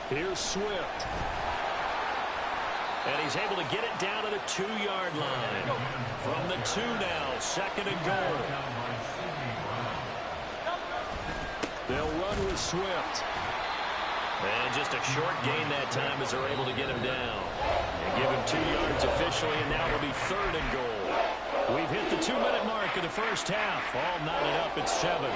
G: Here's Swift.
B: And he's able to get it down to the 2-yard line. From the 2 now, 2nd and goal.
G: They'll run with Swift.
B: And just a short gain that time as they're able to get him down. And give him 2 yards officially, and now it'll be 3rd and goal. We've hit the 2-minute mark of the first half. All knotted up at 7.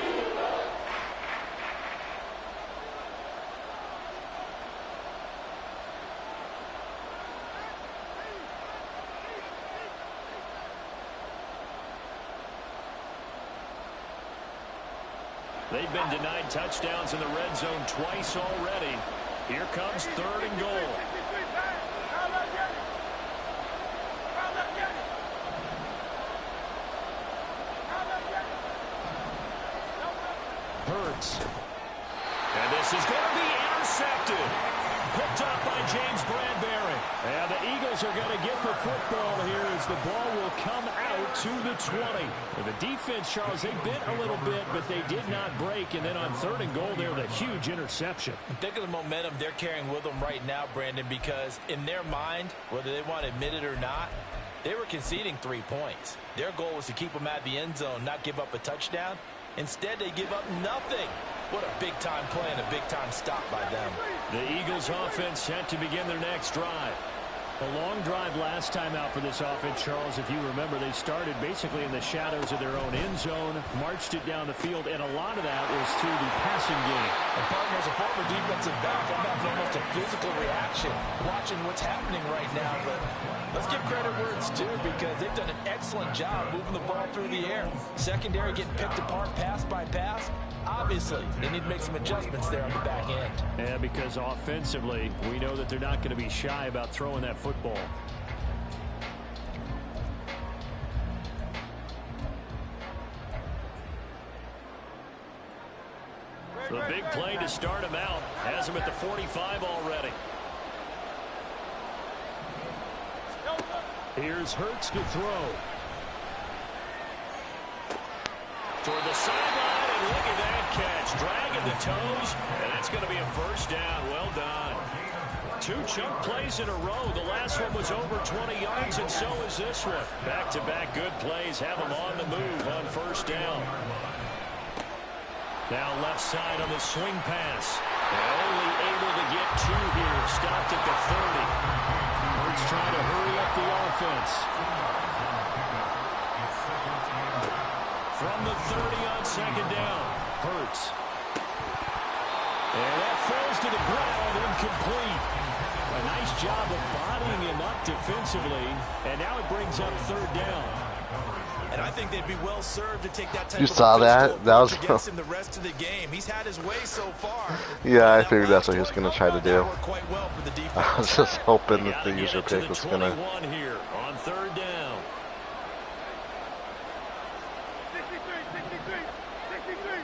B: They've been denied touchdowns in the red zone twice already. Here comes 3rd and goal.
G: Hurts.
B: And this is going to be intercepted. Picked up by James Bradbury.
G: And the Eagles are going to get the football here as the ball will come out to the 20. And the defense, Charles, they bit a little bit, but they did not break. And then on 3rd and goal, there was a huge interception.
F: Think of the momentum they're carrying with them right now, Brandon, because in their mind, whether they want to admit it or not, they were conceding 3 points. Their goal was to keep them at the end zone, not give up a touchdown. Instead, they give up nothing. What a big-time play and a big-time stop by them.
B: The Eagles offense set to begin their next drive.
G: A long drive last time out for this offense, Charles. If you remember, they started basically in the shadows of their own end zone, marched it down the field, and a lot of that was through the passing game.
F: And partner, as a former defensive back, I'm having almost a physical reaction watching what's happening right now. But let's give credit where it's due because they've done an excellent job moving the ball through the air. Secondary getting picked apart pass by pass. Obviously, they need to make some adjustments there on the back end.
G: Yeah, because offensively, we know that they're not going to be shy about throwing that football.
B: The big play to start him out has him at the 45 already.
G: Here's Hurts to throw.
B: Toward the sideline, and look at that catch. Dragging the toes, and that's going to be a first down. Well done. 2 chunk plays in a row. The last one was over 20 yards, and so is this one. Back-to-back good plays have them on the move on first down. Now left side on the swing pass. And only able to get 2 here. Stopped at the 30.
G: Hurts trying to hurry up the offense.
B: From the 30 on second down.
G: Hurts. And that falls to the ground, incomplete. A nice job of bottom. muddying him up defensively, and now it brings up third down.
F: And I think they'd be well served to take that type
A: You
F: of
A: saw that? That was
F: against him the rest of the game. He's had his way so far.
A: Yeah, I figured that's what he was going to try to do.
F: Quite well for the defense.
A: I was just hoping that the user pick was going to.
B: Here on third down.
D: 63, 63, 63.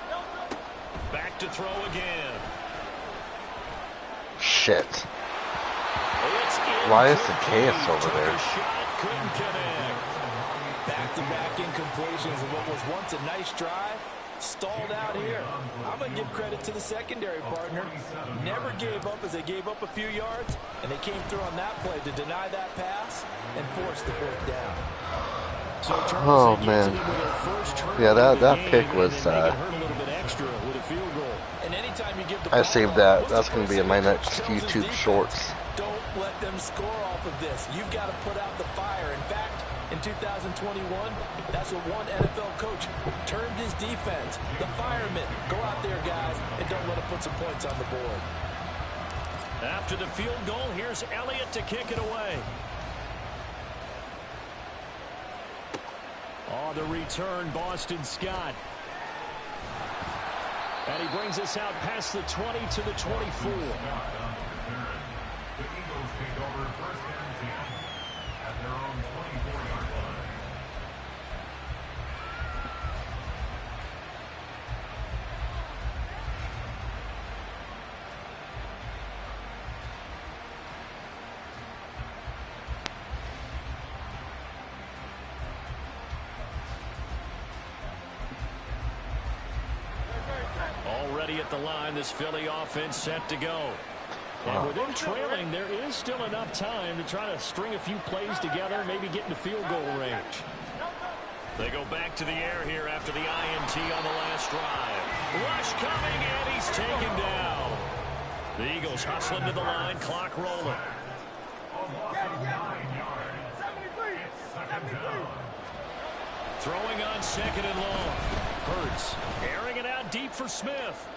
D: Silver.
B: Back to throw again.
A: Shit. Why is the case over there?
C: Back-to-back incompletions of what was once a nice drive. Stalled out here. I'm going to give credit to the secondary partner. Never gave up as they gave up a few yards, and they came through on that play to deny that pass and force the fourth down.
G: So
A: Oh man, yeah, that pick was. I saved that. That's going to be in my next YouTube shorts.
C: Don't let them score off of this. You've got to put out the fire. In fact, in 2021, that's what one NFL coach termed his defense. The firemen. Go out there, guys, and don't let them put some points on the board.
B: After the field goal, here's Elliott to kick it away. On the return, Boston Scott. And he brings us out past the 20 to the 24.
E: The Eagles take over first and 10 at their own 24-yard line.
B: Already at the line, this Philly offense set to go. And with them trailing, there is still enough time to try to string a few plays together, maybe get into field goal range. They go back to the air here after the INT on the last drive. Rush coming, and he's taken down. The Eagles hustling to the line, clock rolling. Throwing on second and long. Hurts airing it out deep for Smith.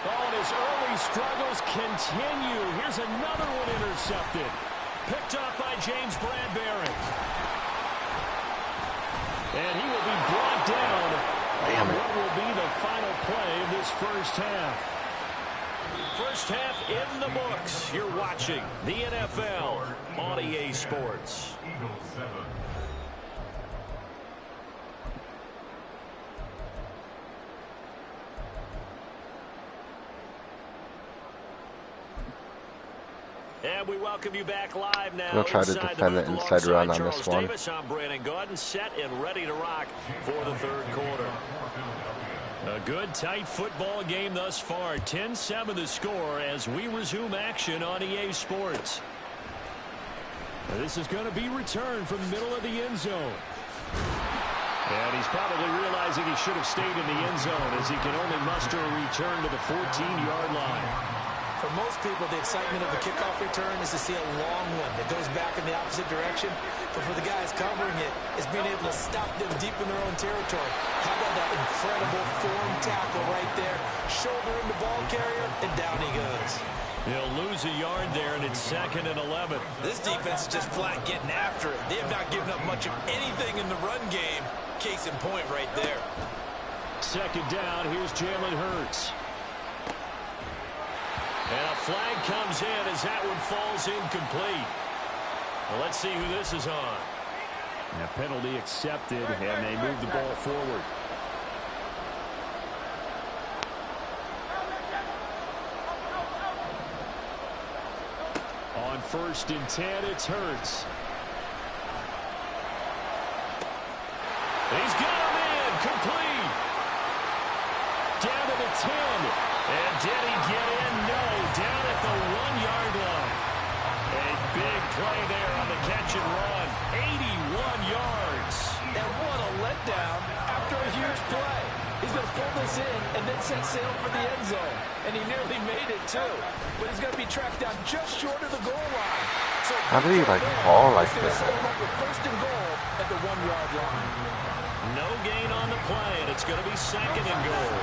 B: Oh, and his early struggles continue. Here's another one intercepted. Picked up by James Bradbury. And he will be brought down on what will be the final play of this first half. First half in the books. You're watching the NFL on EA Sports.
E: Eagles 7.
B: And we welcome you back live now.
A: We'll try to defend the inside run on this one.
B: I'm Brandon Gordon, set and ready to rock for the third quarter. A good, tight football game thus far. 10-7 the score as we resume action on EA Sports. This is going to be returned from the middle of the end zone. And he's probably realizing he should have stayed in the end zone as he can only muster a return to the 14-yard line.
C: For most people, the excitement of the kickoff return is to see a long one that goes back in the opposite direction. But for the guys covering it, it's being able to stop them deep in their own territory. How about that incredible form tackle right there? Shoulder in the ball carrier, and down he goes.
B: He'll lose a yard there, and it's 2nd and 11.
F: This defense is just flat getting after it. They have not given up much of anything in the run game. Case in point right there.
B: Second down, here's Jalen Hurts. And a flag comes in as that one falls incomplete. Well, let's see who this is on.
G: And a penalty accepted, and they move the ball forward. On 1st and 10, it's Hurts.
B: He's got him in, complete. Down to the 10. And did he get in? No, down at the 1-yard line. A big play there on the catch and run. 81 yards.
C: And what a letdown after a huge play. He's going to pull this in and then set sail for the end zone. And he nearly made it, too. But he's going to be tracked down just short of the goal line. So
A: how did he fall like that?
C: First and goal at the 1-yard line.
B: No gain on the play, and it's going to be 2nd and goal.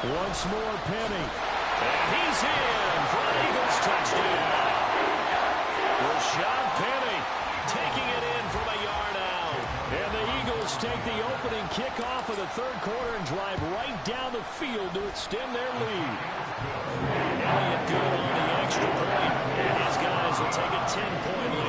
G: Once more, Penny. And he's in for an Eagles touchdown. Rashad Penny taking it in from a yard out. And the Eagles take the opening kickoff of the third quarter and drive right down the field to extend their lead. Elliott good on the extra point, and his guys will take a 10-point lead.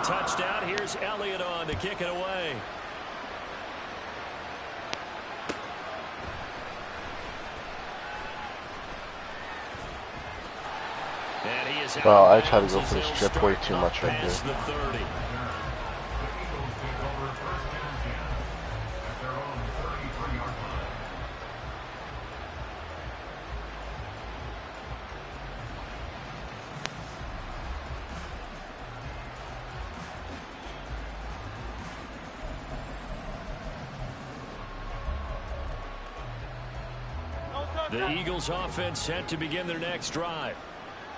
G: Touchdown. Here's Elliott on to kick it away. And he is
A: well, I tried to go for the strip way too much right there.
G: The 30. The Eagles offense set to begin their next drive.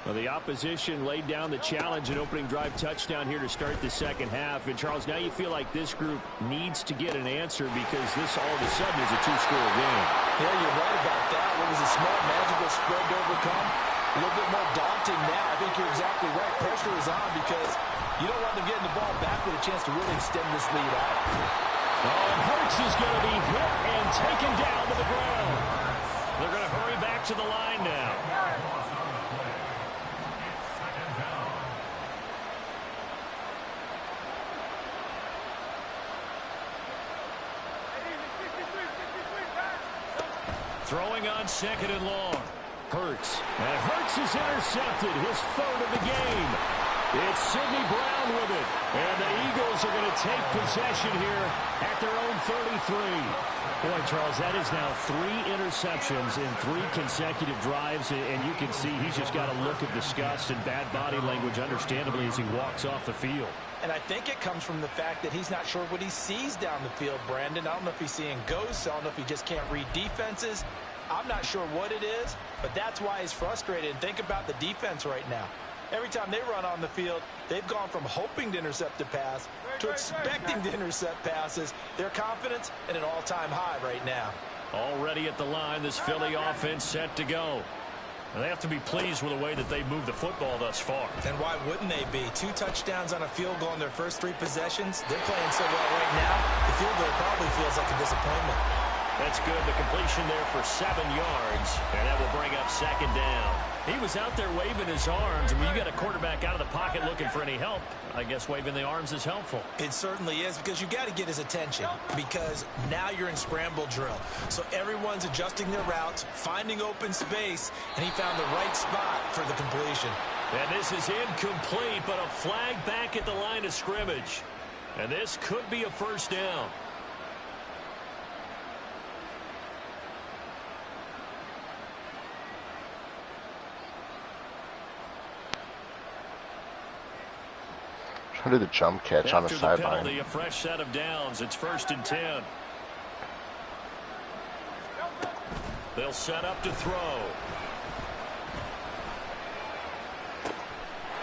G: Well, the opposition laid down the challenge and opening drive touchdown here to start the second half. And, Charles, now you feel like this group needs to get an answer because this all of a sudden is a two-score game.
C: Yeah, you're right about that. What was a small, magical spread to overcome? A little bit more daunting now. I think you're exactly right. Pressure is on because you don't want them getting the ball back with a chance to really extend this lead out.
G: Oh, and Hurts is going to be hit and taken down to the ground. They're going to hurry back to the line now. Throwing on second and long. Hurts. And Hurts is intercepted. His third of the game. It's Sidney Brown with it. And the Eagles are going to take possession here at their own 33. Boy, Charles, that is now 3 interceptions in 3 consecutive drives. And you can see he's just got a look of disgust and bad body language, understandably, as he walks off the field.
C: And I think it comes from the fact that he's not sure what he sees down the field, Brandon. I don't know if he's seeing ghosts. I don't know if he just can't read defenses. I'm not sure what it is, but that's why he's frustrated. And think about the defense right now. Every time they run on the field, they've gone from hoping to intercept a pass to expecting to intercept passes. Their confidence at an all-time high right now.
G: Already at the line, this Philly offense set to go. And they have to be pleased with the way that they moved the football thus far.
C: And why wouldn't they be? 2 touchdowns on a field goal in their first 3 possessions. They're playing so well right now, the field goal probably feels like a disappointment.
G: That's good. The completion there for 7 yards, and that will bring up second down. He was out there waving his arms. When you got a quarterback out of the pocket looking for any help, I guess waving the arms is helpful.
C: It certainly is, because you got to get his attention, because now you're in scramble drill. So everyone's adjusting their routes, finding open space, and he found the right spot for the completion.
G: And this is incomplete, but a flag back at the line of scrimmage. And this could be a first down.
A: Try to do the jump catch on the sideline.
G: A fresh set of downs. It's 1st and 10. They'll set up to throw.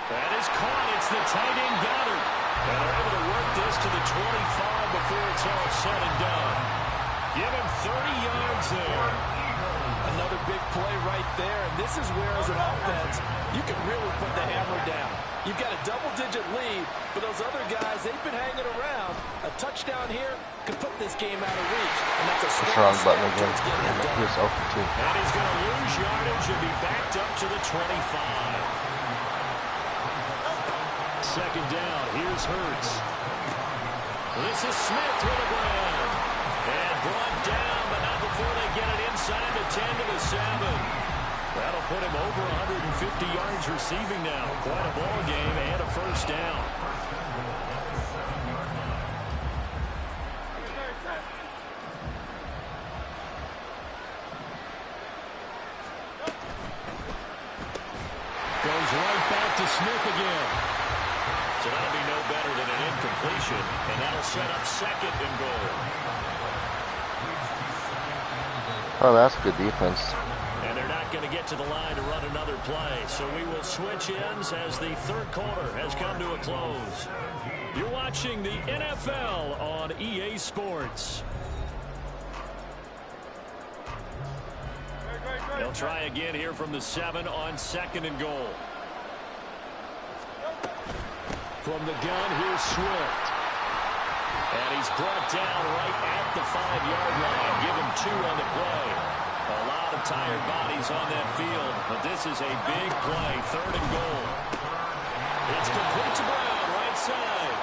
G: That is caught. It's the tight end Goddard. And they're able to work this to the 25 before it's all said and done. Give him 30 yards there.
C: Another big play right there. And this is where, as an offense, you can really put the hammer down. You've got a double-digit lead, but those other guys, they've been hanging around. A touchdown here could put this game out of reach. And that's a strong
A: button again. He's open too.
G: And he's going to lose yardage and be backed up to the 25. Second down. Here's Hurts. This is Smith to the ground. And brought down, but not before they get it inside the 10 to the 7. That'll put him over 150 yards receiving now. Quite a ball game and a first down. Goes right back to Smith again. So that'll be no better than an incomplete.
B: completion, and that'll set up 2nd and goal.
A: Oh, that's good defense.
B: And they're not going to get to the line to run another play, so we will switch ends as the 3rd quarter has come to a close. You're watching the NFL on EA Sports. They'll try again here from the 7 on 2nd and goal.
G: From the gun, here's Swift.
B: And he's brought down right at the 5-yard line. Give him 2 on the play. A lot of tired bodies on that field, but this is a big play. 3rd and goal. It's complete to Brown, right side.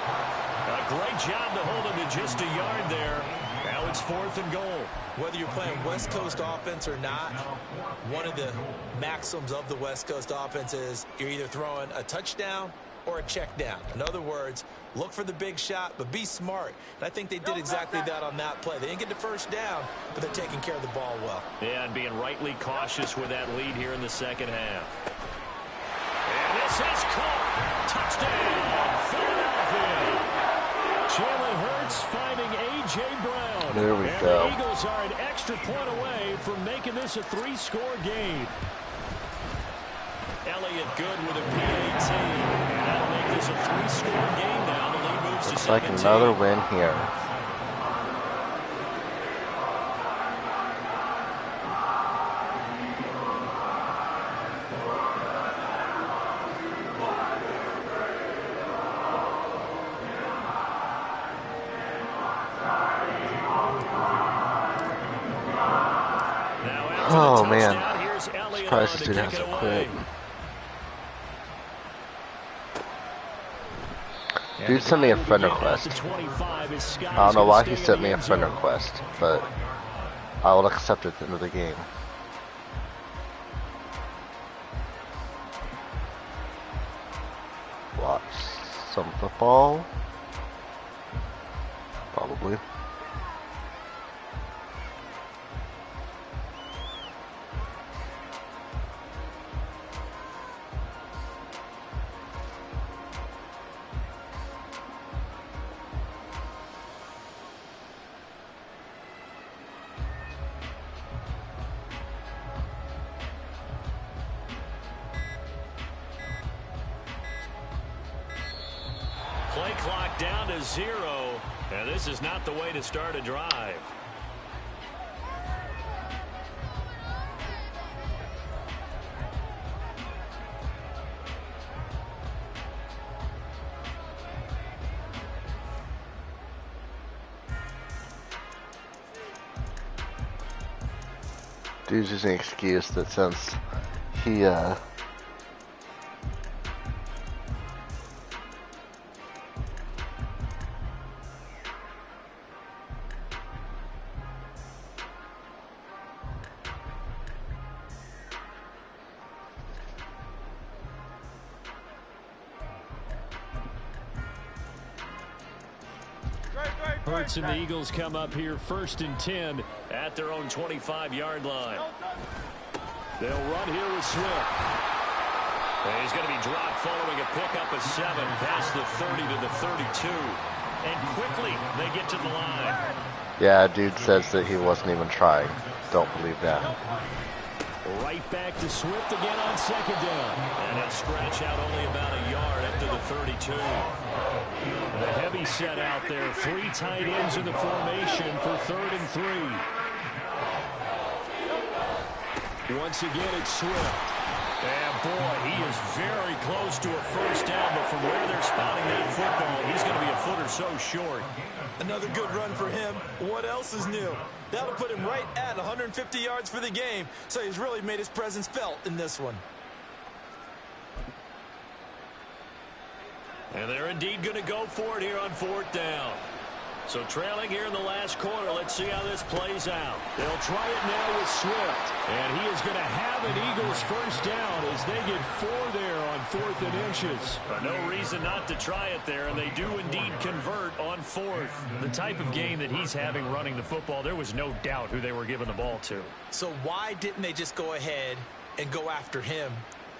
B: A great job to hold him to just a yard there. Now it's 4th and goal.
F: Whether you're playing West Coast offense or not, one of the maxims of the West Coast offense is you're either throwing a touchdown or a check down. In other words, look for the big shot, but be smart. And I think they did exactly that on that play. They didn't get the 1st down, but they're taking care of the ball well.
B: Yeah, and being rightly cautious with that lead here in the 2nd half. And this is caught. Touchdown, Philadelphia.
G: Jalen Hurts finding A.J. Brown.
A: There we
G: and
A: go.
G: The Eagles are an extra point away from making this a 3-score game.
B: Elliott good with a PAT. That'll make this a 3-score game now. The lead moves to 17.
A: Looks like another win here. Oh man, surprised this dude hasn't quit. Dude sent me a friend request. I don't know why he sent me a friend request, but I will accept it at the end of the game. Watch some football. Probably.
B: Play clock down to 0, and this is not the way to start a drive.
A: Dude's using an excuse that since he
G: Hurts and the Eagles come up here 1st and 10
B: at their own 25-yard line.
G: They'll run here with Swift.
B: And he's going to be dropped following a pickup of 7 past the 30 to the 32. And quickly they get to the line.
A: yeah, dude says that he wasn't even trying. Don't believe that.
G: Right back to Swift again on 2nd down.
B: And a stretch out only about a yard up to the 32.
G: The heavy set out there. 3 tight ends in the formation for 3rd and 3. Once again, it's Swift.
B: And boy, he is very close to a 1st down, but from where they're spotting that football, he's going to be a foot or so short.
F: Another good run for him. What else is new? That'll put him right at 150 yards for the game, so he's really made his presence felt in this one.
B: And they're indeed going to go for it here on 4th down. So trailing here in the last quarter, let's see how this plays out.
G: They'll try it now with Swift. And he is going to have an Eagles 1st down as they get 4 there on 4th and inches.
B: But no reason not to try it there, and they do indeed convert on 4th. The type of game that he's having running the football, there was no doubt who they were giving the ball to.
F: So why didn't they just go ahead and go after him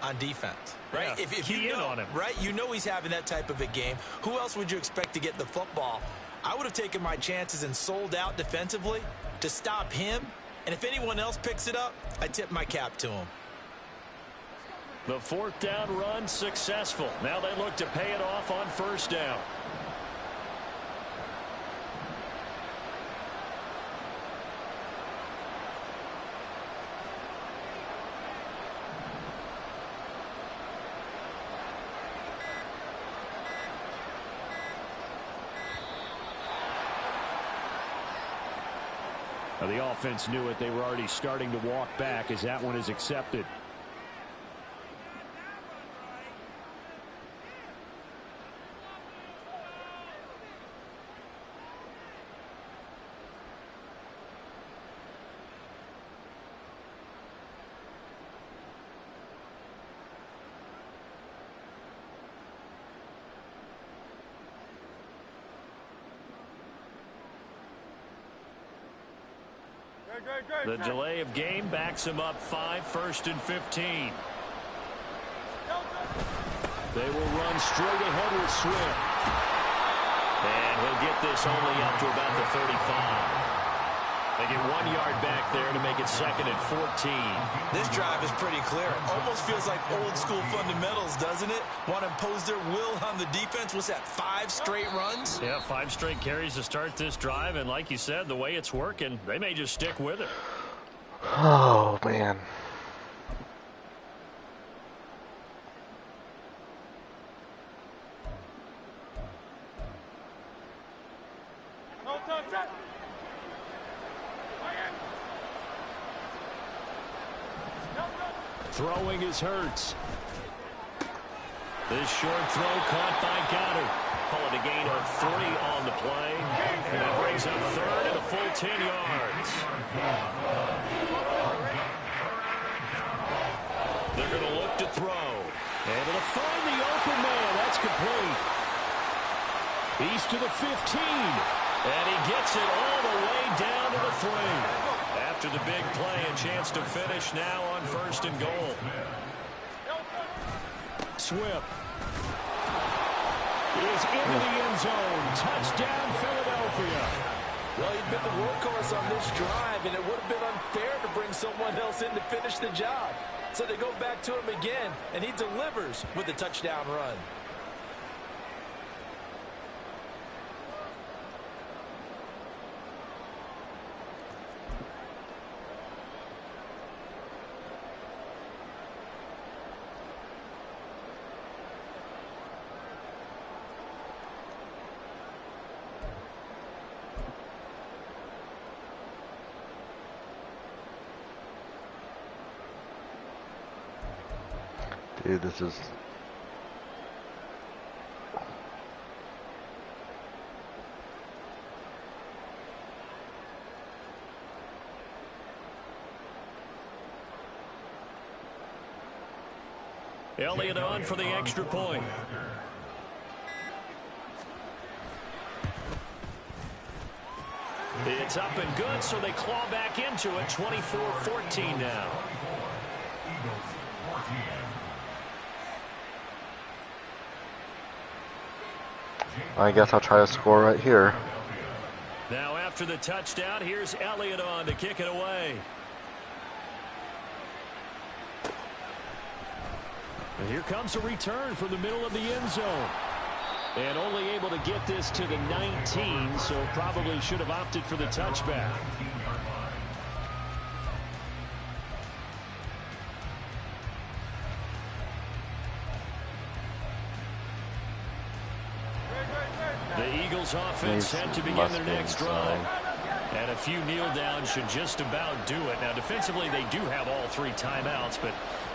F: on defense, right?
G: Yeah,
F: if you know,
G: on him.
F: right? You know he's having that type of a game. Who else would you expect to get the football? I would have taken my chances and sold out defensively to stop him. And if anyone else picks it up, I tip my cap to him.
B: The 4th down run successful. Now they look to pay it off on 1st down.
G: Now the offense knew it. They were already starting to walk back as that one is accepted.
B: The delay of game backs him up 5, 1st and 15.
G: They will run straight ahead with Swift.
B: And he'll get this only up to about the 35. They get 1 yard back there to make it 2nd and 14.
F: This drive is pretty clear. Almost feels like old school fundamentals, doesn't it? Want to impose their will on the defense. Was that 5 straight runs?
B: Yeah, 5 straight carries to start this drive. And like you said, the way it's working, they may just stick with it.
A: Oh, man.
G: Throwing is Hurts.
B: This short throw caught by Goddard. Call it a gain of 3 on the play. And that brings up 3rd and a full 10 yards. They're going to look to throw.
G: Able to find the open man. That's complete. He's to the 15.
B: And he gets it all the way down to the 3. After the big play, a chance to finish now on 1st and goal.
G: Swift is into the end zone. Touchdown, Philadelphia.
C: Well, he'd been the workhorse on this drive, and it would have been unfair to bring someone else in to finish the job. So they go back to him again, and he delivers with a touchdown run.
A: Dude, this is...
B: Elliott on for the extra point. It's up and good, so they claw back into it. 24-14 now.
A: I guess I'll try to score right here.
B: Now after the touchdown, here's Elliott on to kick it away.
G: And here comes a return from the middle of the end zone. And only able to get this to the 19, so probably should have opted for the touchback.
B: The Eagles offense set to begin their next drive. And a few kneel downs should just about do it. Now defensively they do have all 3 timeouts, but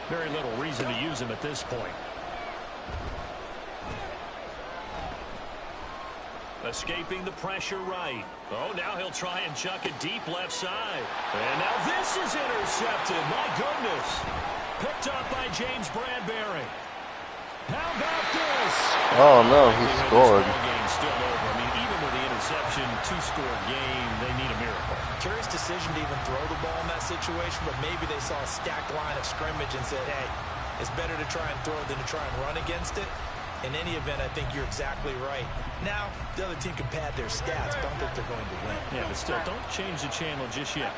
B: very little reason to use them at this point. Escaping the pressure right. Oh, now he'll try and chuck it deep left side. And now this is intercepted. My goodness. Picked up by James Bradbury. How about this?
A: Oh no, he scored.
B: Game's still over. I mean, even with the interception, 2-score game, they need a miracle.
F: Curious decision to even throw the ball in that situation, but maybe they saw a stacked line of scrimmage and said, hey, It's better to try and throw than to try and run against it. In any event, I think you're exactly right. Now, the other team can pad their stats, but I don't think they're going to win.
B: Yeah, but still, don't change the channel just yet.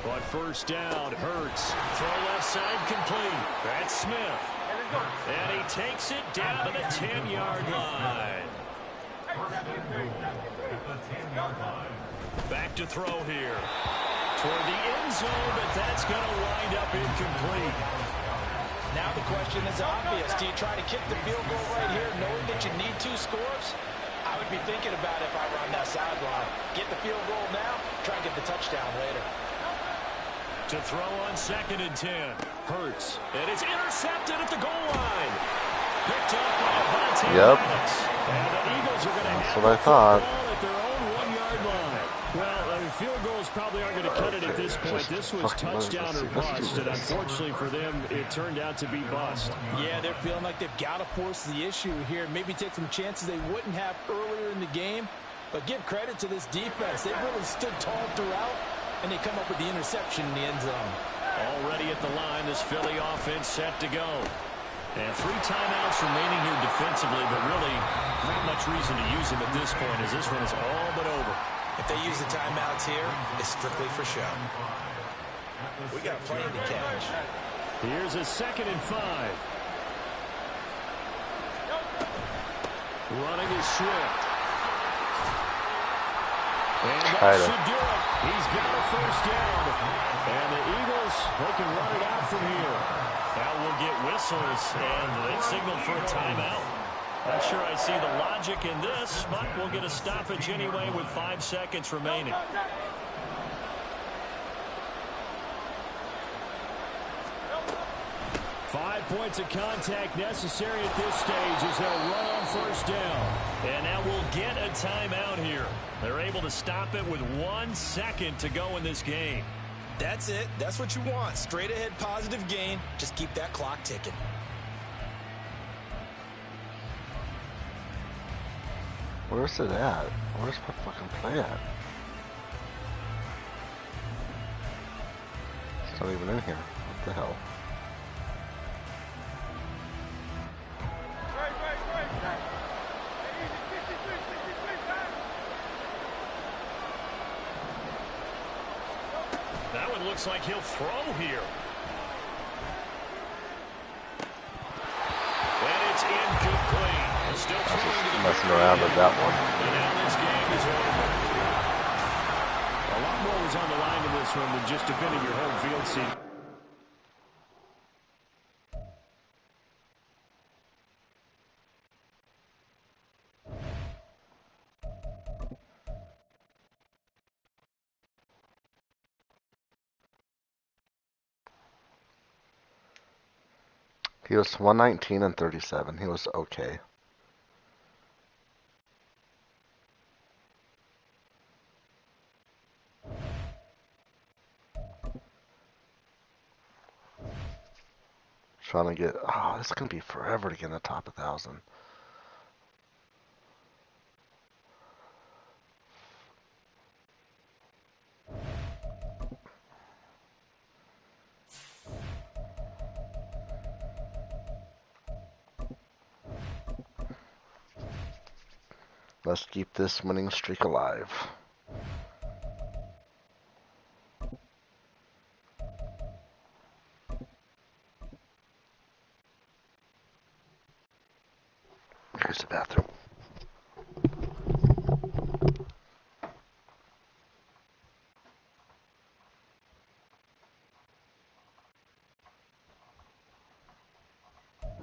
B: On first down, Hurts. Throw left side complete. That's Smith. And he takes it down to the 10-yard line. Back to throw here. Toward the end zone, but that's going to wind up incomplete.
C: Now the question is obvious. Do you try to kick the field goal right here knowing that you need 2 scores? I would be thinking about it if I were on that sideline. Get the field goal now, try and get the touchdown later.
B: To throw on 2nd and 10. Hurts. And it's intercepted at the goal line. Picked up by Devontae
A: Yep.
B: Adams. And the Eagles are going to have
A: That's what I thought.
B: the ball at their own 1-yard line. Well, field goals probably aren't going to cut it at this point. This was touchdown or bust, and unfortunately for them, it turned out to be bust.
C: Yeah, they're feeling like they've got to force the issue here. Maybe take some chances they wouldn't have earlier in the game. But give credit to this defense. They've really stood tall throughout, and they come up with the interception in the end zone.
B: Already at the line, this Philly offense set to go. And 3 timeouts remaining here defensively, but really not much reason to use them at this point, as this one is all but over.
F: If they use the timeouts here, it's strictly for show. We got plenty to catch.
B: Here's a 2nd and 5. Running is Swift. And that should do it. He's got a first down. And the Eagles, they can run it out from here. Now we'll get whistles, and they signal for a timeout. Not sure I see the logic in this, but we'll get a stoppage anyway with 5 seconds remaining. Five points of contact necessary at this stage as they'll run on first down. And now we'll get a timeout here. They're able to stop it with 1 second to go in this game.
F: That's it. That's what you want. Straight ahead positive gain. Just keep that clock ticking.
A: Where's it at? Where's my fucking play at? It's not even in here. What the hell?
B: That one looks like he'll throw here. And it's incomplete. Still
A: messing around with that one.
B: And now this game is over. A lot more was on the line in this one than just defending your home field seat.
A: He was 119 and 37. He was okay. Trying to get, oh, this is going to be forever to get in the top 1,000. Let's keep this winning streak alive. Here's the bathroom.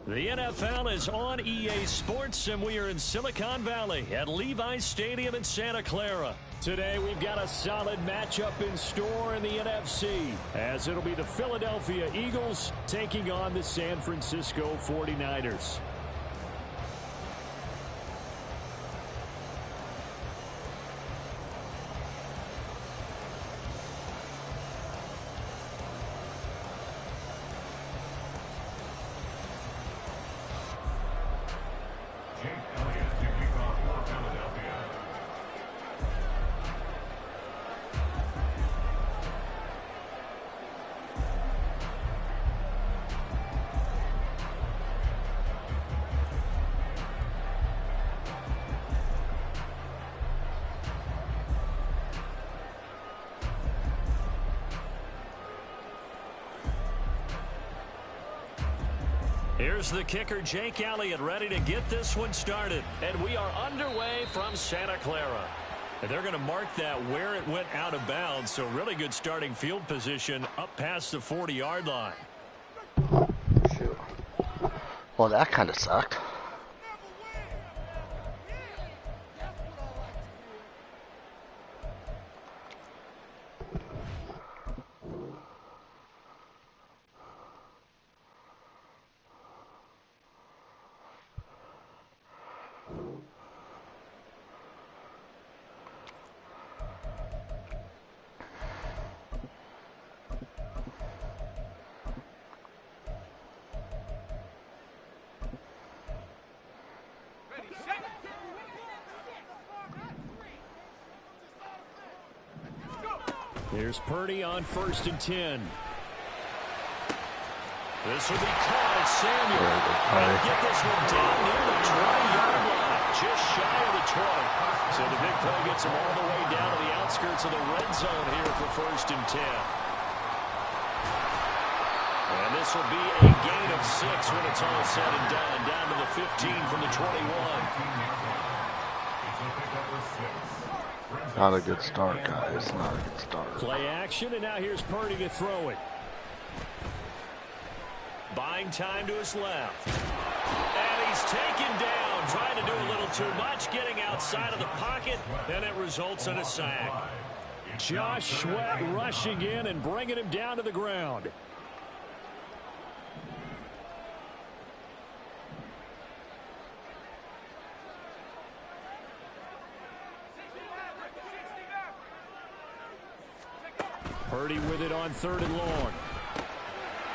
B: The NFL is on EA Sports, and we are in Silicon Valley at Levi's Stadium in Santa Clara. Today, we've got a solid matchup in store in the NFC, as it'll be the Philadelphia Eagles taking on the San Francisco 49ers. Here's the kicker, Jake Elliott, ready to get this one started.
G: And we are underway from Santa Clara.
B: And they're going to mark that where it went out of bounds, so really good starting field position up past the 40-yard line.
A: Shoot. Well, that kind of sucked.
G: Here's Purdy on 1st and 10.
B: This will be caught. Samuel. Get this one down near the 20-yard line. Just shy of the 20. So the big play gets him all the way down to the outskirts of the red zone here for 1st and 10. And this will be a gain of 6 when it's all said and done. Down to the 15 from the 21.
A: Not a good start, guys. Not a good start.
G: Play action, and now here's Purdy to throw it.
B: Buying time to his left. And he's taken down. Trying to do a little too much. Getting outside of the pocket. And it results in a sack.
G: Josh Sweat rushing in and bringing him down to the ground. Purdy with it on 3rd and long.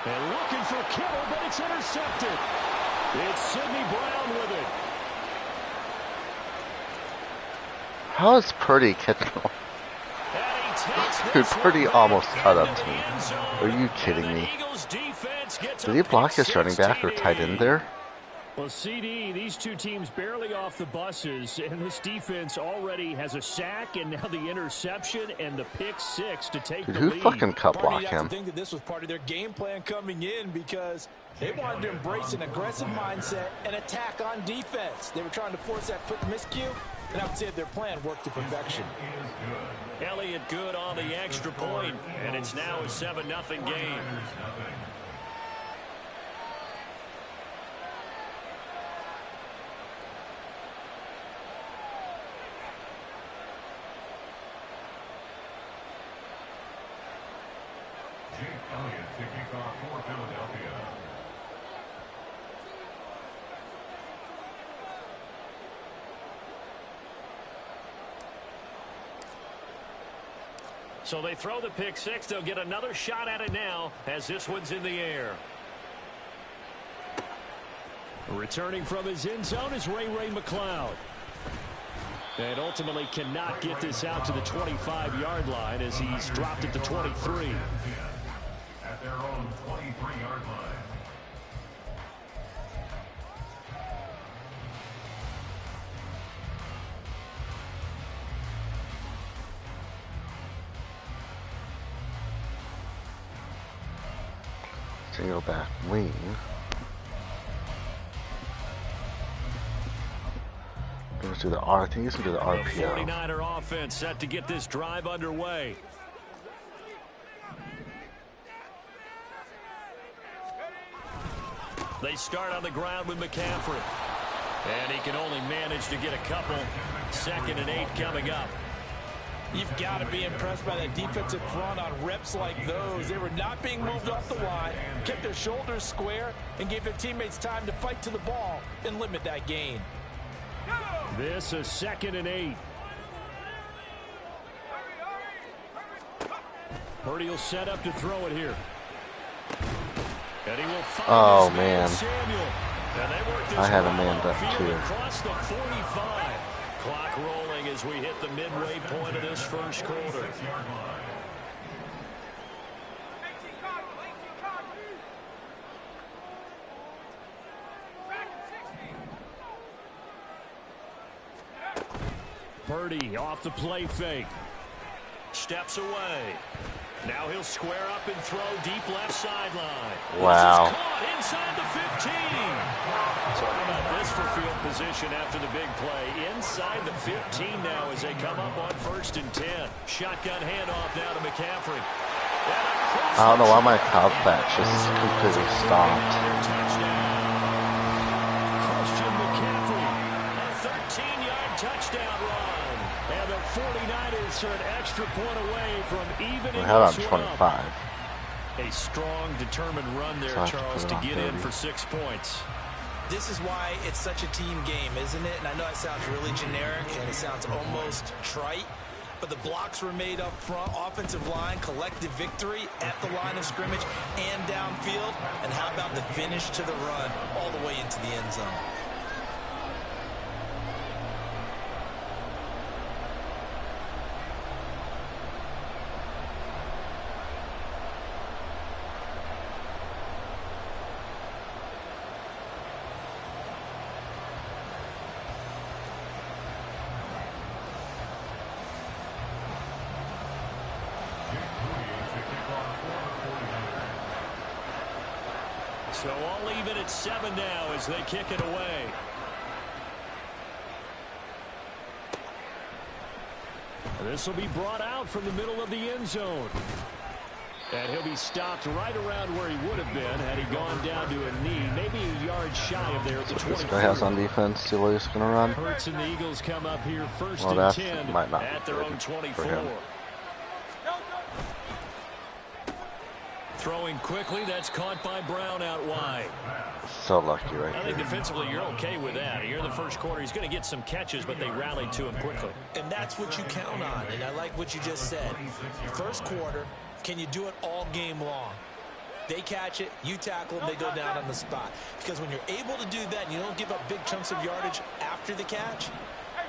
G: And looking for Kittle, but it's intercepted. It's Sidney Brown with it.
A: How is Purdy catching? Dude, Purdy almost caught up to me. Are you kidding me? Did he block his running back or tight end there?
G: Well, CD, these two teams barely off the buses, and this defense already has a sack, and now the interception and the pick 6 to take
A: Dude,
G: the
A: who
G: lead.
A: fucking cut block him?
C: I think that this was part of their game plan coming in because they wanted to embrace an aggressive mindset and attack on defense. They were trying to force that quick miscue, and I would say that their plan worked to perfection.
B: Elliott good on the extra point, and it's now a 7-0 game.
E: Jake Elliott to kick off for Philadelphia.
B: So they throw the pick 6. They'll get another shot at it now as this one's in the air.
G: Returning from his end zone is Ray McCloud. And ultimately cannot get this out to the 25-yard line as he's dropped at the 23.
E: At their own 23-yard line.
A: Single back wing. Goes to the R. I think he's going to do the RPO.
B: 49er offense set to get this drive underway. They start on the ground with McCaffrey. And he can only manage to get a couple. 2nd and 8 coming up.
C: You've got to be impressed by that defensive front on reps like those. They were not being moved off the line, kept their shoulders square, and gave their teammates time to fight to the ball and limit that gain.
G: This is 2nd and 8. Purdy will set up to throw it here.
B: And he will find
A: Oh,
B: his
A: man.
B: Samuel. And they work this
A: I had a
B: ball
A: man that
B: upfield
A: too.
B: across the 45. Clock rolling as we hit the midway point of this first quarter.
G: Purdy off the play fake.
B: steps away. Now he'll square up and throw deep left sideline.
A: Wow.
B: This is caught inside the 15. So how about this for field position after the big play? Inside the 15 now as they come up on 1st and 10. Shotgun handoff now to McCaffrey.
A: I don't know why my cow patch just completely stopped.
B: Christian McCaffrey, a 13-yard touchdown run. And the 49ers are an extra point away from evening.
A: We had on 25.
B: A strong, determined run there, Charles, to get in for 6 points.
F: This is why it's such a team game, isn't it? And I know it sounds really generic and it sounds almost trite, but the blocks were made up front, offensive line, collective victory at the line of scrimmage and downfield. And how about the finish to the run all the way into the end zone?
B: So all even at 7 now as they kick it away. This will be brought out from the middle of the end zone. And he'll be stopped right around where he would have been had he gone down to a knee, maybe a yard shy of there at the 24.
A: This guy has on defense. See what he's going to run.
B: Hurts and the Eagles come up here 1st and 10
A: might not
B: at their own 24. Throwing quickly, that's caught by Brown out wide.
A: So lucky right
B: I think defensively you're okay with that. Here in the first quarter, he's going to get some catches, but they rallied to him quickly.
F: And that's what you count on, and I like what you just said. First quarter, can you do it all game long? They catch it, you tackle them, they go down on the spot. Because when you're able to do that and you don't give up big chunks of yardage after the catch,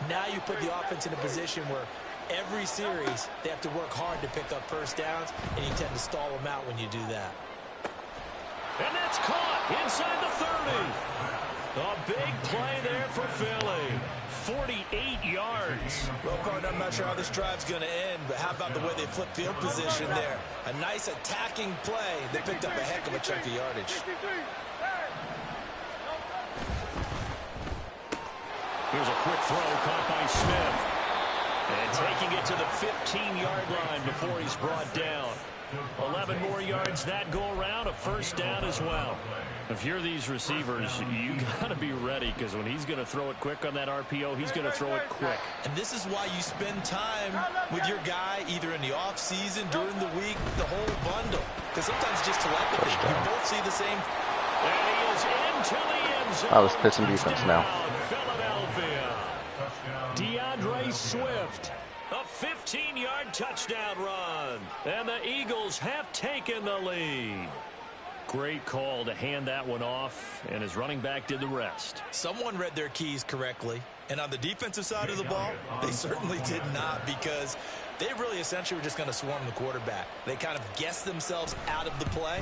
F: now you put the offense in a position where every series, they have to work hard to pick up first downs, and you tend to stall them out when you do that.
B: And that's caught inside the 30. A big play there for Philly. 48 yards.
F: Well, partner, I'm not sure how this drive's going to end, but how about the way they flip field position there? A nice attacking play. They picked up a heck of a chunk of yardage.
B: Here's a quick throw caught by Smith. And taking it to the 15-yard line before he's brought down. 11 more yards that go around, a first down as well. If you're these receivers, you got to be ready because when he's going to throw it quick on that RPO, he's going to throw it quick.
F: And this is why you spend time with your guy either in the offseason, during the week, the whole bundle. Because sometimes it's just telepathy. You both see the same.
B: And he is into the end zone.
A: I was pitching defense now.
B: Philadelphia. DeAndre Swift. A 15-yard touchdown run. And the Eagles have taken the lead. Great call to hand that one off, and his running back did the rest.
F: Someone read their keys correctly, and on the defensive side of the ball, they certainly did not, because they really essentially were just going to swarm the quarterback. They kind of guessed themselves out of the play,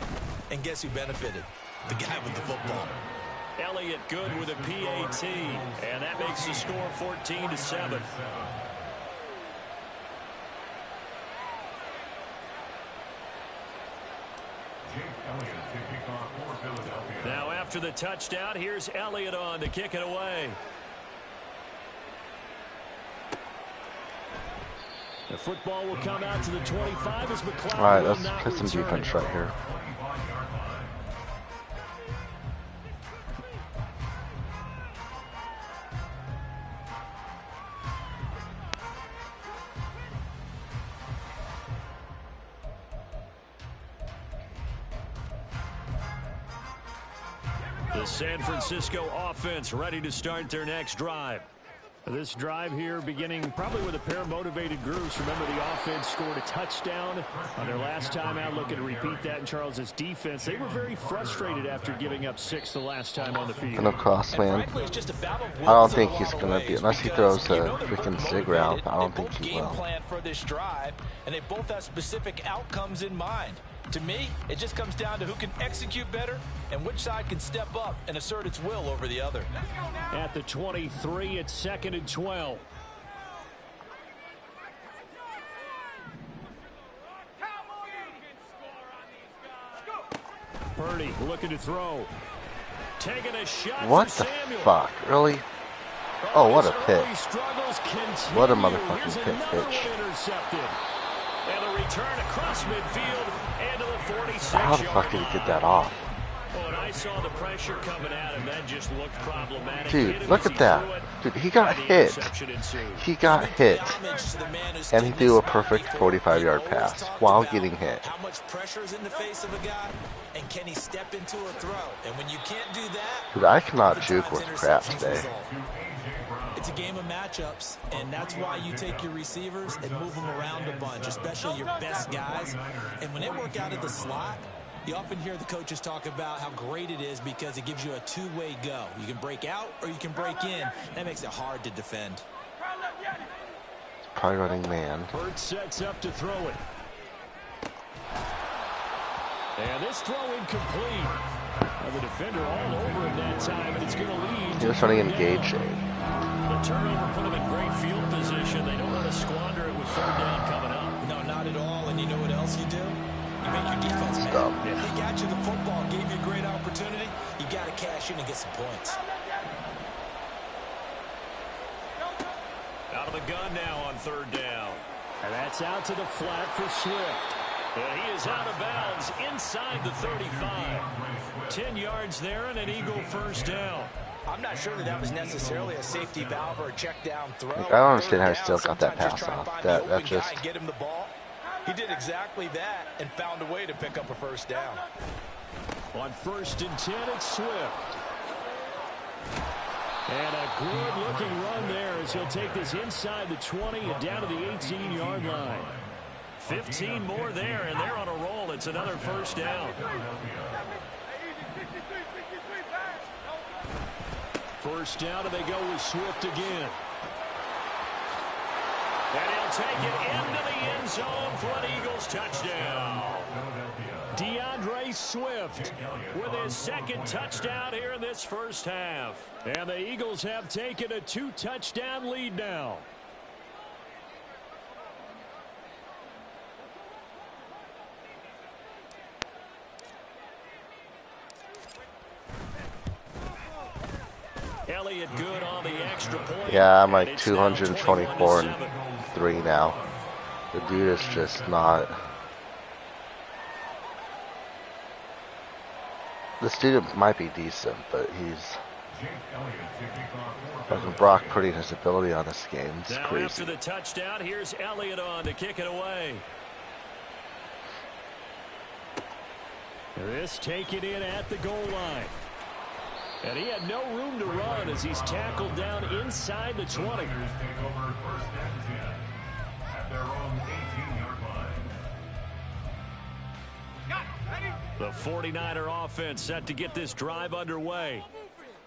F: and guess who benefited? The guy with the football.
B: Elliott good with a PAT, and that makes the score 14-7. Now after the touchdown, here's Elliott on to kick it away. The football will come out to the 25 as McLeod.
A: All right, let's play some defense right here.
B: The San Francisco offense ready to start their next drive. This drive here beginning probably with a pair of motivated groups. Remember, the offense scored a touchdown on their last time out. Looking to repeat that in Charles's defense. They were very frustrated after giving up 6 the last time on the field.
A: Gonna cross, man. I don't think he's gonna be, unless he throws a freaking zig route. I don't think he will.
F: Plan for this drive, and they both have specific outcomes in mind. To me, it just comes down to who can execute better and which side can step up and assert its will over the other.
B: At the 23, it's 2nd and 12.
G: Purdy looking to throw. Taking a shot.
A: What the fuck? Really? Oh, what a pitch. What a motherfucking pitch.
B: And the return across midfield and to the 46.
A: How the fuck did he get that off?
B: When I saw the pressure coming at him, that just looked problematic.
A: Dude, look at that. Dude, he got hit. He got hit. And he threw a perfect 45-yard pass while getting hit.
F: How much pressure is in the face of a guy, and can he step into a throw? And when you can't do that,
A: dude, I cannot juke with crap today.
F: It's a game of matchups, and that's why you take your receivers and move them around a bunch, especially your best guys. And when they work out of the slot, you often hear the coaches talk about how great it is because it gives you a two-way go. You can break out or you can break in. That makes it hard to defend.
A: Probably running man.
G: Bird sets up to throw it. And this throw incomplete. Now the defender all over him that time, and it's going to lead.
A: He was running engage.
B: The turnover put them in great field position. They don't want to squander it with third down coming up.
F: No, not at all. And you know what else you do? You make your defense mad. They got you the football, gave you a great opportunity. You got to cash in and get some points.
B: Out of the gun now on third down.
G: And that's out to the flat for Swift.
B: And he is out of bounds inside the 35. 10 yards there and an Eagle first down.
F: I'm not sure that was necessarily a safety valve or a check down throw.
A: I don't understand how he still got that pass off. That just.
F: Get him the ball. He did exactly that and found a way to pick up a first down.
G: On 1st and 10, it's Swift. And a good-looking run there as he'll take this inside the 20 and down to the 18-yard line.
B: 15 more there, and they're on a roll. It's another first down.
G: First down, and they go with Swift again.
B: And he'll take it into the end zone for an Eagles touchdown.
G: DeAndre Swift with his second touchdown here in this first half. And the Eagles have taken a 2-touchdown lead now.
B: Elliott good on the extra point.
A: Yeah, I'm like 224-3 now. The dude is just not. The student might be decent, but he's. Fucking Brock putting his ability on this game. It's
B: now
A: crazy.
B: After the touchdown, here's Elliott on to kick it away.
G: This taken in at the goal line. And he had no room to run as he's tackled down inside the 20.
B: The 49er offense set to get this drive underway.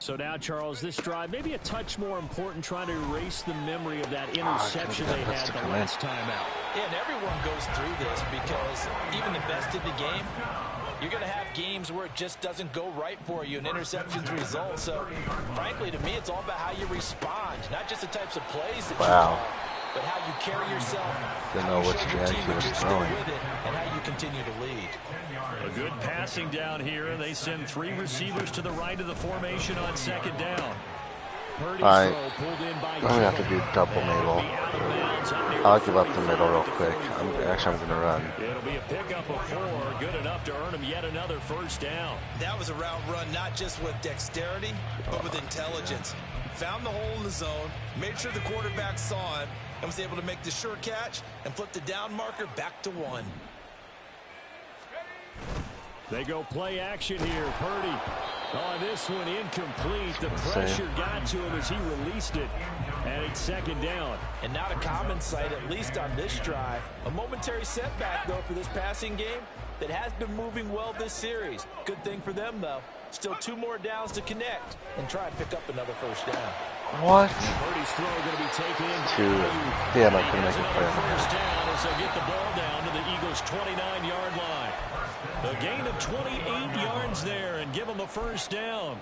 G: So now, Charles, this drive maybe a touch more important, trying to erase the memory of that interception they had the last time out.
F: Yeah, and everyone goes through this because even the best in the game, you're going to have games where it just doesn't go right for you, and interceptions result. So, frankly, to me, it's all about how you respond, not just the types of plays that you call, but how you carry yourself,
A: Didn't know which direction he was throwing.
F: and how you continue to lead.
B: A good passing down here. They send 3 receivers to the right of the formation on second down.
A: I'm gonna have to do double middle. I'll give up the middle real quick. I'm gonna run.
B: It'll be a pickup of 4, good enough to earn him yet another first down.
F: That was a route run not just with dexterity, but with intelligence. Found the hole in the zone, made sure the quarterback saw it, and was able to make the sure catch and flip the down marker back to 1.
G: They go play action here. Purdy. Oh, this one incomplete. The pressure got to him as he released it. And it's second down.
F: And not a common sight, at least on this drive. A momentary setback, though, for this passing game that has been moving well this series. Good thing for them, though. Still 2 more downs to connect and try and pick up another first down.
A: What?
G: Purdy's throw going to be taken in.
A: Damn, I couldn't make a play.
B: First down as they get the ball down to the Eagles' 29-yard line. A gain of 28 yards there and give them a first down.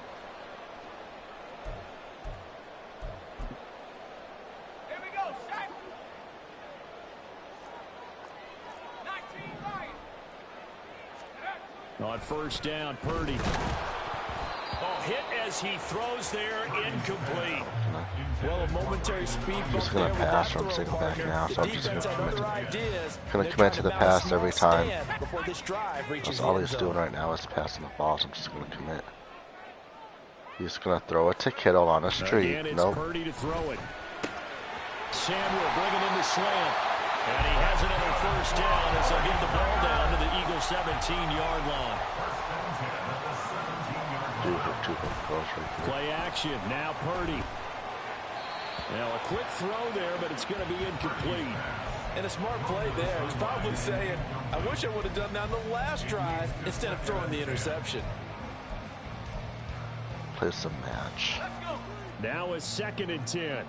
D: Here we go, set. 19 right.
G: On first down, Purdy. Oh, hit as he throws there, incomplete.
C: Well, a momentary speed
A: I'm
C: bump
A: just going
C: there
A: to
C: with
A: pass
C: that
A: from
C: throw
A: single back
C: partner.
A: now, so
C: The
A: I'm just going
C: defense
A: to
C: had other ideas.
A: commit to the pass every time.
C: Before this drive reaches
A: That's
C: the
A: all
C: end
A: he's
C: zone.
A: doing right now is passing the ball, so I'm just going to commit. He's going to throw it to Kittle on a street.
G: Again, it's
A: Nope.
G: Purdy to throw it. Samuel bringing in the slant. And he has another first down as they'll get the ball down to the Eagles' 17-yard line. Play action. Now Purdy. Now a quick throw there, but it's going to be incomplete.
C: And a smart play there. He's probably saying, I wish I would have done that on the last drive instead of throwing the interception.
A: Play some match.
G: Now a 2nd and 10.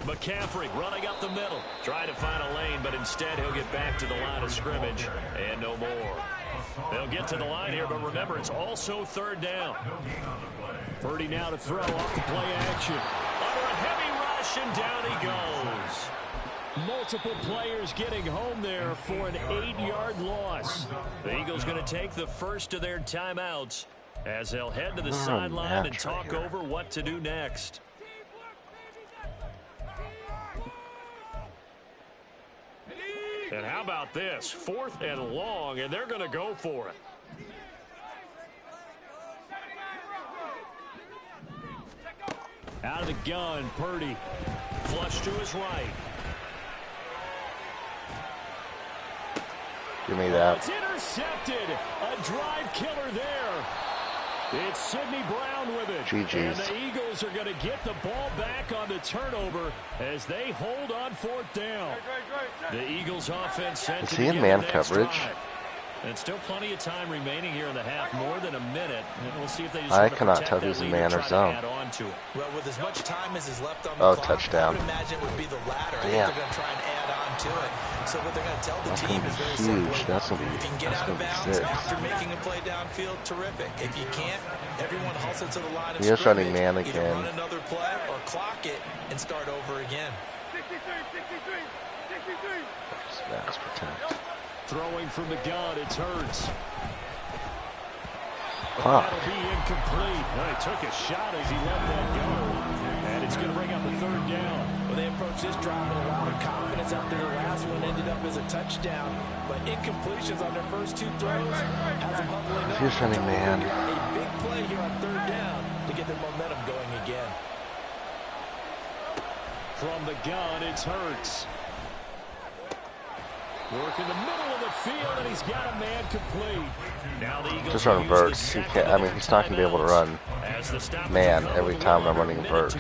G: McCaffrey running up the middle. Trying to find a lane, but instead he'll get back to the line of scrimmage. And no more. They'll get to the line here, but remember, it's also 3rd down. Purdy now to throw off the play action. Under a heavy rush, and down he goes. Multiple players getting home there for an 8-yard loss. The Eagles going to take the first of their timeouts as they'll head to the sideline and talk over what to do next. And how about this? 4th and long, and they're going to go for it. Out of the gun, Purdy. Flush to his right.
A: Give me that.
G: It's intercepted. A drive killer there. It's Sidney Brown with it.
A: GG's.
G: And the Eagles are going to get the ball back on the turnover as they hold on 4th down. The Eagles offense sent to
A: he in man coverage?
G: Drive. And still plenty of time remaining here in the half, more than a minute. And we'll see if they just
A: I cannot tell who's in man or zone.
F: Well, with as much time as is left on the clock,
A: touchdown.
F: I would imagine it would be the latter. I think
A: Damn.
F: they're going to try and add on to it. So what they're going to tell the
A: That's
F: team
A: gonna
F: is
A: be
F: very
A: huge.
F: simple.
A: That's gonna be-
F: If you can get
A: that's
F: out of
A: gonna be
F: bounds
A: sick.
F: after making a play downfield, terrific. If you can't, everyone hustle to the line of
A: He is
F: scrimmage.
A: running man
F: Either
A: again.
F: run another play or clock it and start over again.
D: 63, 63, 63.
A: That's protect.
G: Throwing from the gun, it's Hurts.
A: Fuck.
G: That'll be incomplete. Well, he took a shot as he let that go. And it's going to bring up a 3rd down.
C: Well, they approached this drive with a lot of confidence after the last one ended up as a touchdown. But incompletions on their first 2 throws has them huddling up.
A: He's running man.
C: A big play here on 3rd down to get their momentum going again.
G: From the gun, it's Hurts. Work in the middle of the field, and he's got a man complete. Now the Eagles
A: Just run verts. He can't. I mean, he's not going to be able to run man every time I'm running verts.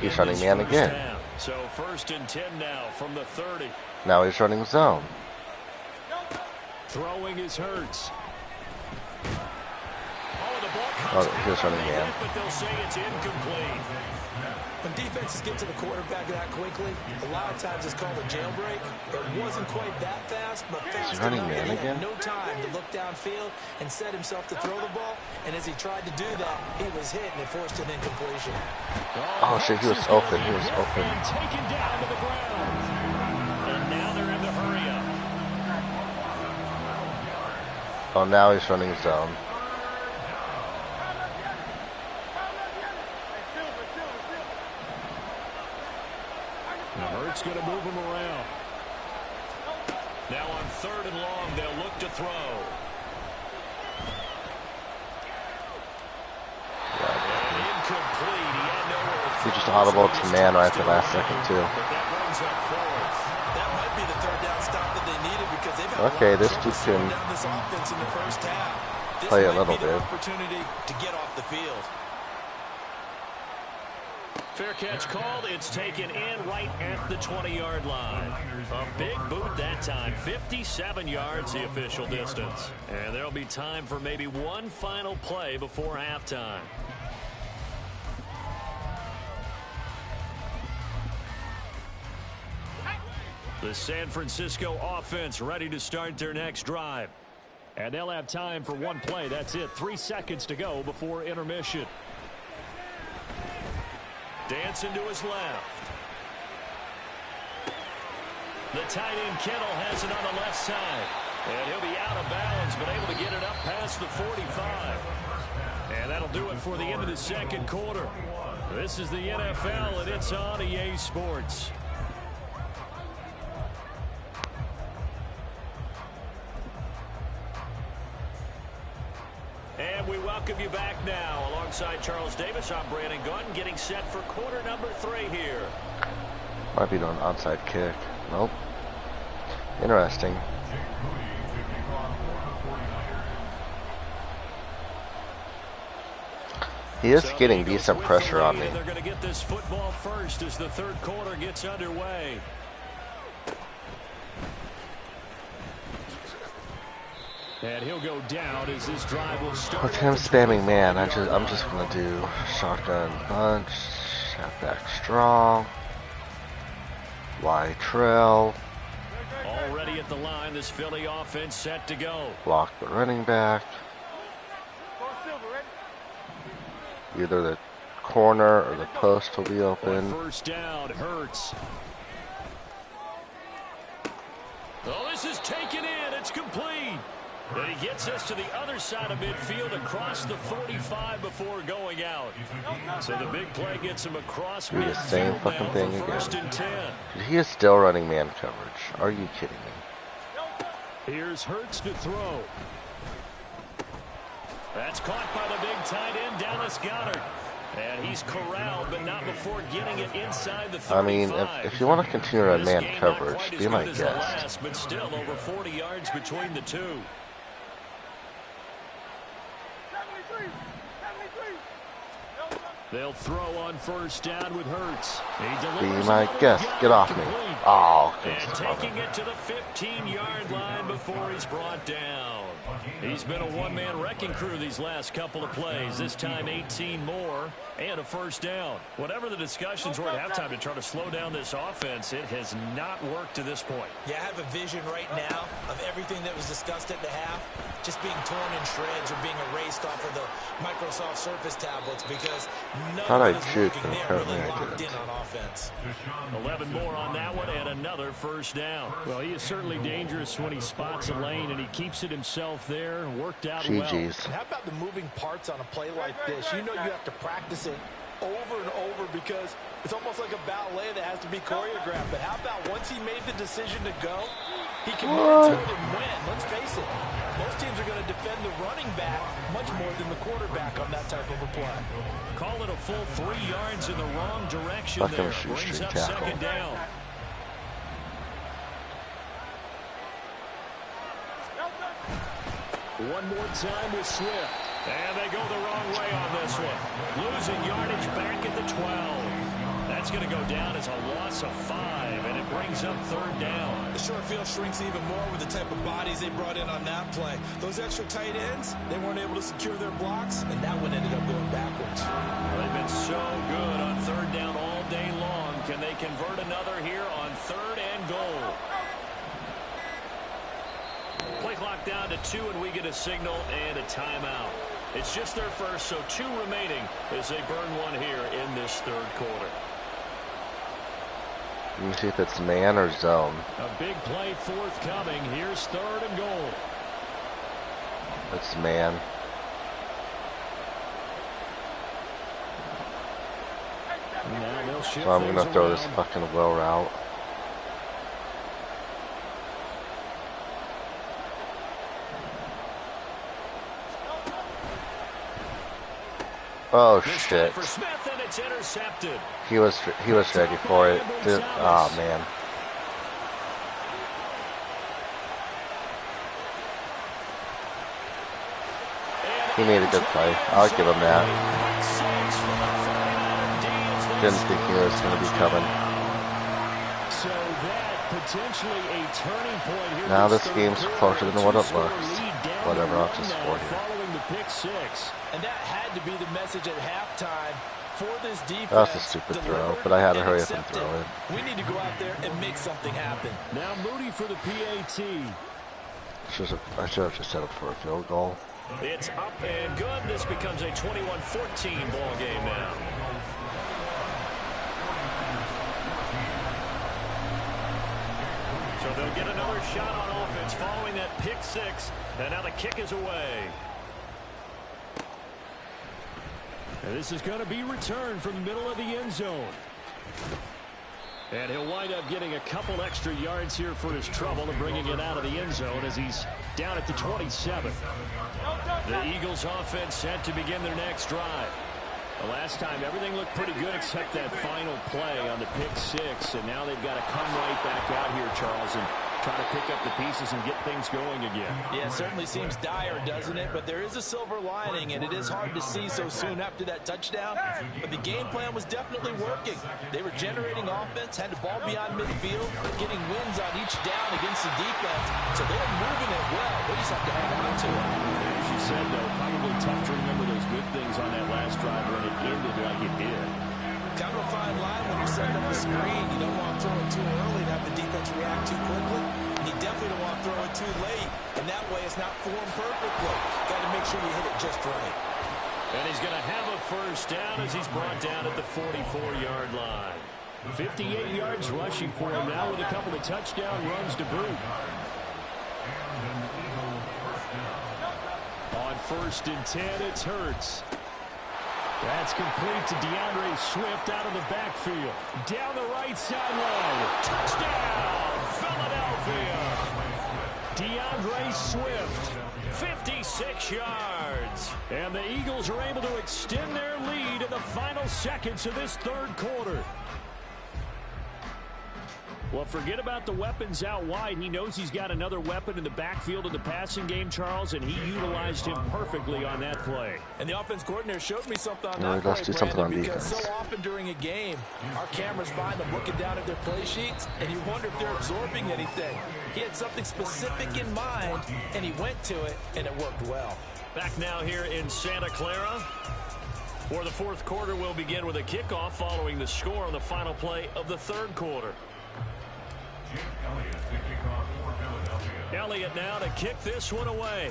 A: He's running man again.
G: So 1st and 10 now from the 30.
A: Now he's running zone.
G: Throwing is Hurts.
A: Oh, he's running man.
G: But they'll say it's incomplete.
F: When defenses get to the quarterback that quickly, a lot of times it's called a jailbreak. It wasn't quite that fast, but fast
A: running
F: enough
A: man
F: that he had
A: again?
F: no time to look downfield and set himself to throw the ball. And as he tried to do that, he was hit and it forced an incompletion.
A: Oh shit, he was open. He was open.
G: And taken down to the ground. And now they're in the hurry up.
A: Oh, now he's running zone.
G: Hurts going to move him around. Now on 3rd and long, they'll look to throw. And incomplete. He had nowhere to
A: He just audible to man right at the last second too.
G: But that brings up 4th.
F: That might be the 3rd down stop that they needed because they've had
A: Okay,
F: a lot of
A: this
F: trouble
A: dude
F: slowing
A: can
F: down this offense in the first half. This
A: play a
F: might
A: little
F: be their
A: bit.
F: opportunity to get off the field.
G: Fair catch called. It's taken in right at the 20-yard line. A big boot that time. 57 yards the official distance. And there'll be time for maybe one final play before halftime. The San Francisco offense ready to start their next drive. And they'll have time for one play. That's it. 3 seconds to go before intermission. Dancing to his left.
B: The tight end Kittle has it on the left side. And he'll be out of bounds, but able to get it up past the 45. And that'll do it for the end of the second quarter. This is the NFL, and it's on EA Sports. And we welcome you back now. Alongside Charles Davis, I'm Brandon Gunn, getting set for quarter number 3 here.
A: Might be an onside kick. Nope. Interesting. He is getting decent pressure on me.
B: They're going to get this football first as the third quarter gets underway. And he'll go down as this drive will start.
A: With him spamming man, I'm just gonna do shotgun punch, halfback strong, Y trail.
B: Already at the line, this Philly offense set to go.
A: Block the running back. Either the corner or the post will be open.
B: First down, Hurts. Oh, this is taken in. It's complete. And he gets us to the other side of midfield across the 45 before going out. So the big play gets him across
A: do the same fucking thing again.
B: First and 10.
A: He is still running man coverage. Are you kidding me?
B: Here's Hurts to throw. That's caught by the big tight end, Dallas Goedert. And he's corralled, but not before getting it inside the 35.
A: I mean, if you want to continue to run man coverage, be my guest.
B: Last, but still over 40 yards between the two. They'll throw on first down with Hurts.
A: Be my guest. Get off me. Oh,
B: and taking it to the 15-yard line before he's brought down. He's been a one-man wrecking crew these last couple of plays. This time 18 more and a first down. Whatever the discussions were at halftime to try to slow down this offense, it has not worked to this point.
F: Yeah, I have a vision right now of everything that was discussed at the half just being torn in shreds or being erased off of the Microsoft Surface tablets because none of it is working. They're really locked in on offense.
B: 11 more on that one and another first down. Well, he is certainly dangerous when he spots a lane and he keeps it himself there. Worked out well.
C: How about the moving parts on a play like this? You know you have to practice it over and over because it's almost like a ballet that has to be choreographed. But how about once he made the decision to go, he can move to it and win. Let's face it, most teams are going to defend the running back much more than the quarterback on that type of a play.
B: Call it a full 3 yards in the wrong direction there. Brings up second down. One more time with Swift. And they go the wrong way on this one. Losing yardage back at the 12. That's going to go down as a loss of 5, and it brings up third down.
F: The short field shrinks even more with the type of bodies they brought in on that play. Those extra tight ends, they weren't able to secure their blocks, and that one ended up going backwards.
B: They've been so good on third down all day long. Can they convert another here on third and goal? Play clock down to 2, and we get a signal and a timeout. It's just their first, so 2 remaining as they burn one here in this third quarter.
A: Let me see if it's man or zone.
B: A big play forthcoming. Here's third and goal.
A: It's man. So I'm going to throw this fucking well route. Oh shit! He was ready for it. Oh man! He made a good play. I'll give him that. Didn't think he was going to be coming. Now this game's closer than what it looks. Whatever, I'll just score here.
C: And that had to be the message at halftime for this defense.
A: That was a stupid throw, but I had to hurry up and throw it.
C: We need to go out there and make something happen.
B: Now Moody for the PAT.
A: I should have just set up for a field goal.
B: It's up and good. This becomes a 21-14 ball game now. So they'll get another shot on offense following that pick six. And now the kick is away. And this is going to be returned from the middle of the end zone. And he'll wind up getting a couple extra yards here for his trouble and bringing it out of the end zone as he's down at the 27. The Eagles offense set to begin their next drive. The last time everything looked pretty good except that final play on the pick six. And now they've got to come right back out here, Charles, and try to pick up the pieces and get things going again.
C: Yeah, it certainly seems dire, doesn't it? But there is a silver lining, and it is hard to see so soon after that touchdown. But the game plan was definitely working. They were generating offense, had the ball beyond midfield, getting wins on each down against the defense. So they were moving it well. They just have to hang on to it.
G: As you said, though, probably tough to remember those good things on that last drive when it ended like it did.
C: Kind of a fine line when you're setting up the screen. You don't want to throw it too early and have the defense react too quickly. And you definitely don't want to throw it too late. And that way it's not formed perfectly. Got to make sure you hit it just right.
B: And he's going to have a first down as he's brought down at the 44-yard line.
G: 58 yards rushing for him now with a couple of touchdown runs to boot. On 1st and 10, it's Hurts. That's complete to DeAndre Swift out of the backfield. Down the right sideline. Touchdown, Philadelphia. DeAndre Swift, 56 yards. And the Eagles are able to extend their lead in the final seconds of this third quarter. Well, forget about the weapons out wide. He knows he's got another weapon in the backfield of the passing game, Charles, and he utilized him perfectly on that play.
C: And the offense coordinator showed me something on
A: No,
C: that
A: let's
C: play,
A: do something on
C: because
A: defense.
C: so often during a game, our cameras find them looking down at their play sheets, and you wonder if they're absorbing anything. He had something specific in mind, and he went to it, and it worked well.
B: Back now here in Santa Clara, where the fourth quarter will begin with a kickoff following the score on the final play of the third quarter. Elliott now to kick this one away.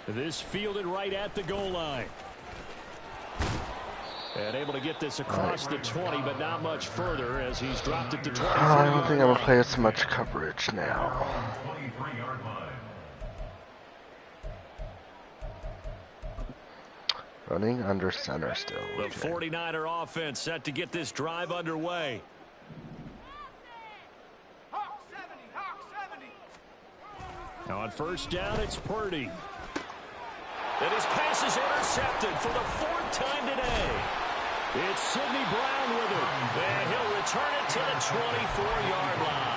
G: This fielded right at the goal line. And able to get this across the 20, but not much further as he's dropped it to 23.
A: I don't think I'm going to play as much coverage now. Running under center still.
B: The 49er offense set to get this drive underway.
G: On 1st down, it's Purdy.
B: And his pass is intercepted for the 4th time today.
G: It's Sidney Brown with it.
B: And he'll return it to the 24-yard line.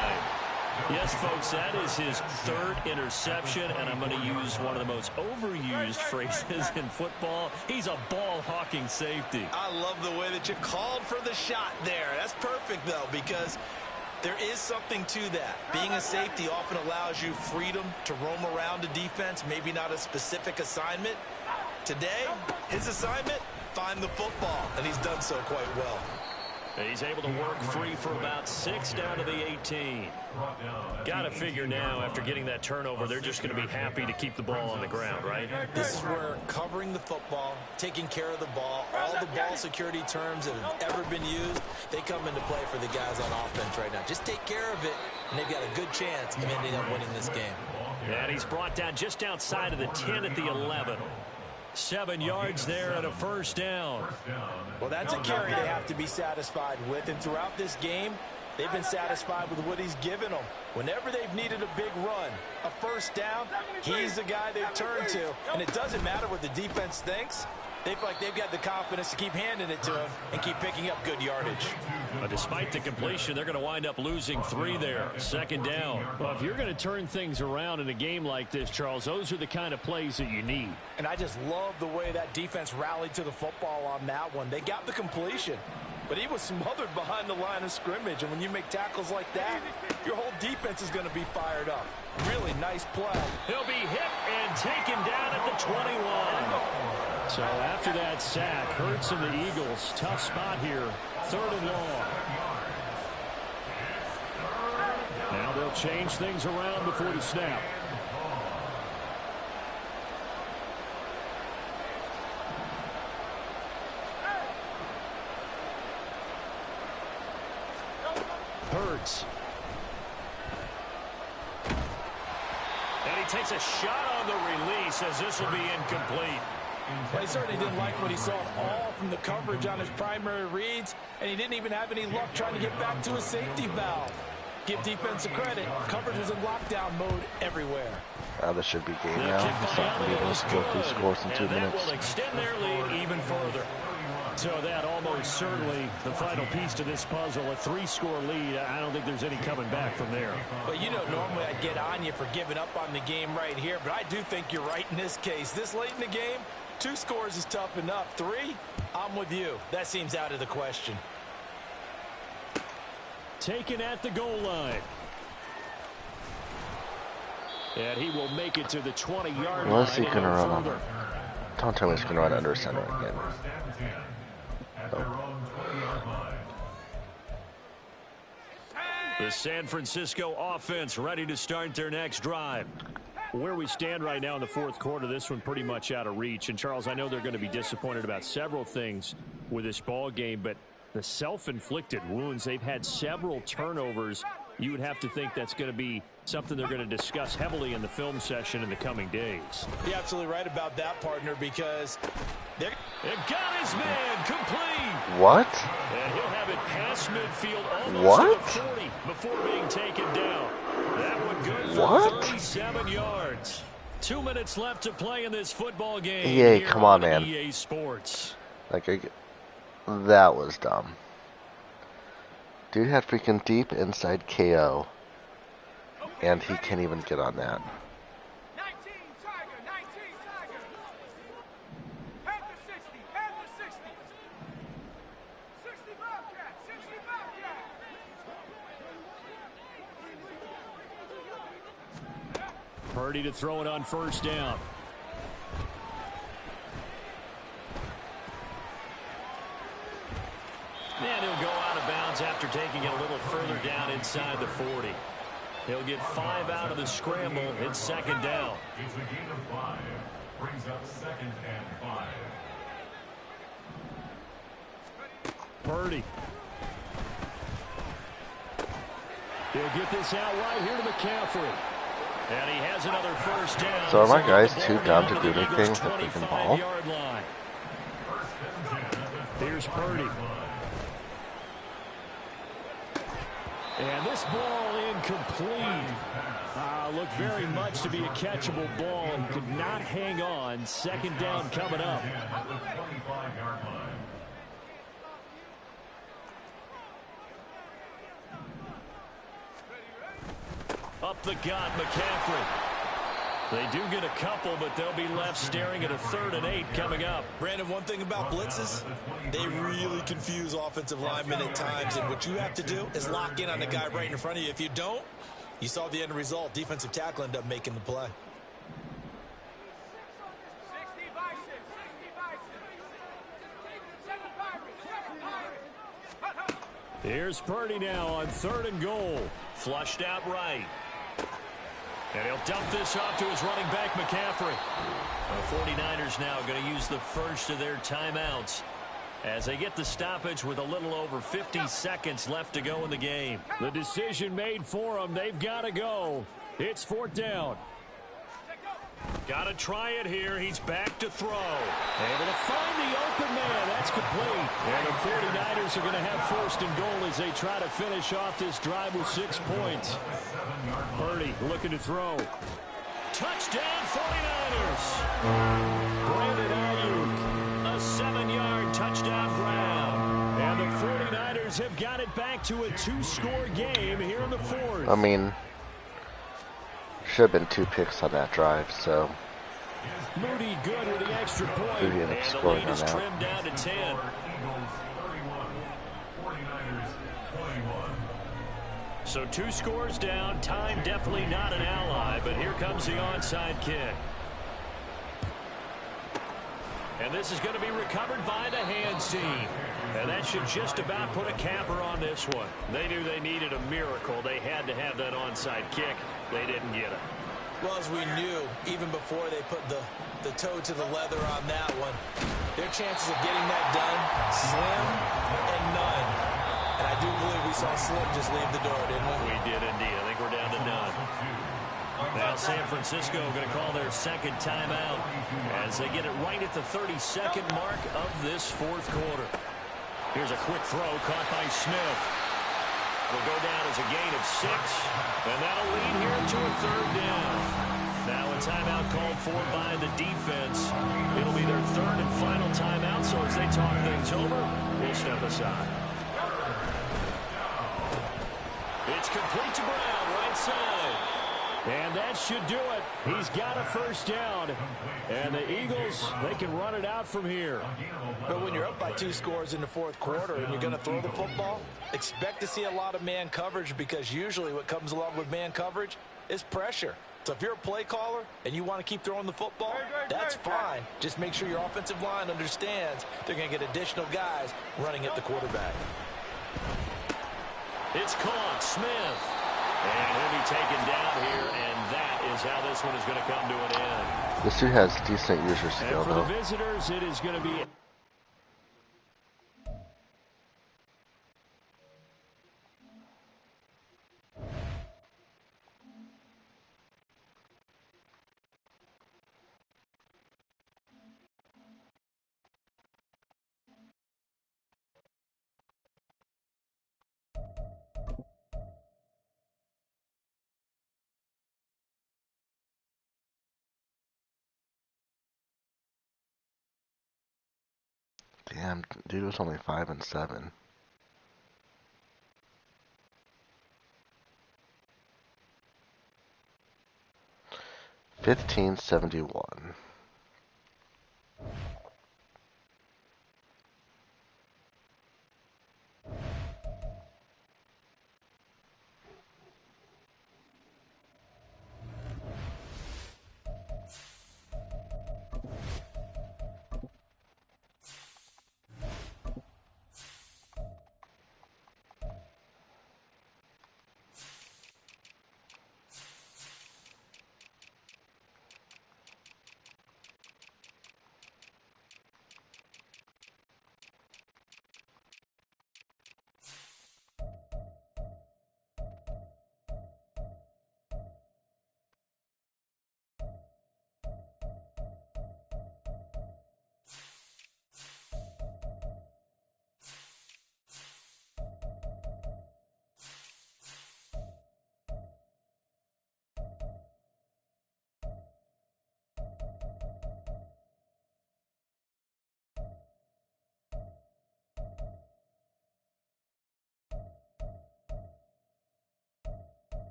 B: Yes, folks, that is his 3rd interception, and I'm going to use one of the most overused phrases in football. He's a ball-hawking safety.
F: I love the way that you called for the shot there. That's perfect, though, because there is something to that. Being a safety often allows you freedom to roam around a defense, maybe not a specific assignment. Today, his assignment, find the football, and he's done so quite well.
B: And he's able to work free for about 6 down to the 18. Got to figure now, after getting that turnover, they're just going to be happy to keep the ball on the ground, right?
F: This is where covering the football, taking care of the ball, all the ball security terms that have ever been used, they come into play for the guys on offense right now. Just take care of it, and they've got a good chance of ending up winning this game.
B: And he's brought down just outside of the 10 at the 11. 7 yards there and a 1st down.
C: Well, that's a carry they have to be satisfied with, and throughout this game, they've been satisfied with what he's given them. Whenever they've needed a big run, a 1st down, he's the guy they've turned to, and it doesn't matter what the defense thinks. They feel like they've got the confidence to keep handing it to him and keep picking up good yardage.
B: But despite the completion, they're going to wind up losing 3 there. 2nd down.
G: Well, if you're going to turn things around in a game like this, Charles, those are the kind of plays that you need.
C: And I just love the way that defense rallied to the football on that one. They got the completion, but he was smothered behind the line of scrimmage. And when you make tackles like that, your whole defense is going to be fired up. Really nice play.
B: He'll be hit and taken down at the 21.
G: So after that sack, Hurts and the Eagles, tough spot here, 3rd and long. Now they'll change things around before the snap.
B: yards. And he takes a shot on the release as this will be incomplete.
C: Well, he certainly didn't like what he saw all from the coverage on his primary reads, and he didn't even have any luck trying to get back to his safety valve. Give defensive credit. Coverage was in lockdown mode everywhere.
A: This should be game now. It's not going to be able to score 3 scores in 2 minutes.
B: That will extend their lead even further. So that almost certainly the final piece to this puzzle, a 3-score lead. I don't think there's any coming back from there.
C: Well, you know, normally I'd get on you for giving up on the game right here, but I do think you're right in this case. This late in the game, 2 scores is tough enough. 3, I'm with you. That seems out of the question.
G: Taken at the goal line. And he will make it to the 20-yard line.
A: Unless he can run on. Don't tell me he's going to run under center again.
B: The San Francisco offense ready to start their next drive.
G: Where we stand right now in the 4th quarter, this one pretty much out of reach. And, Charles, I know they're going to be disappointed about several things with this ball game, but the self-inflicted wounds, they've had several turnovers. You would have to think that's going to be something they're going to discuss heavily in the film session in the coming days.
C: You're absolutely right about that, partner, because they're...
B: It got his man complete.
A: What?
B: And he'll have it past midfield almost to the 40 before being taken down. That one good for 37 yards. 2 minutes left to play in this football game.
A: EA, come on, man.
B: EA Sports.
A: Like, that was dumb. Dude had freaking deep inside KO. And he can't even get on that.
D: 19 Tiger, 19 Tiger. Panther 60, Panther 60. 60 Bobcat, 60 Bobcat.
G: Purdy to throw it on 1st down.
B: And he'll go out of bounds after taking it a little further down inside the 40. He'll get 5 out of the scramble. It's 2nd down.
E: It's a gain of 5. Brings up 2nd and 5.
G: Purdy. He'll get this out right here to McCaffrey.
B: And he has another 1st down.
A: So are my guys too dumb to do anything with the freaking ball?
G: Here's Purdy. And this ball incomplete. Looked very much to be a catchable ball and could not hang on. 2nd down coming up.
B: Up the gut, McCaffrey. They do get a couple, but they'll be left staring at a 3rd and 8 coming up.
F: Brandon, one thing about blitzes, they really confuse offensive linemen at times, and what you have to do is lock in on the guy right in front of you. If you don't, you saw the end result. Defensive tackle ended up making the play.
D: 60 Bison, 60 Bison. 7 Pirates, 7 Pirates.
G: Here's Purdy now on 3rd and goal.
B: Flushed out right. And he'll dump this off to his running back, McCaffrey. The 49ers now going to use the first of their timeouts as they get the stoppage with a little over 50 seconds left to go in the game.
G: The decision made for them. They've got to go. It's 4th down.
B: Got to try it here. He's back to throw.
G: Able to find the open man. That's complete. And the 49ers are going to have 1st and goal as they try to finish off this drive with 6 points. Purdy looking to throw.
B: Touchdown 49ers.
G: Brandon Ayuk.
B: A 7-yard touchdown grab.
G: And the 49ers have got it back to a 2-score game here in the 4th.
A: I mean, should have been 2 picks on that drive, so.
G: Moody good with the extra point.
A: Who ended up scoring on that?
B: Trimmed down to 10. So 2 scores down. Time definitely not an ally, but here comes the onside kick. And this is going to be recovered by the hands team. And that should just about put a capper on this one. They knew they needed a miracle. They had to have that onside kick. They didn't get it.
F: Well, as we knew, even before they put the toe to the leather on that one, their chances of getting that done, slim and none. And I do believe we We saw Slim just leave the door, didn't we?
B: We did indeed. I think we're down to none. Now San Francisco going to call their second timeout as they get it right at the 32nd mark of this fourth quarter. Here's a quick throw caught by Smith. Will go down as a gain of 6, and that'll lead here to a third down. Now a timeout called for by the defense. It'll be their third and final timeout, so as they talk things over, we'll step aside. It's complete to Brown, right side. And that should do it. He's got a first down. And the Eagles, they can run it out from here.
C: But when you're up by 2 scores in the fourth quarter and you're going to throw the football, expect to see a lot of man coverage, because usually what comes along with man coverage is pressure. So if you're a play caller and you want to keep throwing the football, that's fine. Just make sure your offensive line understands they're going to get additional guys running at the quarterback.
B: It's caught. Smith. And he'll be taken down here, and that is how this one is going to come to an end.
A: This dude has decent user skill,
G: and for
A: though.
G: the visitors, it is going to be...
A: Damn, dude was only 5 and 7. $15.71.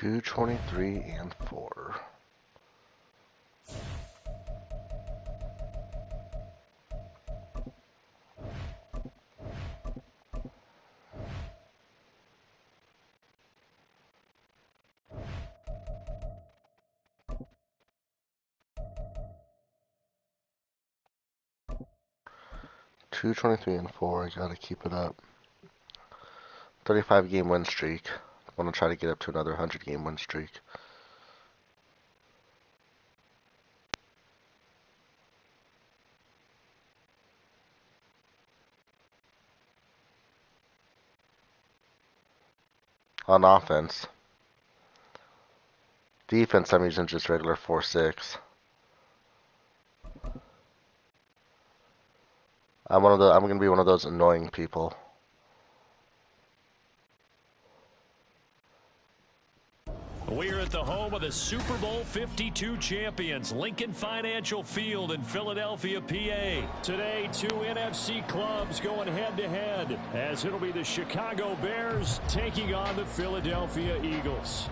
A: $2.23 and 4. 223-4. I gotta keep it up. 35 game win streak. I want to try to get up to another 100 game win streak. On offense. Defense, I'm using just regular 4-6. I'm gonna be one of those annoying people.
B: We're at the home of the Super Bowl 52 champions, Lincoln Financial Field in Philadelphia, PA. Today, two NFC clubs going head-to-head, as it'll be the Chicago Bears taking on the Philadelphia Eagles.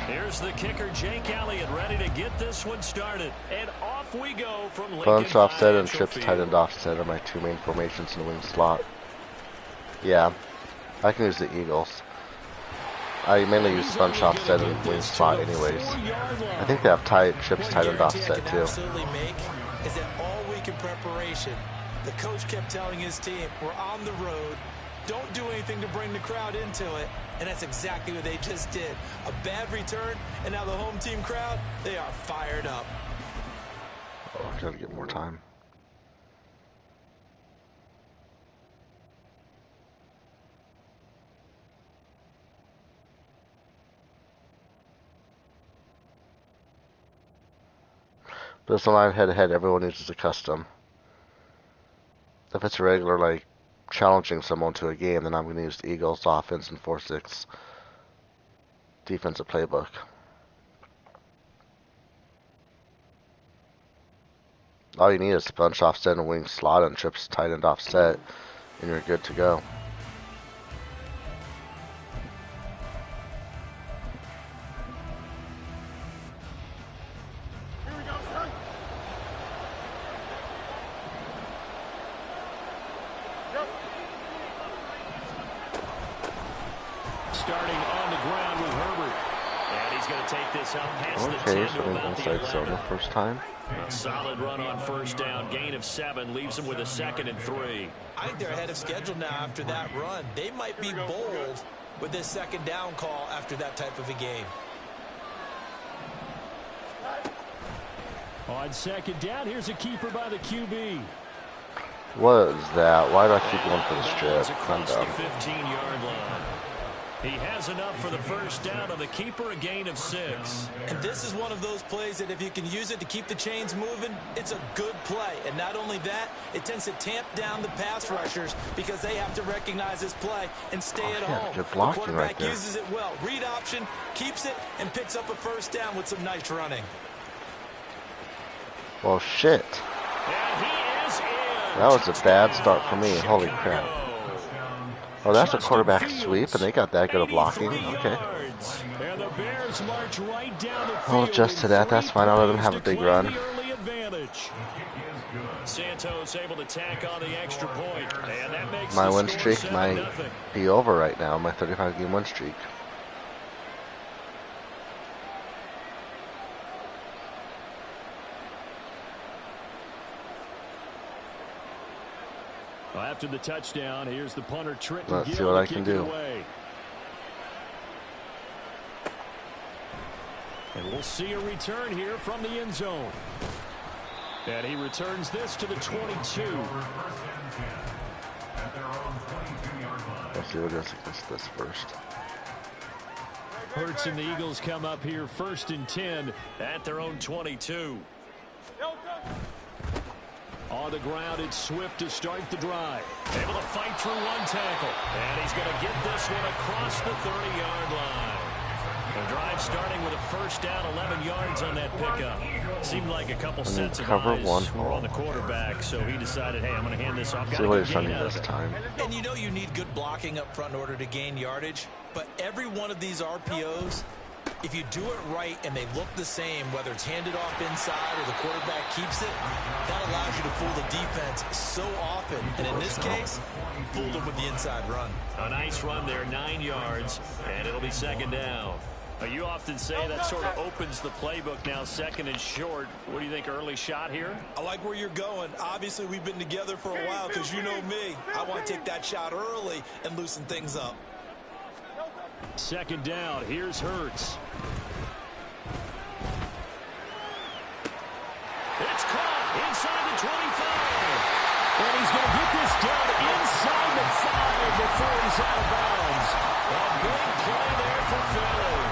B: Here's the kicker, Jake Elliott, ready to get this one started. And off we go from Lincoln.
A: Bunch offset and trips tight end offset are my two main formations in the wing slot. Yeah, I can use the Eagles. I mainly use bunch offset and wing slot anyways. I think they have trips tight end offset too.
F: Absolutely make is that all week in preparation, the coach kept telling his team, we're on the road. Don't do anything to bring the crowd into it. And that's exactly what they just did. A bad return, and now the home team crowd, they are fired up.
A: Oh, I gotta get more time. This line head-to-head, everyone uses a custom. If it's a regular, like, challenging someone to a game, then I'm going to use the Eagles offense and 4-6 defensive playbook. All you need is bunch offset and wing slot and trips tight end offset, and you're good to go.
B: Starting on the ground with Herbert. And he's going to take this out past the 10
A: Okay,
B: to
A: so
B: about
A: inside zone the first time.
B: A solid run on first down, gain of 7, leaves them with a 2nd and 3.
F: I think they're ahead of schedule now after that run. They might be bold with this 2nd down call after that type of a game.
B: On 2nd down, here's a keeper by the QB.
A: What is that? Why do I keep going for the strip? I'm
B: Across the
A: dumb.
B: 15-yard line. He has enough for the first down on the keeper, a gain of 6.
F: And this is one of those plays that if you can use it to keep the chains moving, it's a good play. And not only that, it tends to tamp down the pass rushers because they have to recognize this play and stay at home.
A: Good
F: The
A: blocking
F: quarterback
A: right there.
F: uses it well. Read option, keeps it, and picks up a first down with some nice running.
A: Well, shit.
B: And he is in.
A: That was a bad start for me. Holy crap. Oh, that's a quarterback sweep, and they got that good of blocking. Okay.
B: And the Bears march right down the
A: I'll
B: field
A: adjust to that. That's fine. I'll let them have a big run.
B: Santos able to tack on the extra point, and that makes
A: My
B: the
A: win
B: score
A: streak might
B: 7-0.
A: be over right now. My 35-game win streak.
B: Well, after the touchdown, here's the punter Trenton
A: Let's see
B: Gill
A: what
B: to
A: I can
B: kick it
A: do.
B: away. And we'll see a return here from the end zone. And he returns this to the 22.
A: Let's see what else against this first.
B: Hurts and the Eagles come up here 1st and 10 at their own 22. On the ground, it's Swift to start the drive. Able to fight through one tackle. And he's going to get this one across the 30-yard line. The drive starting with a first down, 11 yards on that pickup. Seemed like a couple sets of eyes were on the quarterback, so he decided, hey, I'm going to hand this off.
A: See what he's running this time.
F: And you know you need good blocking up front in order to gain yardage, but every one of these RPOs If you do it right and they look the same, whether it's handed off inside or the quarterback keeps it, that allows you to fool the defense so often. And in this case, fooled them with the inside run.
B: A nice run there, 9 yards, and it'll be second down. You often say that sort of opens the playbook now, second and short. What do you think, early shot here?
F: I like where you're going. Obviously, we've been together for a while because you know me. I want to take that shot early and loosen things up.
G: Second down. Here's Hurts. It's caught inside the 25. And he's going to get this down inside the 5 before he's out of bounds. A big play there for Philly.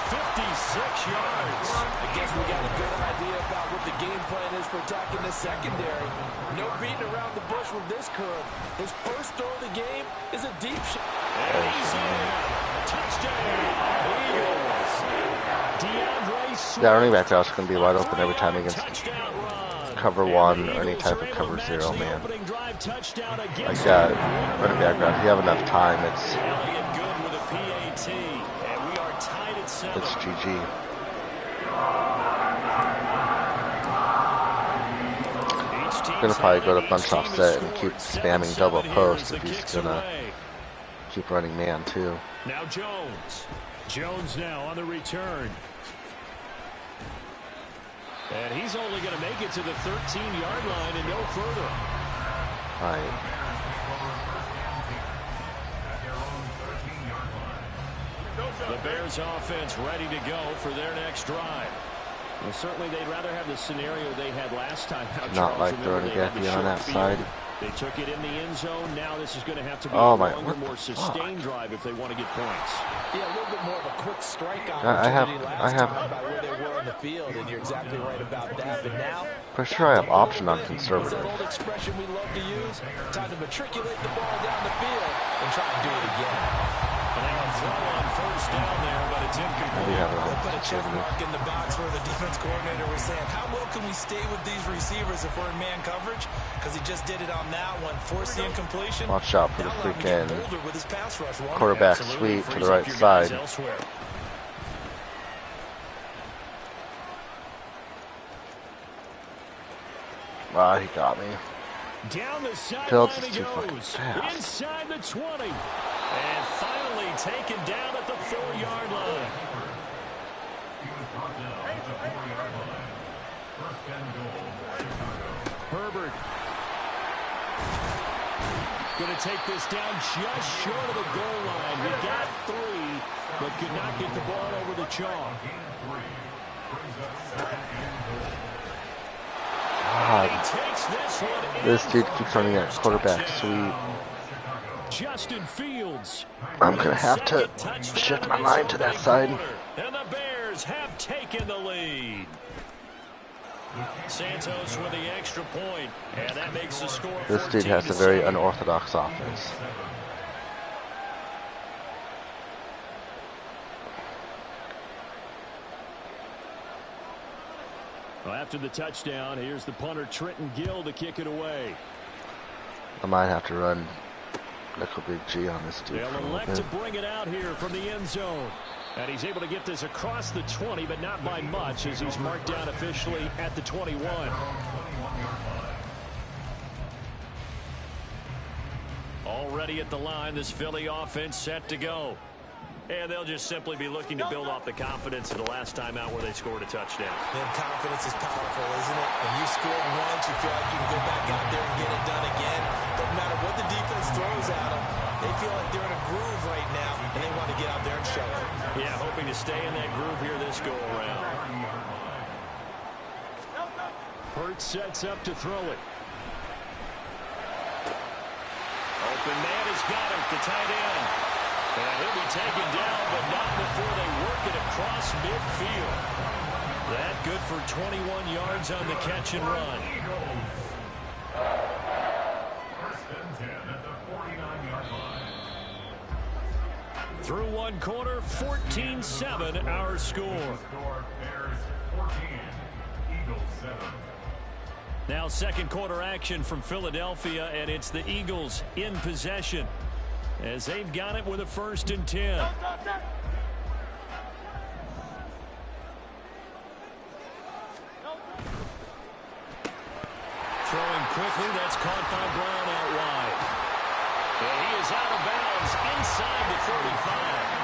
G: 56 yards.
C: I guess we got a good idea about what the game plan is for attacking this secondary. No beating around the bush with this curve. His first throw of the game is a deep shot.
G: And he's in. Touchdown. Eagles.
A: That running back is going to be wide open every time against cover 1 or any type of cover 0, man. Like that running back route, if you have enough time, it's GG. He's going to probably go to bunch offset and keep spamming double post if he's going to keep running man too.
G: Now Jones now on the return. And he's only going to make it to the 13-yard line and no further.
A: Right.
G: The Bears offense ready to go for their next drive. Well, certainly they'd rather have the scenario they had last time.
A: Not like throwing it on that side.
G: They took it in the end zone. Now this is going to have to be
A: a
G: longer, more sustained drive if they want to get points.
C: Yeah, a little bit more of a quick strike opportunity last time by where they were on the field, and you're exactly right about that. But now,
A: pretty sure I have option on conservative.
C: It's that old expression we love to use. Time to matriculate the ball down the field and try and do it again.
G: And they will throw on first down there, but it's incomplete.
F: We'll put a check mark in the box where the defense coordinator was saying, how well can we stay with these receivers if we're in man coverage? Because he just did it on that one. Force the incompletion.
A: Watch out for the freaking quarterback sweep to the right side. Wow, he got me.
G: Down the
A: Fields
G: sideline
A: is too fucking fast.
G: Inside the 20. And finally taken down at the 4-yard line. Herbert. Going to take this down just short of the goal line. He got 3, but could not get the ball over the chalk.
A: God. This dude keeps running that quarterback sweep.
G: Justin Fields.
A: I'm going to have to shift my mind to that side.
G: And the Bears have taken the lead. Santos with the extra point, and that makes the score.
A: This dude has a very unorthodox offense.
G: Well, after the touchdown, here's the punter Trenton Gill to kick it away.
A: I might have to run Nickel Big G on this dude.
G: They'll elect to bring it out here from the end zone. And he's able to get this across the 20, but not by much, as he's marked down officially at the 21. Already at the line, this Philly offense set to go. And they'll just simply be looking to build off the confidence of the last time out where they scored a touchdown.
F: Man, confidence is powerful, isn't it? When you scored once, you feel like you can go back out there and get it done again. No matter what the defense throws at them, they feel like they're in a groove right now, and they want to get out there and show it.
G: Yeah, hoping to stay in that groove here this go-around. Hurts sets up to throw it. Open man has got it, the tight end. And he'll be taken down, but not before they work it across midfield. That good for 21 yards on the catch and run. Through one quarter, 14-7 our score. Now second quarter action from Philadelphia, and it's the Eagles in possession as they've got it with a 1st and 10.
B: quickly. That's caught by Brown out wide. And he is out of bounds inside the 45.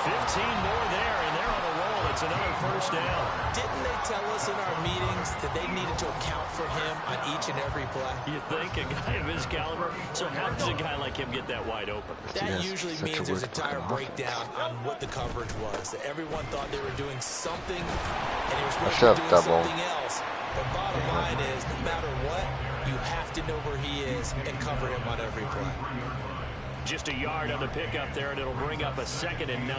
B: 15 more there, and they're on a roll. It's another first down.
F: Didn't they tell us in our meetings that they needed to account for him on each and every play?
B: You think a guy of his caliber? So how does a guy like him get that wide open?
F: That usually means there's a tire breakdown on what the coverage was. That everyone thought they were doing something, and he was supposed to be doing something else. But bottom line is, no matter what, you have to know where he is and cover him on every play.
B: Just a yard on the pickup there, and it'll bring up a 2nd and 9.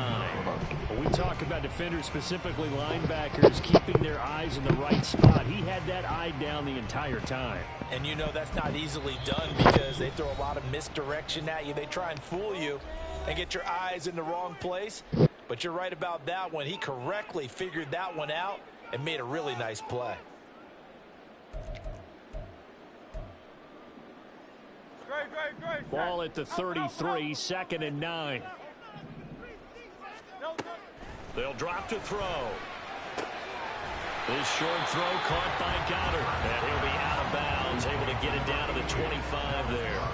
G: When we talk about defenders, specifically linebackers, keeping their eyes in the right spot. He had that eye down the entire time.
F: And you know that's not easily done because they throw a lot of misdirection at you. They try and fool you and get your eyes in the wrong place. But you're right about that one. He correctly figured that one out and made a really nice play.
G: Ball at the 33, 2nd and 9.
B: They'll drop to throw. This short throw caught by Goddard. And he'll be out of bounds, able to get it down to the 25 there.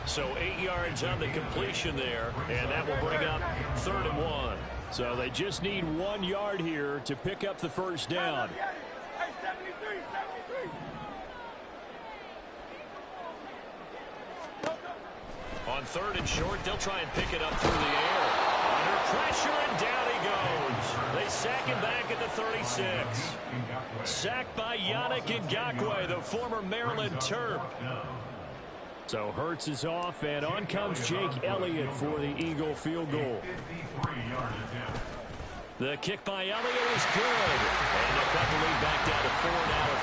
B: So 8 yards on the completion there, and that will bring up 3rd and 1.
G: So they just need 1 yard here to pick up the first down.
B: On 3rd and short, they'll try and pick it up through the air. Under pressure, and down he goes. They sack him back at the 36. Sacked by Yannick Ngakoue, the former Maryland Terp.
G: So Hurts is off, and on comes Jake Elliott for the Eagle field goal.
B: The kick by Elliott is good. And they'll cut the lead back down to 4 now at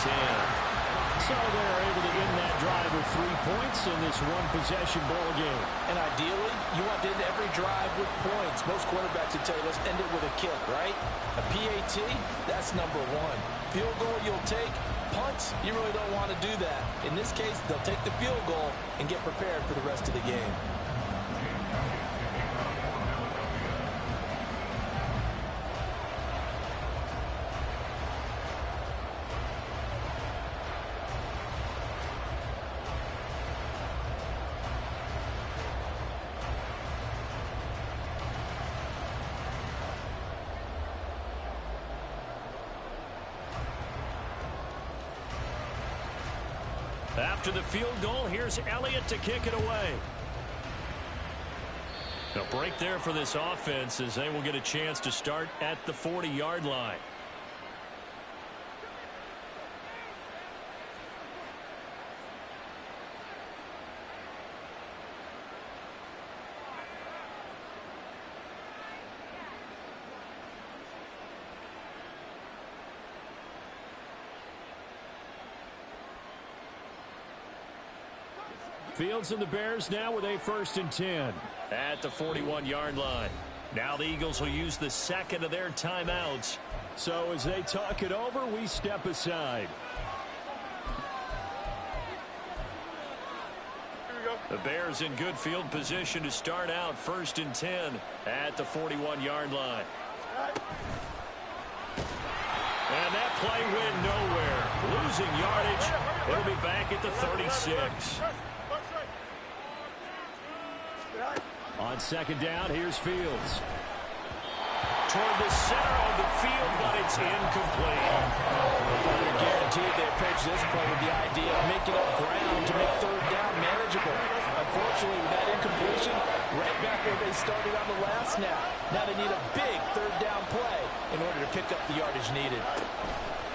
B: 14-10.
G: So they're able to end that drive with 3 points in this one-possession ball game.
F: And ideally, you want to end every drive with points. Most quarterbacks would tell you, let's end it with a kick, right? A PAT, that's number 1. Field goal you'll take. Punts, you really don't want to do that. In this case, they'll take the field goal and get prepared for the rest of the game.
B: After the field goal, here's Elliott to kick it away. A break there for this offense as they will get a chance to start at the 40-yard line.
G: Fields and the Bears now with a 1st and 10.
B: At the 41-yard line. Now the Eagles will use the 2nd of their timeouts.
G: So as they talk it over, we step aside.
B: The Bears in good field position to start out 1st and 10 at the 41-yard line. And that play went nowhere. Losing yardage. It'll be back at the 36.
G: On 2nd down, here's Fields.
B: Toward the center of the field, but it's incomplete.
C: They're guaranteed they approach this play with the idea of making up ground to make 3rd down manageable. Unfortunately, with that incompletion, right back where they started on the last snap. Now they need a big 3rd down play in order to pick up the yardage needed.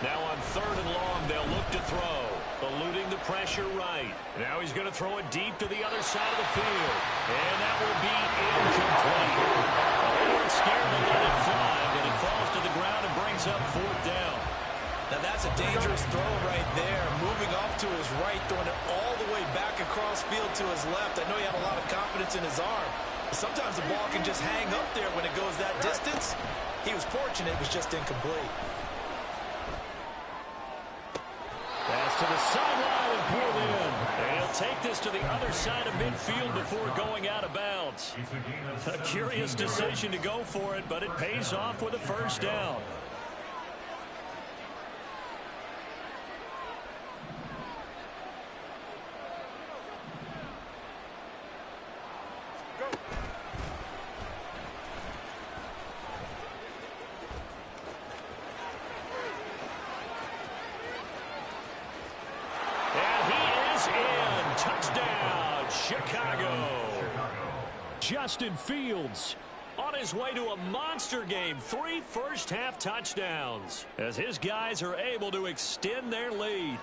B: Now on 3rd and long, they'll look to throw. Eluding the pressure right. Now he's going to throw it deep to the other side of the field. And that will be incomplete. They weren't scared to let it fly, but it falls to the ground and brings up 4th down.
F: Now that's a dangerous throw right there. Moving off to his right, throwing it all the way back across field to his left. I know he had a lot of confidence in his arm. But sometimes the ball can just hang up there when it goes that distance. He was fortunate, it was just incomplete.
B: Pass to the sideline and pulled in. And he'll take this to the other side of midfield before going out of bounds. A curious decision to go for it, but it pays off with a 1st down.
G: Justin Fields on his way to a monster game. 3 first-half touchdowns as his guys are able to extend their lead.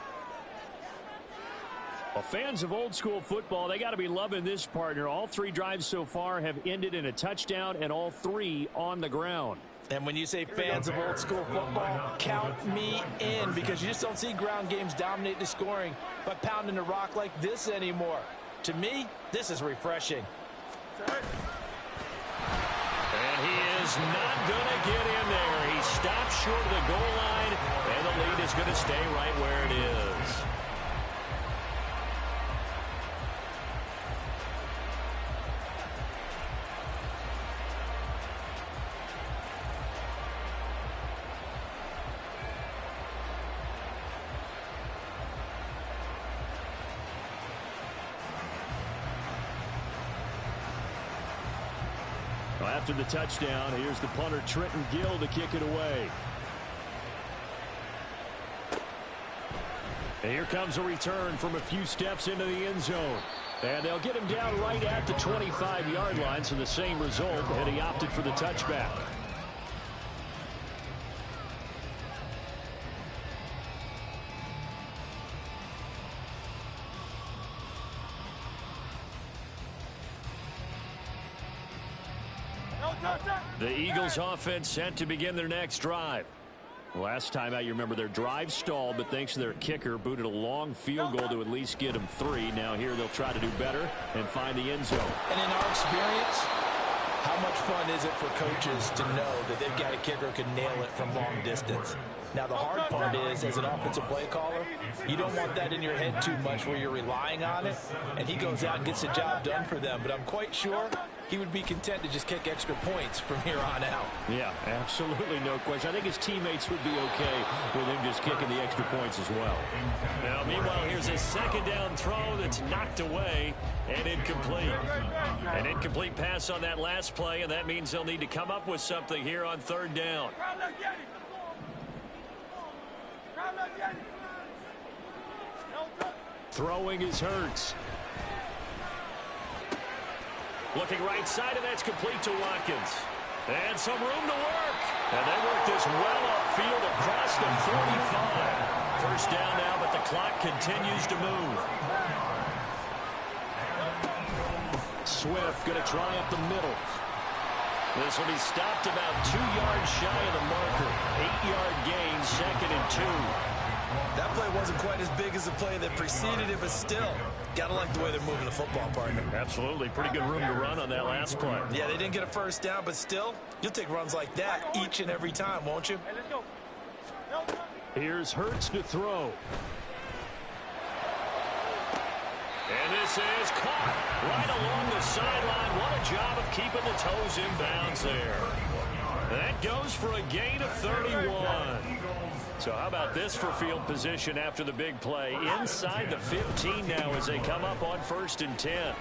G: Well, fans of old-school football, they got to be loving this, partner. All 3 drives so far have ended in a touchdown, and all 3 on the ground.
C: And when you say fans of old-school football, count me in, because you just don't see ground games dominate the scoring by pounding the rock like this anymore. To me, this is refreshing.
G: And he is not going to get in there. He stops short of the goal line, and the lead is going to stay right where it is. After the touchdown, here's the punter, Trenton Gill, to kick it away. And here comes a return from a few steps into the end zone. And they'll get him down right at the 25-yard line, so the same result, and he opted for the touchback. The Eagles offense set to begin their next drive. Last time out, you remember their drive stalled, but thanks to their kicker, booted a long field goal to at least get them 3. Now here they'll try to do better and find the end zone.
C: And in our experience, how much fun is it for coaches to know that they've got a kicker who can nail it from long distance? Now, the hard part is, as an offensive play caller, you don't want that in your head too much where you're relying on it, and he goes out and gets the job done for them. But I'm quite sure he would be content to just kick extra points from here on out.
G: Yeah, absolutely no question. I think his teammates would be okay with him just kicking the extra points as well. Now, meanwhile, here's a second down throw that's knocked away and incomplete. An incomplete pass on that last play, and that means they'll need to come up with something here on third down. Throwing is Hurts. Looking right side, and that's complete to Watkins. And some room to work. And they work this well upfield across the 45. First down now, but the clock continues to move. Swift going to try up the middle. This will be stopped about 2 yards shy of the marker. 8-yard gain, 2nd and 2.
F: That play wasn't quite as big as the play that preceded it, but still, gotta like the way they're moving the football, partner.
G: Absolutely. Pretty good room to run on that last play.
F: Yeah, they didn't get a first down, but still, you'll take runs like that each and every time, won't you?
G: Here's Hurts to throw. And this is caught right along the sideline. What a job of keeping the toes in bounds there. That goes for a gain of 31. So how about this for field position after the big play? Inside the 15 now as they come up on 1st and 10.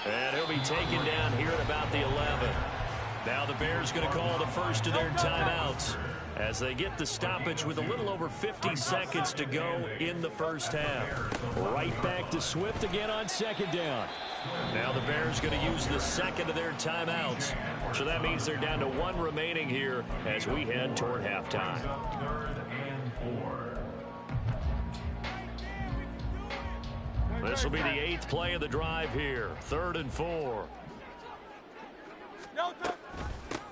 G: And he'll be taken down here at about the 11. Now the Bears going to call the first of their timeouts as they get the stoppage with a little over 50 seconds to go in the first half. Right back to Swift again on 2nd down. Now the Bears going to use the second of their timeouts. So that means they're down to 1 remaining here as we head toward halftime.
E: 3rd and 4.
G: This will be the 8th play of the drive here. 3rd and 4.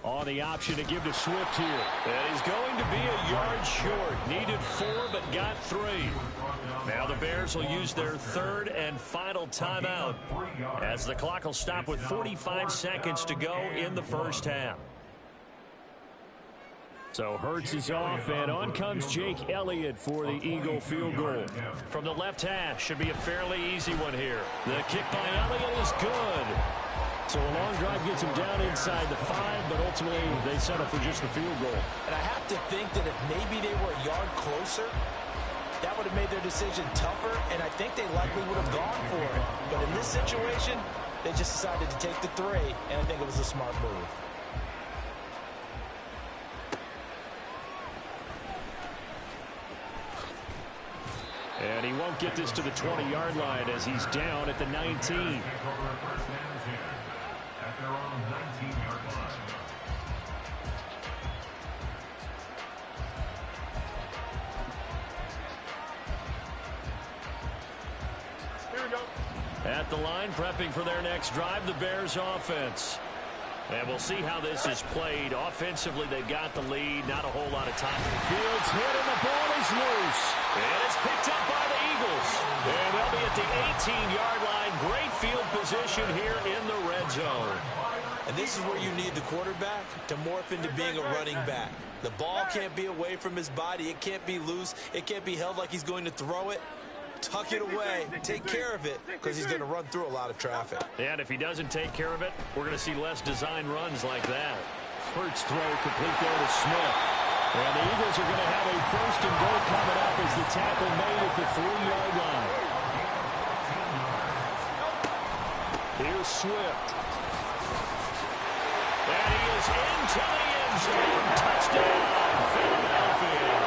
G: On the option to give to Swift here. And he's going to be a yard short. Needed 4, but got 3. Now the Bears will use their 3rd and final timeout as the clock will stop with 45 seconds to go in the first half. So Hurts is off, and on comes Jake Elliott for the Eagle field goal. From the left hash, should be a fairly easy one here. The kick by Elliott is good. So a long drive gets him down inside the 5, but ultimately they settle for just the field goal.
C: And I have to think that if maybe they were a yard closer, that would have made their decision tougher, and I think they likely would have gone for it. But in this situation, they just decided to take the 3, and I think it was a smart move.
G: And he won't get this to the 20-yard line as he's down at the 19.
B: At the line, prepping for their next drive, the Bears offense. And we'll see how this is played. Offensively, they've got the lead. Not a whole lot of time.
G: Fields hit, and the ball is loose.
B: And it's picked up by the Eagles. And they'll be at the 18-yard line. Great field position here in the red zone.
F: And this is where you need the quarterback to morph into being a running back. The ball can't be away from his body. It can't be loose. It can't be held like he's going to throw it. Tuck it away. Take care of it because he's going to run through a lot of traffic.
B: Yeah, and if he doesn't take care of it, we're going to see less design runs like that.
G: Hurts throw complete there to Smith. And the Eagles are going to have a first and goal coming up as the tackle made at the 3-yard line. Here's Swift.
B: And he is into the end zone. Touchdown, Philadelphia.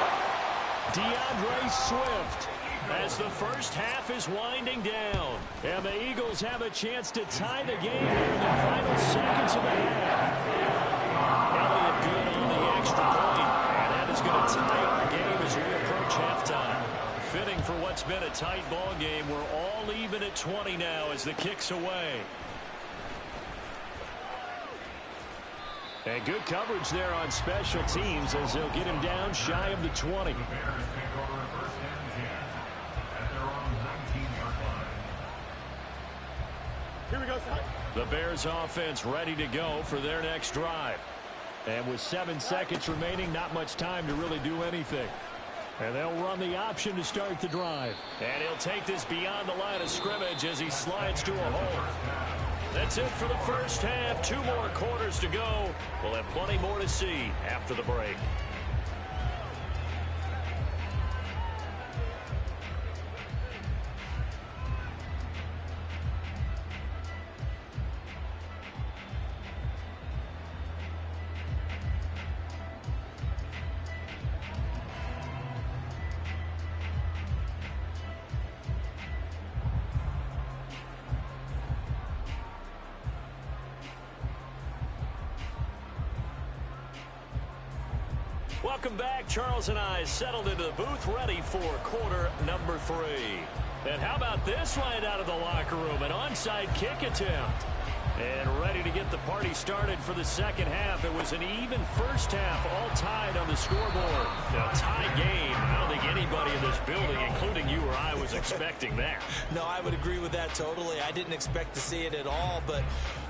G: DeAndre Swift.
B: As the first half is winding down.
G: And the Eagles have a chance to tie the game here in the final seconds of the half.
B: Elliott good on the extra point. And that is going to tie up the game as we approach halftime. Fitting for what's been a tight ball game. We're all even at 20 now as the kick's away.
G: And good coverage there on special teams as they'll get him down shy of the 20.
D: Here we go, son.
B: The Bears offense ready to go for their next drive.
G: And with 7 seconds remaining, not much time to really do anything. And they'll run the option to start the drive.
B: And he'll take this beyond the line of scrimmage as he slides to a hole. That's it for the first half. 2 more quarters to go. We'll have plenty more to see after the break. Welcome back. Charles and I settled into the booth ready for quarter number 3. And how about this right out of the locker room? An onside kick attempt. And ready to get the party started for the second half. It was an even first half, all tied on the scoreboard. Now, tie game. I don't think anybody in this building, including you or I, was expecting that.
F: No, I would agree with that totally. I didn't expect to see it at all, but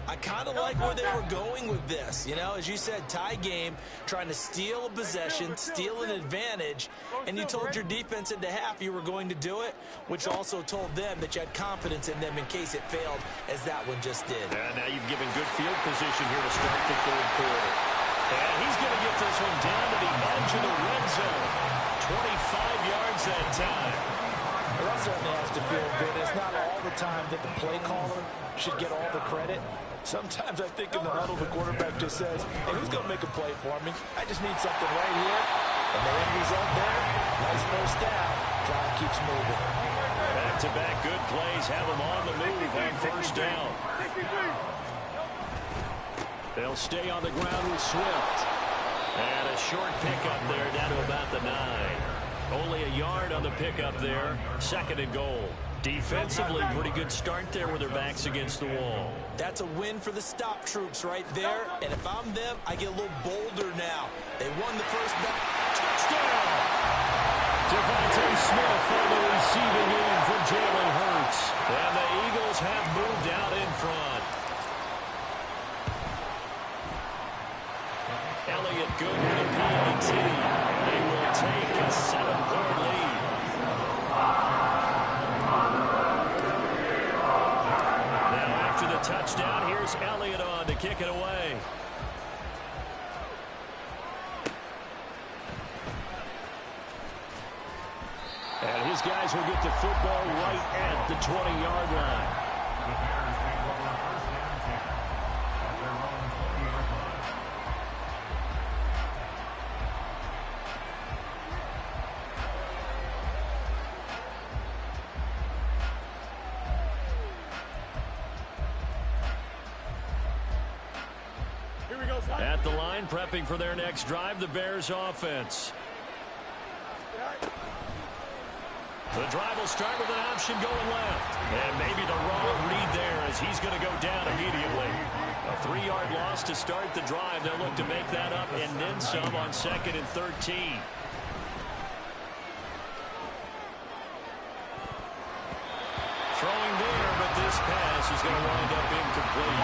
F: I kind of like where they were going with this. You know, as you said, tie game, trying to steal a possession, steal an advantage, and you told your defense at the half you were going to do it, which also told them that you had confidence in them in case it failed, as that one just did.
B: And now you've given good field position here to start the third quarter. And he's going to get this one down to the edge of the red zone. 25 yards that time.
C: That certainly has to feel good. It's not all the time that the play caller should get all the credit. Sometimes I think in the huddle the quarterback just says, hey, who's going to make a play for me? I just need something right here. And the end result there, nice first down. Drive keeps moving.
B: Back-to-back good plays have them on the move on first down.
G: They'll stay on the ground with Swift.
B: And a short pickup there down to about the 9. Only a yard on the pickup there. Second and goal. Defensively, pretty good start there with their backs against the wall.
F: That's a win for the stop troops right there. And if I'm them, I get a little bolder now. They won the first back.
B: Touchdown!
G: Devontae Smith on the receiving end from Jalen Hurts.
B: And the Eagles have moved out in front. Elliott good with a PAT. They will take a 7-point lead. Now after the touchdown, here's Elliott on to kick it away.
G: And his guys will get the football right at the 20-yard line.
B: At the line, prepping for their next drive, the Bears offense. The drive will start with an option going left. And maybe the wrong read there as he's going to go down immediately. A 3-yard loss to start the drive. They'll look to make that up and then some on 2nd and 13. Throwing there, but this pass is going to wind up incomplete.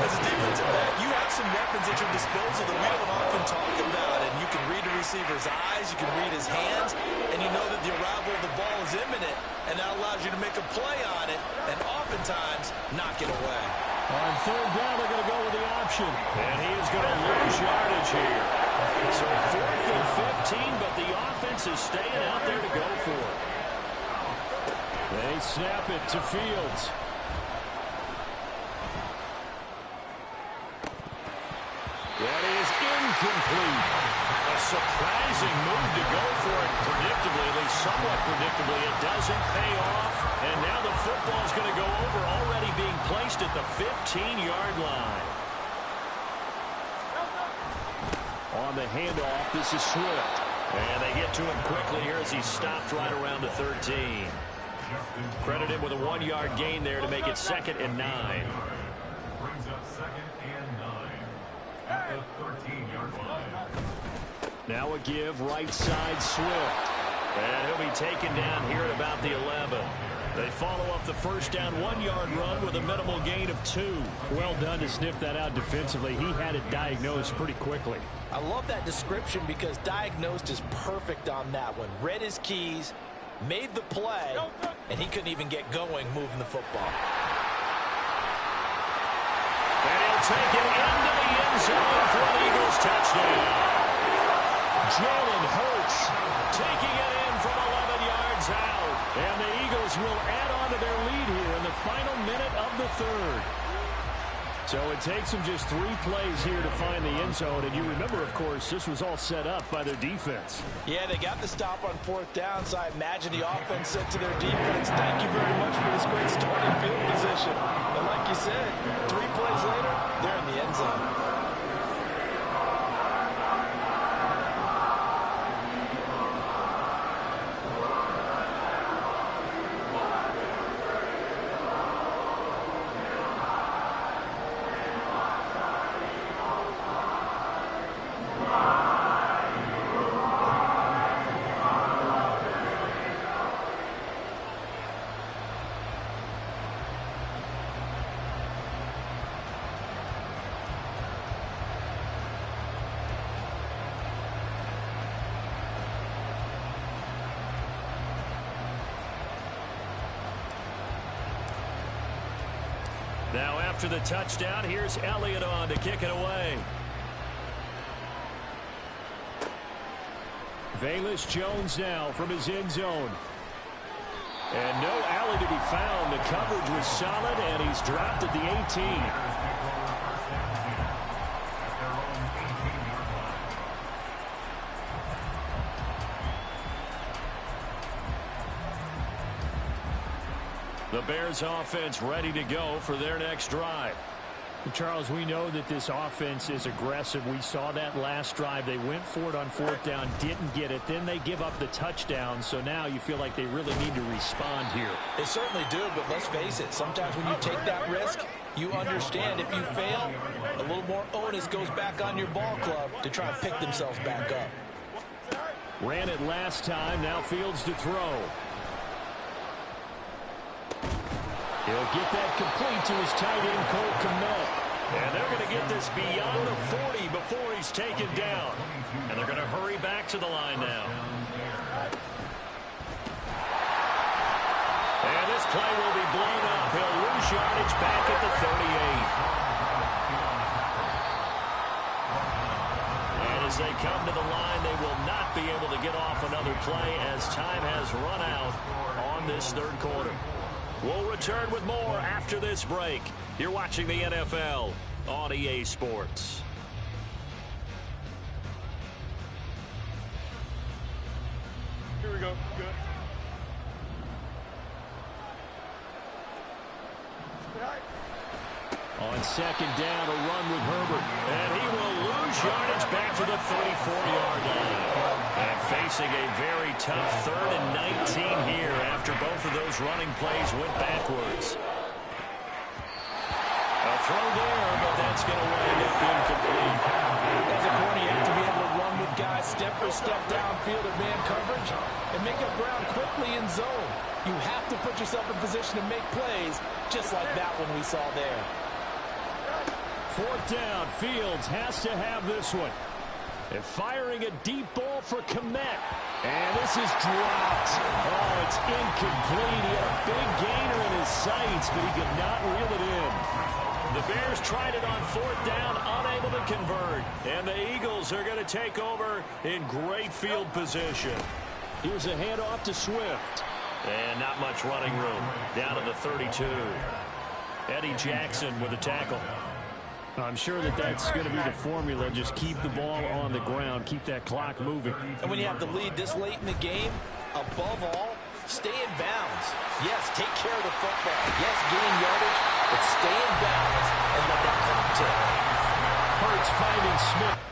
F: As a defensive back, you have some weapons at your disposal that we don't often talk about. And you can read the receiver's eyes, you can read his hands, and you know that the arrival of the ball is imminent, and that allows you to make a play on it and oftentimes knock it away.
G: On 3rd down, they're going to go with the option.
B: And he is going to lose yardage here. So 4th and 15, but the offense is staying out there to go for it.
G: They snap it to Fields.
B: That is incomplete. A surprising move to go for it predictably, at least somewhat predictably. It doesn't pay off, and now the football is going to go over, already being placed at the 15-yard line.
G: On the handoff, this is Swift.
B: And they get to him quickly here as he stopped right around the 13. Credit him with a 1-yard gain there to make it 2nd and 9.
E: Brings up 2nd and 9 at the 13-yard line.
G: Now a give right side Swift.
B: And he'll be taken down here at about the 11. They follow up the first down 1-yard run with a minimal gain of 2.
G: Well done to sniff that out defensively. He had it diagnosed pretty quickly.
C: I love that description because diagnosed is perfect on that one. Read his keys, made the play, and he couldn't even get going moving the football.
B: And he'll take it into the end zone for an Eagles touchdown. Jalen Hurts taking it in from 11 yards out. And the Eagles will add on to their lead here in the final minute of the 3rd.
G: So it takes them just 3 plays here to find the end zone. And you remember, of course, this was all set up by their defense.
C: Yeah, they got the stop on 4th down, so I imagine the offense said to their defense, thank you very much for this great starting field position. And like you said, 3 plays later, they're in the end zone.
B: Now after the touchdown, here's Elliott on to kick it away.
G: Velus Jones now from his end zone. And no alley to be found. The coverage was solid, and he's dropped at the 18.
B: The Bears offense ready to go for their next drive.
G: Charles, we know that this offense is aggressive. We saw that last drive. They went for it on 4th down, didn't get it. Then they give up the touchdown. So now you feel like they really need to respond here.
C: They certainly do, but let's face it. Sometimes when you take that risk, you understand if you fail, a little more onus goes back on your ball club to try and pick themselves back up.
G: Ran it last time. Now Fields to throw. He'll get that complete to his tight end, Cole Kmet.
B: And they're going to get this beyond the 40 before he's taken down. And they're going to hurry back to the line now. And this play will be blown up. He'll lose yardage back at the 38. And as they come to the line, they will not be able to get off another play as time has run out on this 3rd quarter. We'll return with more after this break. You're watching the NFL on EA Sports.
D: Here we go. Good.
G: On 2nd down, a run with Herbert.
B: And he will lose yardage back to the 34-yard line. And facing a very tough 3rd and 19 here after both of those running plays went backwards. A throw there, but that's going to wind up incomplete.
C: As a corner, you have to be able to run with guys step for step downfield in man coverage and make up ground quickly in zone. You have to put yourself in position to make plays, just like that one we saw there.
G: 4th down. Fields has to have this one. And firing a deep ball for Kmet. And this is dropped. Oh, it's incomplete. He had a big gainer in his sights, but he could not reel it in.
B: The Bears tried it on 4th down, unable to convert. And the Eagles are going to take over in great field position.
G: Here's a handoff to Swift.
B: And not much running room. Down to the 32. Eddie Jackson with a tackle.
G: I'm sure that's going to be the formula. Just keep the ball on the ground. Keep that clock moving.
C: And when you have the lead this late in the game, above all, stay in bounds. Yes, take care of the football. Yes, gain yardage, but stay in bounds and let that clock tick.
G: Hurts finding Smith.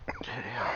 A: Yeah.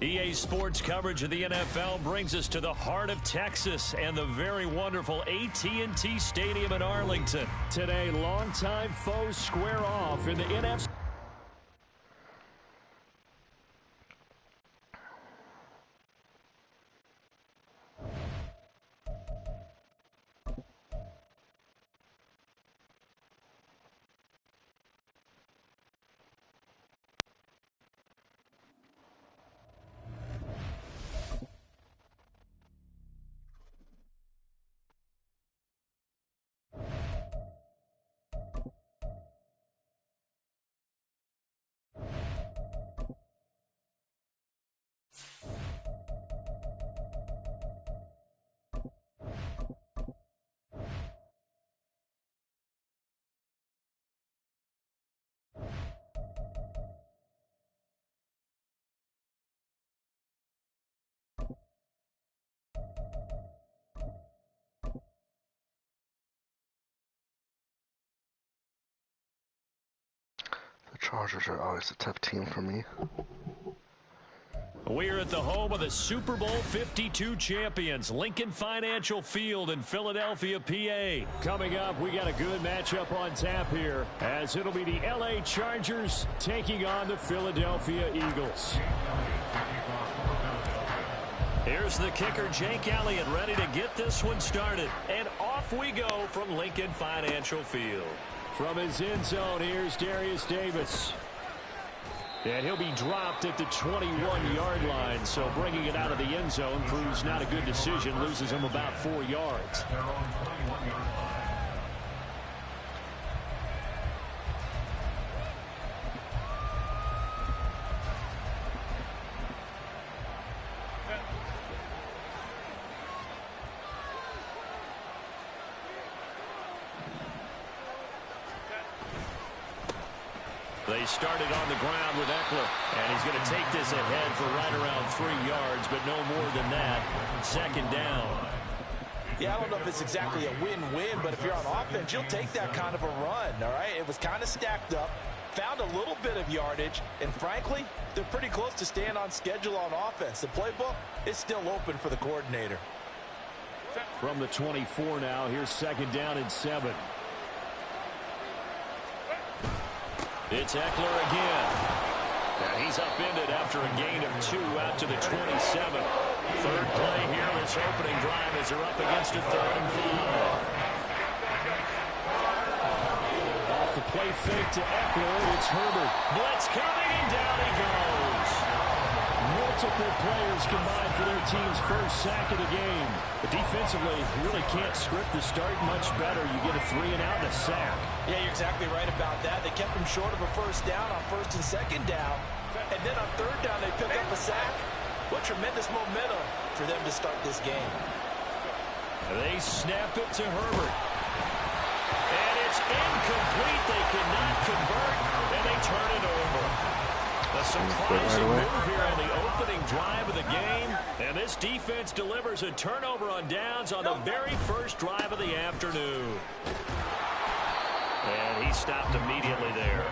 B: EA Sports coverage of the NFL brings us to the heart of Texas and the very wonderful AT&T Stadium in Arlington.
G: Today, longtime foes square off in the NFC.
A: The Chargers are always a tough team for me.
B: We're at the home of the Super Bowl 52 champions, Lincoln Financial Field in Philadelphia, PA.
G: Coming up, we got a good matchup on tap here, as it'll be the LA Chargers taking on the Philadelphia Eagles.
B: Here's the kicker, Jake Elliott, ready to get this one started. And off we go from Lincoln Financial Field.
G: From his end zone, here's Darius Davis. And he'll be dropped at the 21-yard line, so bringing it out of the end zone proves not a good decision, loses him about 4 yards.
B: They started on the ground with Eckler, and he's going to take this ahead for right around 3 yards, but no more than that. Second down.
C: Yeah, I don't know if it's exactly a win-win, but if you're on offense, you'll take that kind of a run, all right? It was kind of stacked up, found a little bit of yardage, and frankly, they're pretty close to staying on schedule on offense. The playbook is still open for the coordinator.
G: From the 24 now, here's second down and 7.
B: It's Eckler again. And he's upended after a gain of 2 out to the 27. Third play here, this opening drive as they're up against a 3rd and 5.
G: Off the play fake to Eckler, it's Herbert.
B: Blitz coming, and down he goes.
G: Multiple players combined for their team's first sack of the game. But defensively, you really can't script the start much better. You get a 3-and-out and a sack.
C: Yeah, you're exactly right about that. They kept him short of a first down on 1st and 2nd down. And then on 3rd down, they pick up a sack. What tremendous momentum for them to start this game.
B: They snap it to Herbert. And it's incomplete. They cannot convert, and they turn it over. A surprising move here on the opening drive of the game. And this defense delivers a turnover on downs on the very first drive of the afternoon. And he stopped immediately there.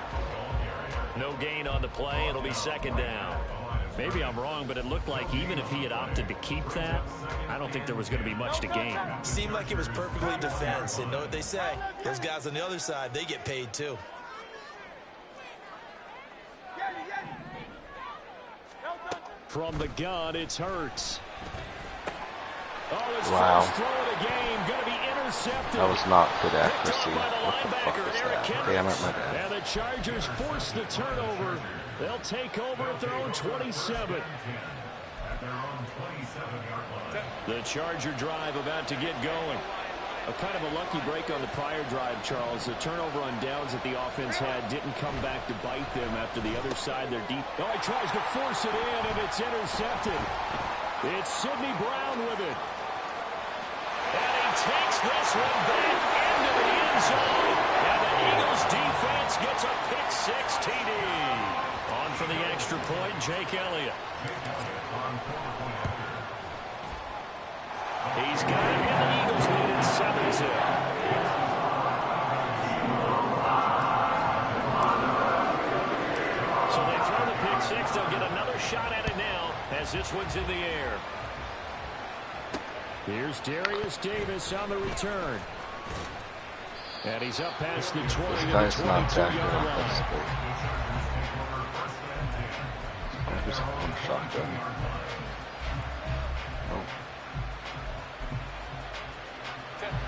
B: No gain on the play. It'll be second down. Maybe I'm wrong, but it looked like even if he had opted to keep that, I don't think there was going to be much to gain.
C: Seemed like it was perfectly defense. And know what they say? Those guys on the other side, they get paid too.
G: From the gun, it's Hurts. Oh, his
A: Wow.
G: first throw of the game, going to be intercepted.
A: That was not good accuracy. What the fuck was that? Damn it, my bad.
G: And the Chargers force the turnover They'll take over at their own 27. The Charger drive about to get going. A kind of a lucky break on the prior drive, Charles. The turnover on downs that the offense had didn't come back to bite them after the other side. They're deep. Oh, he tries to force it in, and it's intercepted. It's Sidney Brown with it. And he takes this one back into the end zone. And the Eagles defense gets a pick-6 TD. On for the extra point, Jake Elliott. He's got it, and the Eagles lead it 7-0. So they throw the pick-6. They'll get another shot at it now as this one's in the air. Here's Darius Davis on the return. And he's up past the 20 to the 22-yard line.
A: Just one shotgun.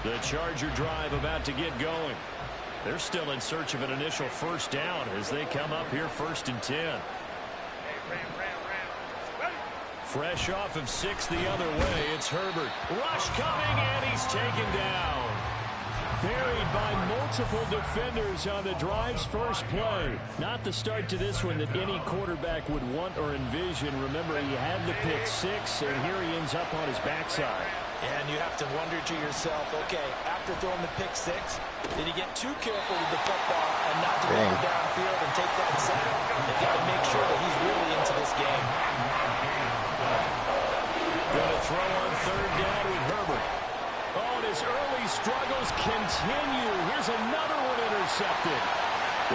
G: The Charger drive about to get going. They're still in search of an initial first down as they come up here 1st and 10. Fresh off of 6 the other way, it's Herbert. Rush coming, and he's taken down. Buried by multiple defenders on the drive's first play. Not the start to this one that any quarterback would want or envision. Remember, he had the pick-6, and here he ends up on his backside.
C: And you have to wonder to yourself, okay, after throwing the pick-6, did he get too careful with the football and not to go downfield and take that sack? They've got to make sure that he's really into this game.
G: Going to throw on 3rd down with Herbert. Oh, and his early struggles continue. Here's another one intercepted.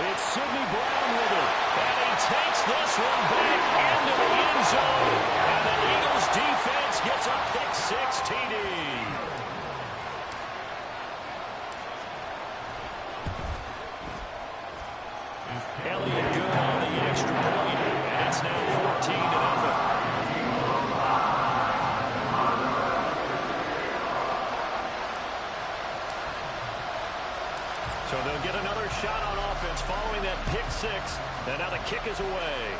G: It's Sidney Brown with it. And he takes this one back into the end zone. And the Eagles defense gets a pick-6 TD. Elliott good on the extra point. And it's now 14-0. So they'll get another shot on offense following that pick-6. And now the kick is away.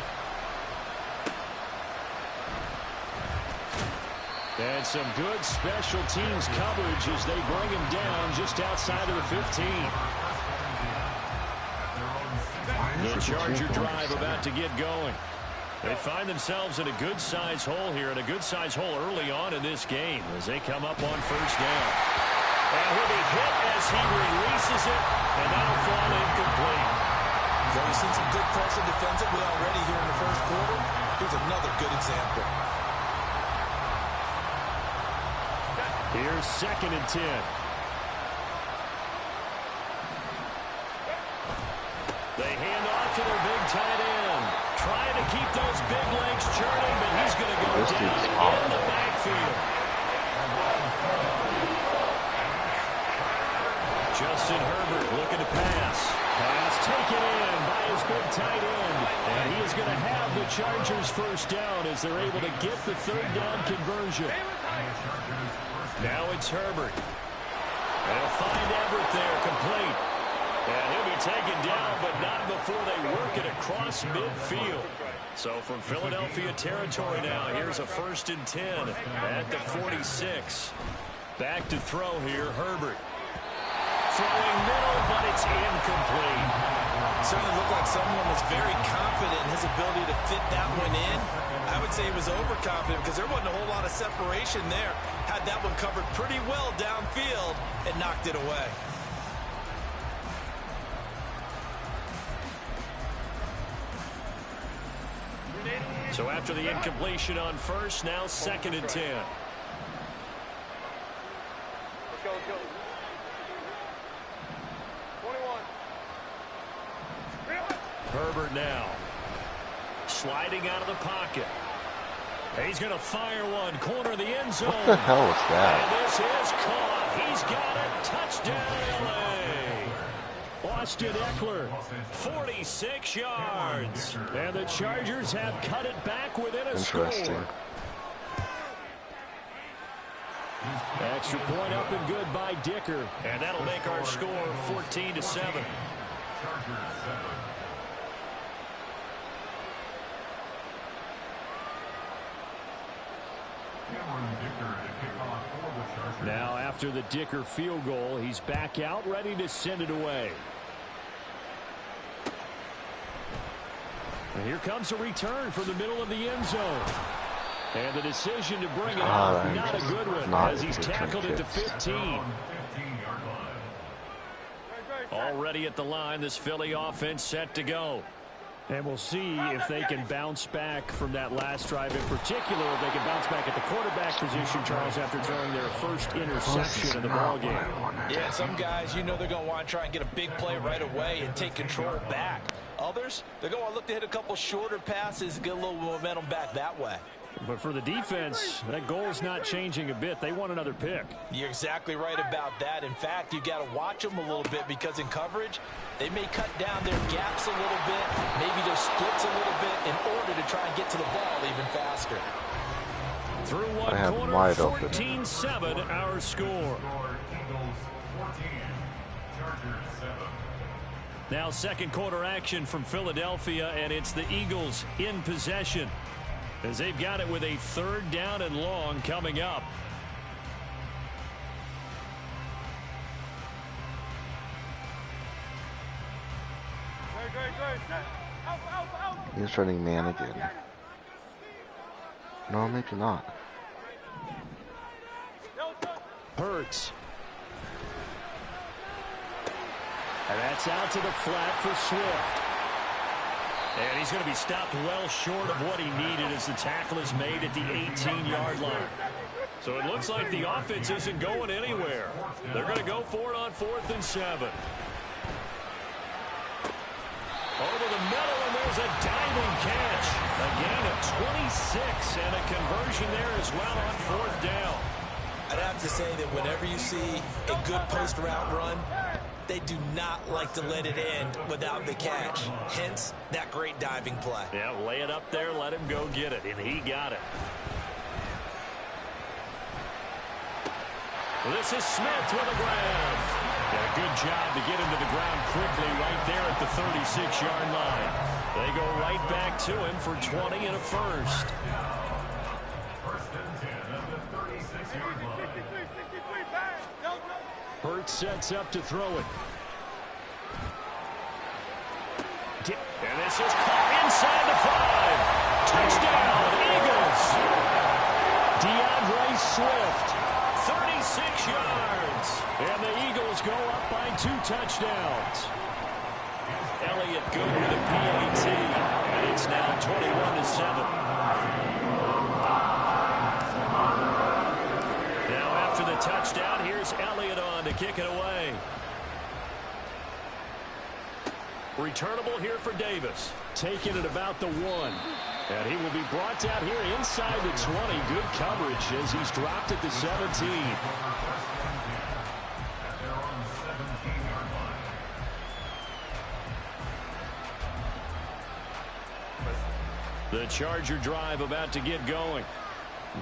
G: And some good special teams coverage as they bring him down just outside of the 15. The Charger drive about to get going. They find themselves in a good-sized hole here, and a good-sized hole early on in this game as they come up on 1st down. And he'll be hit as he releases it, and that'll fall incomplete.
C: So we've seen some good pressure defensively already here in the 1st quarter. Here's another good example.
G: Here's 2nd and 10. They hand off to their big tight end. Trying to keep those big legs churning, but he's going to go down in the backfield. Justin Herbert looking to pass. Pass taken in by his big tight end. And he is going to have the Chargers 1st down as they're able to get the 3rd down conversion. Now it's Herbert. They'll find Everett there, complete. And he'll be taken down, but not before they work it across midfield. So from Philadelphia territory now, here's a 1st and 10 at the 46. Back to throw here, Herbert. Throwing middle, but it's incomplete.
C: Certainly looked like someone was very confident in his ability to fit that one in. I would say he was overconfident because there wasn't a whole lot of separation there. Had that one covered pretty well downfield and knocked it away.
G: So after the incompletion on 1st, now 2nd and 10.
D: Let's go, let's go. 21.
G: Herbert now. Sliding out of the pocket. He's going to fire one. Corner of the end zone.
A: What the hell was that?
G: And this is caught. He's got it. Touchdown, LA. Austin Eckler, 46 yards. And the Chargers have cut it back within a score. Extra point up and good by Dicker. And that'll make our score 14-7. Now after the Dicker field goal, he's back out ready to send it away. And here comes a return from the middle of the end zone. And the decision to bring it out, not a good one, as he's tackled it to 15. Already at the line, this Philly offense set to go. And we'll see if they can bounce back from that last drive in particular, if they can bounce back at the quarterback position, Charles, after throwing their first interception of the ballgame.
F: Yeah, some guys, you know they're going to want to try and get a big play right away and take control back. Others, they're going to look to hit a couple shorter passes, get a little momentum back that way.
G: But for the defense, that goal's not changing a bit. They want another pick.
F: You're exactly right about that. In fact, you got to watch them a little bit because in coverage, they may cut down their gaps a little bit, maybe their splits a little bit in order to try and get to the ball even faster.
G: Through one quarter, 14-7 our score. Now second quarter action from Philadelphia, and it's the Eagles in possession, as they've got it with a 3rd down and long coming up.
A: He's running man again. No, maybe not.
G: Hurts. And that's out to the flat for Swift. And he's going to be stopped well short of what he needed as the tackle is made at the 18-yard line. So it looks like the offense isn't going anywhere. They're going to go for it on 4th and 7. Over the middle, and there's a diving catch. A gain of 26, and a conversion there as well on 4th down.
F: I'd have to say that whenever you see a good post route run, they do not like to let it end without the catch. Hence, that great diving play.
G: Yeah, lay it up there, let him go get it, and he got it. This is Smith with a grab. Yeah, good job to get him to the ground quickly right there at the 36-yard line. They go right back to him for 20 and a first. Hurts sets up to throw it. And this is caught inside the 5. Touchdown, Eagles. DeAndre Swift, 36 yards. And the Eagles go up by 2 touchdowns. Elliott good with a PAT. And it's now 21-7. After the touchdown, here's Elliott on to kick it away. Returnable here for Davis. Taking it about the 1. And he will be brought down here inside the 20. Good coverage as he's dropped at the 17. The Charger drive about to get going.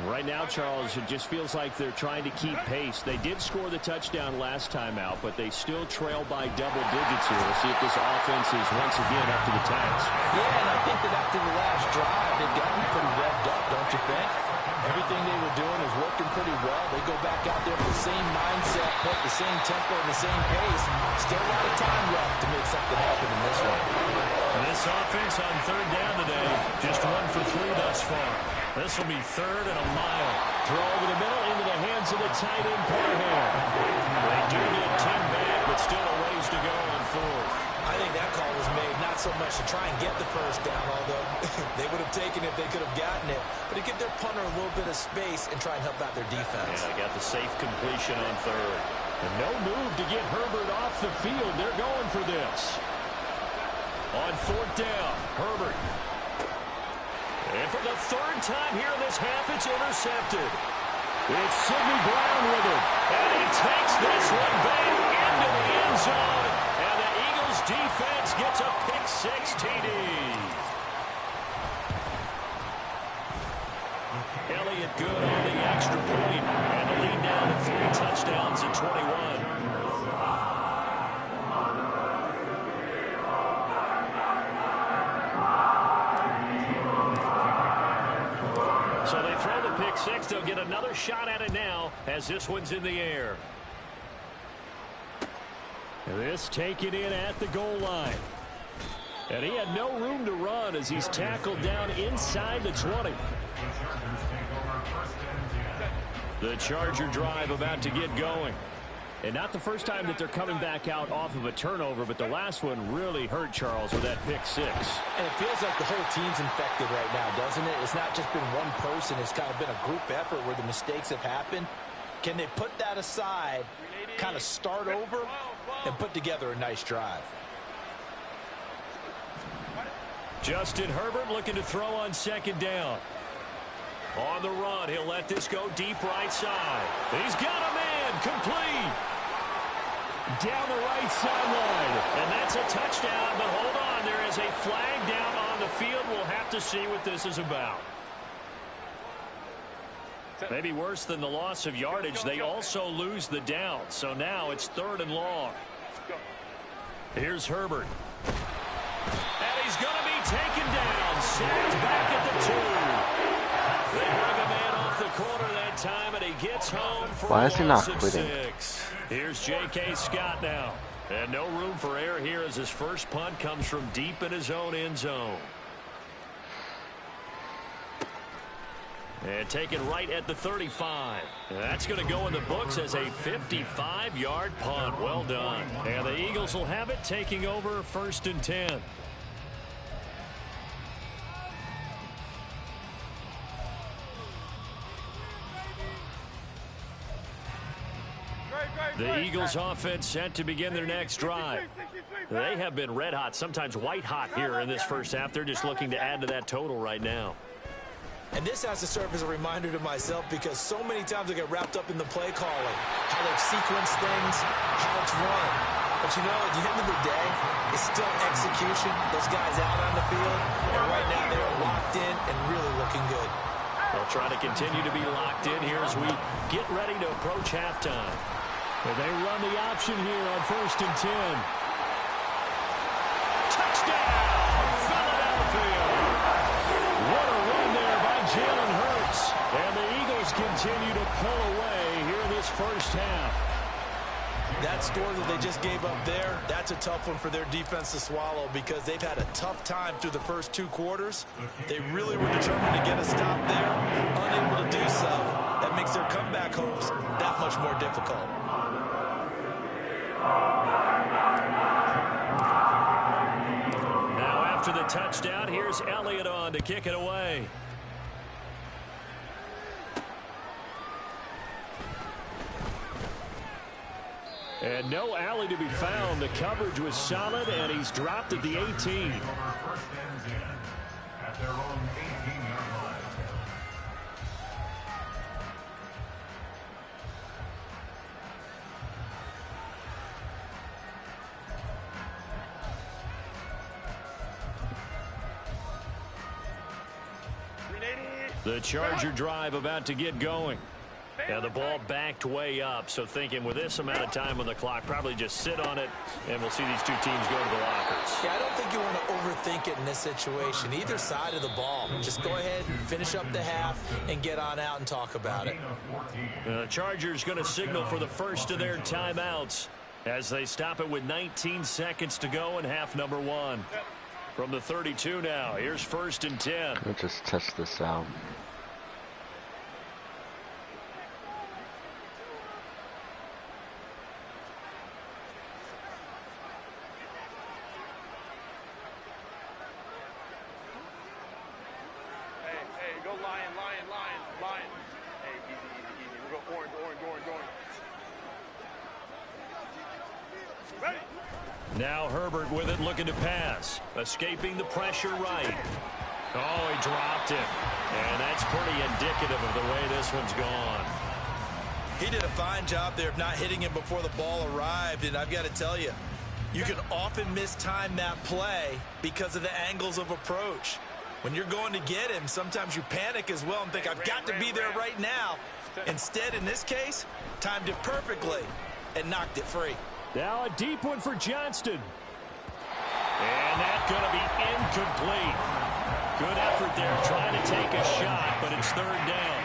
G: Right now, Charles, it just feels like they're trying to keep pace. They did score the touchdown last time out, but they still trail by double digits here. We'll see if this offense is once again up to the task.
C: Yeah, and I think that after the last drive, they've gotten pretty revved up, don't you think? Everything they were doing is working pretty well. They go back out there with the same mindset, put the same tempo and the same pace. Still a lot of time left to make something happen in this one.
G: And this offense on 3rd down today, just 1 for 3 thus far. This will be 3rd and a mile. Throw over the middle into the hands of the tight end, Parham. They do get 10 back, but still a ways to go on 4th.
F: I think that call was made not so much to try and get the first down, although they would have taken it if they could have gotten it, but to give their punter a little bit of space and try and help out their defense.
G: Yeah, they got the safe completion on 3rd. And no move to get Herbert off the field. They're going for this. On 4th down, Herbert. And for the 3rd time here in this half, it's intercepted. It's Sidney Brown with it. And he takes this one back into the end zone. And the Eagles defense gets a pick-6 TD. Elliott good on the extra point. And the lead down to 3 touchdowns at 21. So they throw the
B: the pick six. They'll get another shot at it now as this one's in the air.
G: This taken in at the goal line. And he had no room to run as he's tackled down inside the 20. The Charger drive about to get going. And not the first time that they're coming back out off of a turnover, but the last one really hurt Charles with that pick six.
C: And it feels like the whole team's infected right now, doesn't it? It's not just been one person. It's kind of been a group effort where the mistakes have happened. Can they put that aside, kind of start over, and put together a nice drive?
B: Justin Herbert looking to throw on second down. On the run, he'll let this go deep right side. He's got a man, complete. Down the right sideline, and that's a touchdown, but hold on, there is a flag down on the field. We'll have to see what this is about. Maybe worse than the loss of yardage, they also lose the down, so now it's 3rd and long. Here's Herbert. And he's going to be taken down, sacked back at the 2. They bring a man off the corner that time, and he gets home for
A: Why is he not
B: of
A: quitting?
B: 6. Here's J.K. Scott now. And no room for error here as his first punt comes from deep in his own end zone. And taken right at the 35. And that's going to go in the books as a 55-yard punt. Well done. And the Eagles will have it, taking over 1st and 10. The Eagles offense set to begin their next drive. They have been red hot, sometimes white hot here in this first half. They're just looking to add to that total right now.
C: And this has to serve as a reminder to myself because so many times I get wrapped up in the play calling, how they've sequenced things, how it's run. But you know, at the end of the day, it's still execution. Those guys out on the field, and right now they're locked in and really looking good.
B: They'll try to continue to be locked in here as we get ready to approach halftime.
G: And they run the option here on 1st and 10.
B: Touchdown, Philadelphia!
G: What a run there by Jalen Hurts. And the Eagles continue to pull away here in this first half.
C: That score that they just gave up there, that's a tough one for their defense to swallow because they've had a tough time through the first 2 quarters. They really were determined to get a stop there, unable to do so. That makes their comeback hopes that much more difficult.
B: Now after the touchdown, here's Elliott on to kick it away. And no alley to be found. The coverage was solid, and he's dropped at the 18.
E: At their own 18-yard line.
B: The Charger drive about to get going. Now the ball backed way up, so thinking with this amount of time on the clock, probably just sit on it, and we'll see these two teams go to the lockers.
C: Yeah, I don't think you want to overthink it in this situation. Either side of the ball. Just go ahead, finish up the half, and get on out and talk about it.
B: The Chargers going to signal for the first of their timeouts as they stop it with 19 seconds to go in half number 1. From the 32 now, here's 1st and 10.
A: Let's just test this out.
B: Now Herbert with it, looking to pass. Escaping the pressure right. Oh, he dropped it. And that's pretty indicative of the way this one's gone.
F: He did a fine job there of not hitting him before the ball arrived. And I've got to tell you, you can often mistime that play because of the angles of approach. When you're going to get him, sometimes you panic as well and think, I've got to be there right now. Instead, in this case, timed it perfectly and knocked it free.
G: Now a deep one for Johnston.
B: And that's going to be incomplete. Good effort there, trying to take a shot, but it's third down.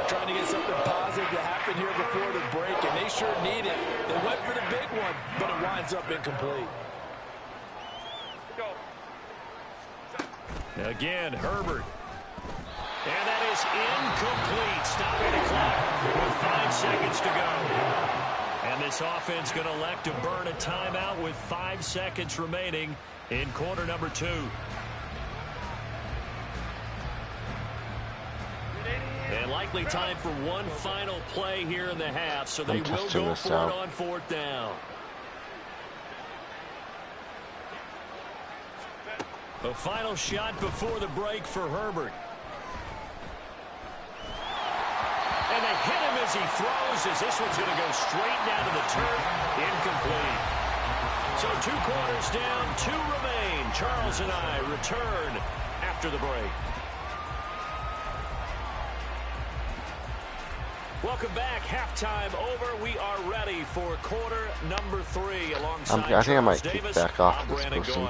C: Trying to get something positive to happen here before the break, and they sure need it. They went for the big one, but it winds up incomplete.
B: Again, Herbert. And that is incomplete. Stopping the clock with 5 seconds to go. And this offense going to elect to burn a timeout with 5 seconds remaining in quarter number 2. And likely time for one final play here in the half, so they will go for it on fourth down. The final shot before the break for Herbert. And they hit him as he throws, as this one's going to go straight down to the turf. Incomplete. So 2 quarters down, 2 remain. Charles and I return after the break. Welcome back. Halftime over. We are ready for quarter number 3 alongside
A: I think I might
B: Davis.
A: kick back off this
B: Brandon
A: person.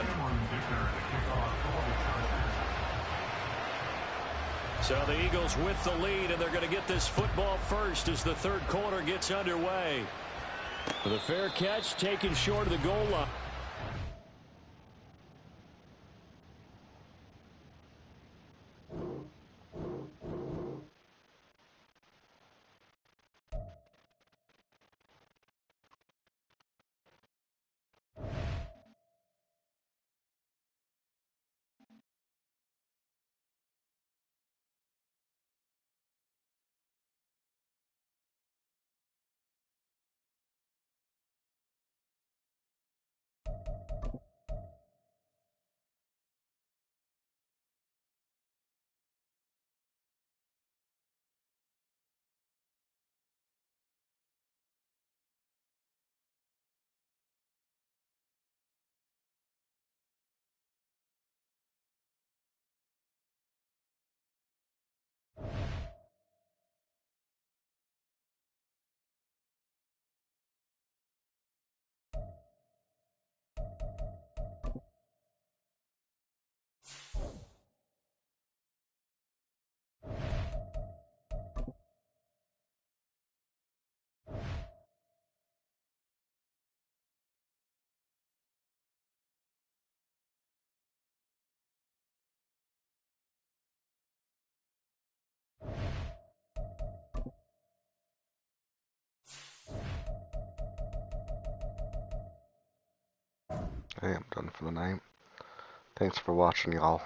B: So the Eagles with the lead, and they're going to get this football first as the third quarter gets underway. The fair catch taken short of the goal line.
A: I am done for the night. Thanks for watching, y'all.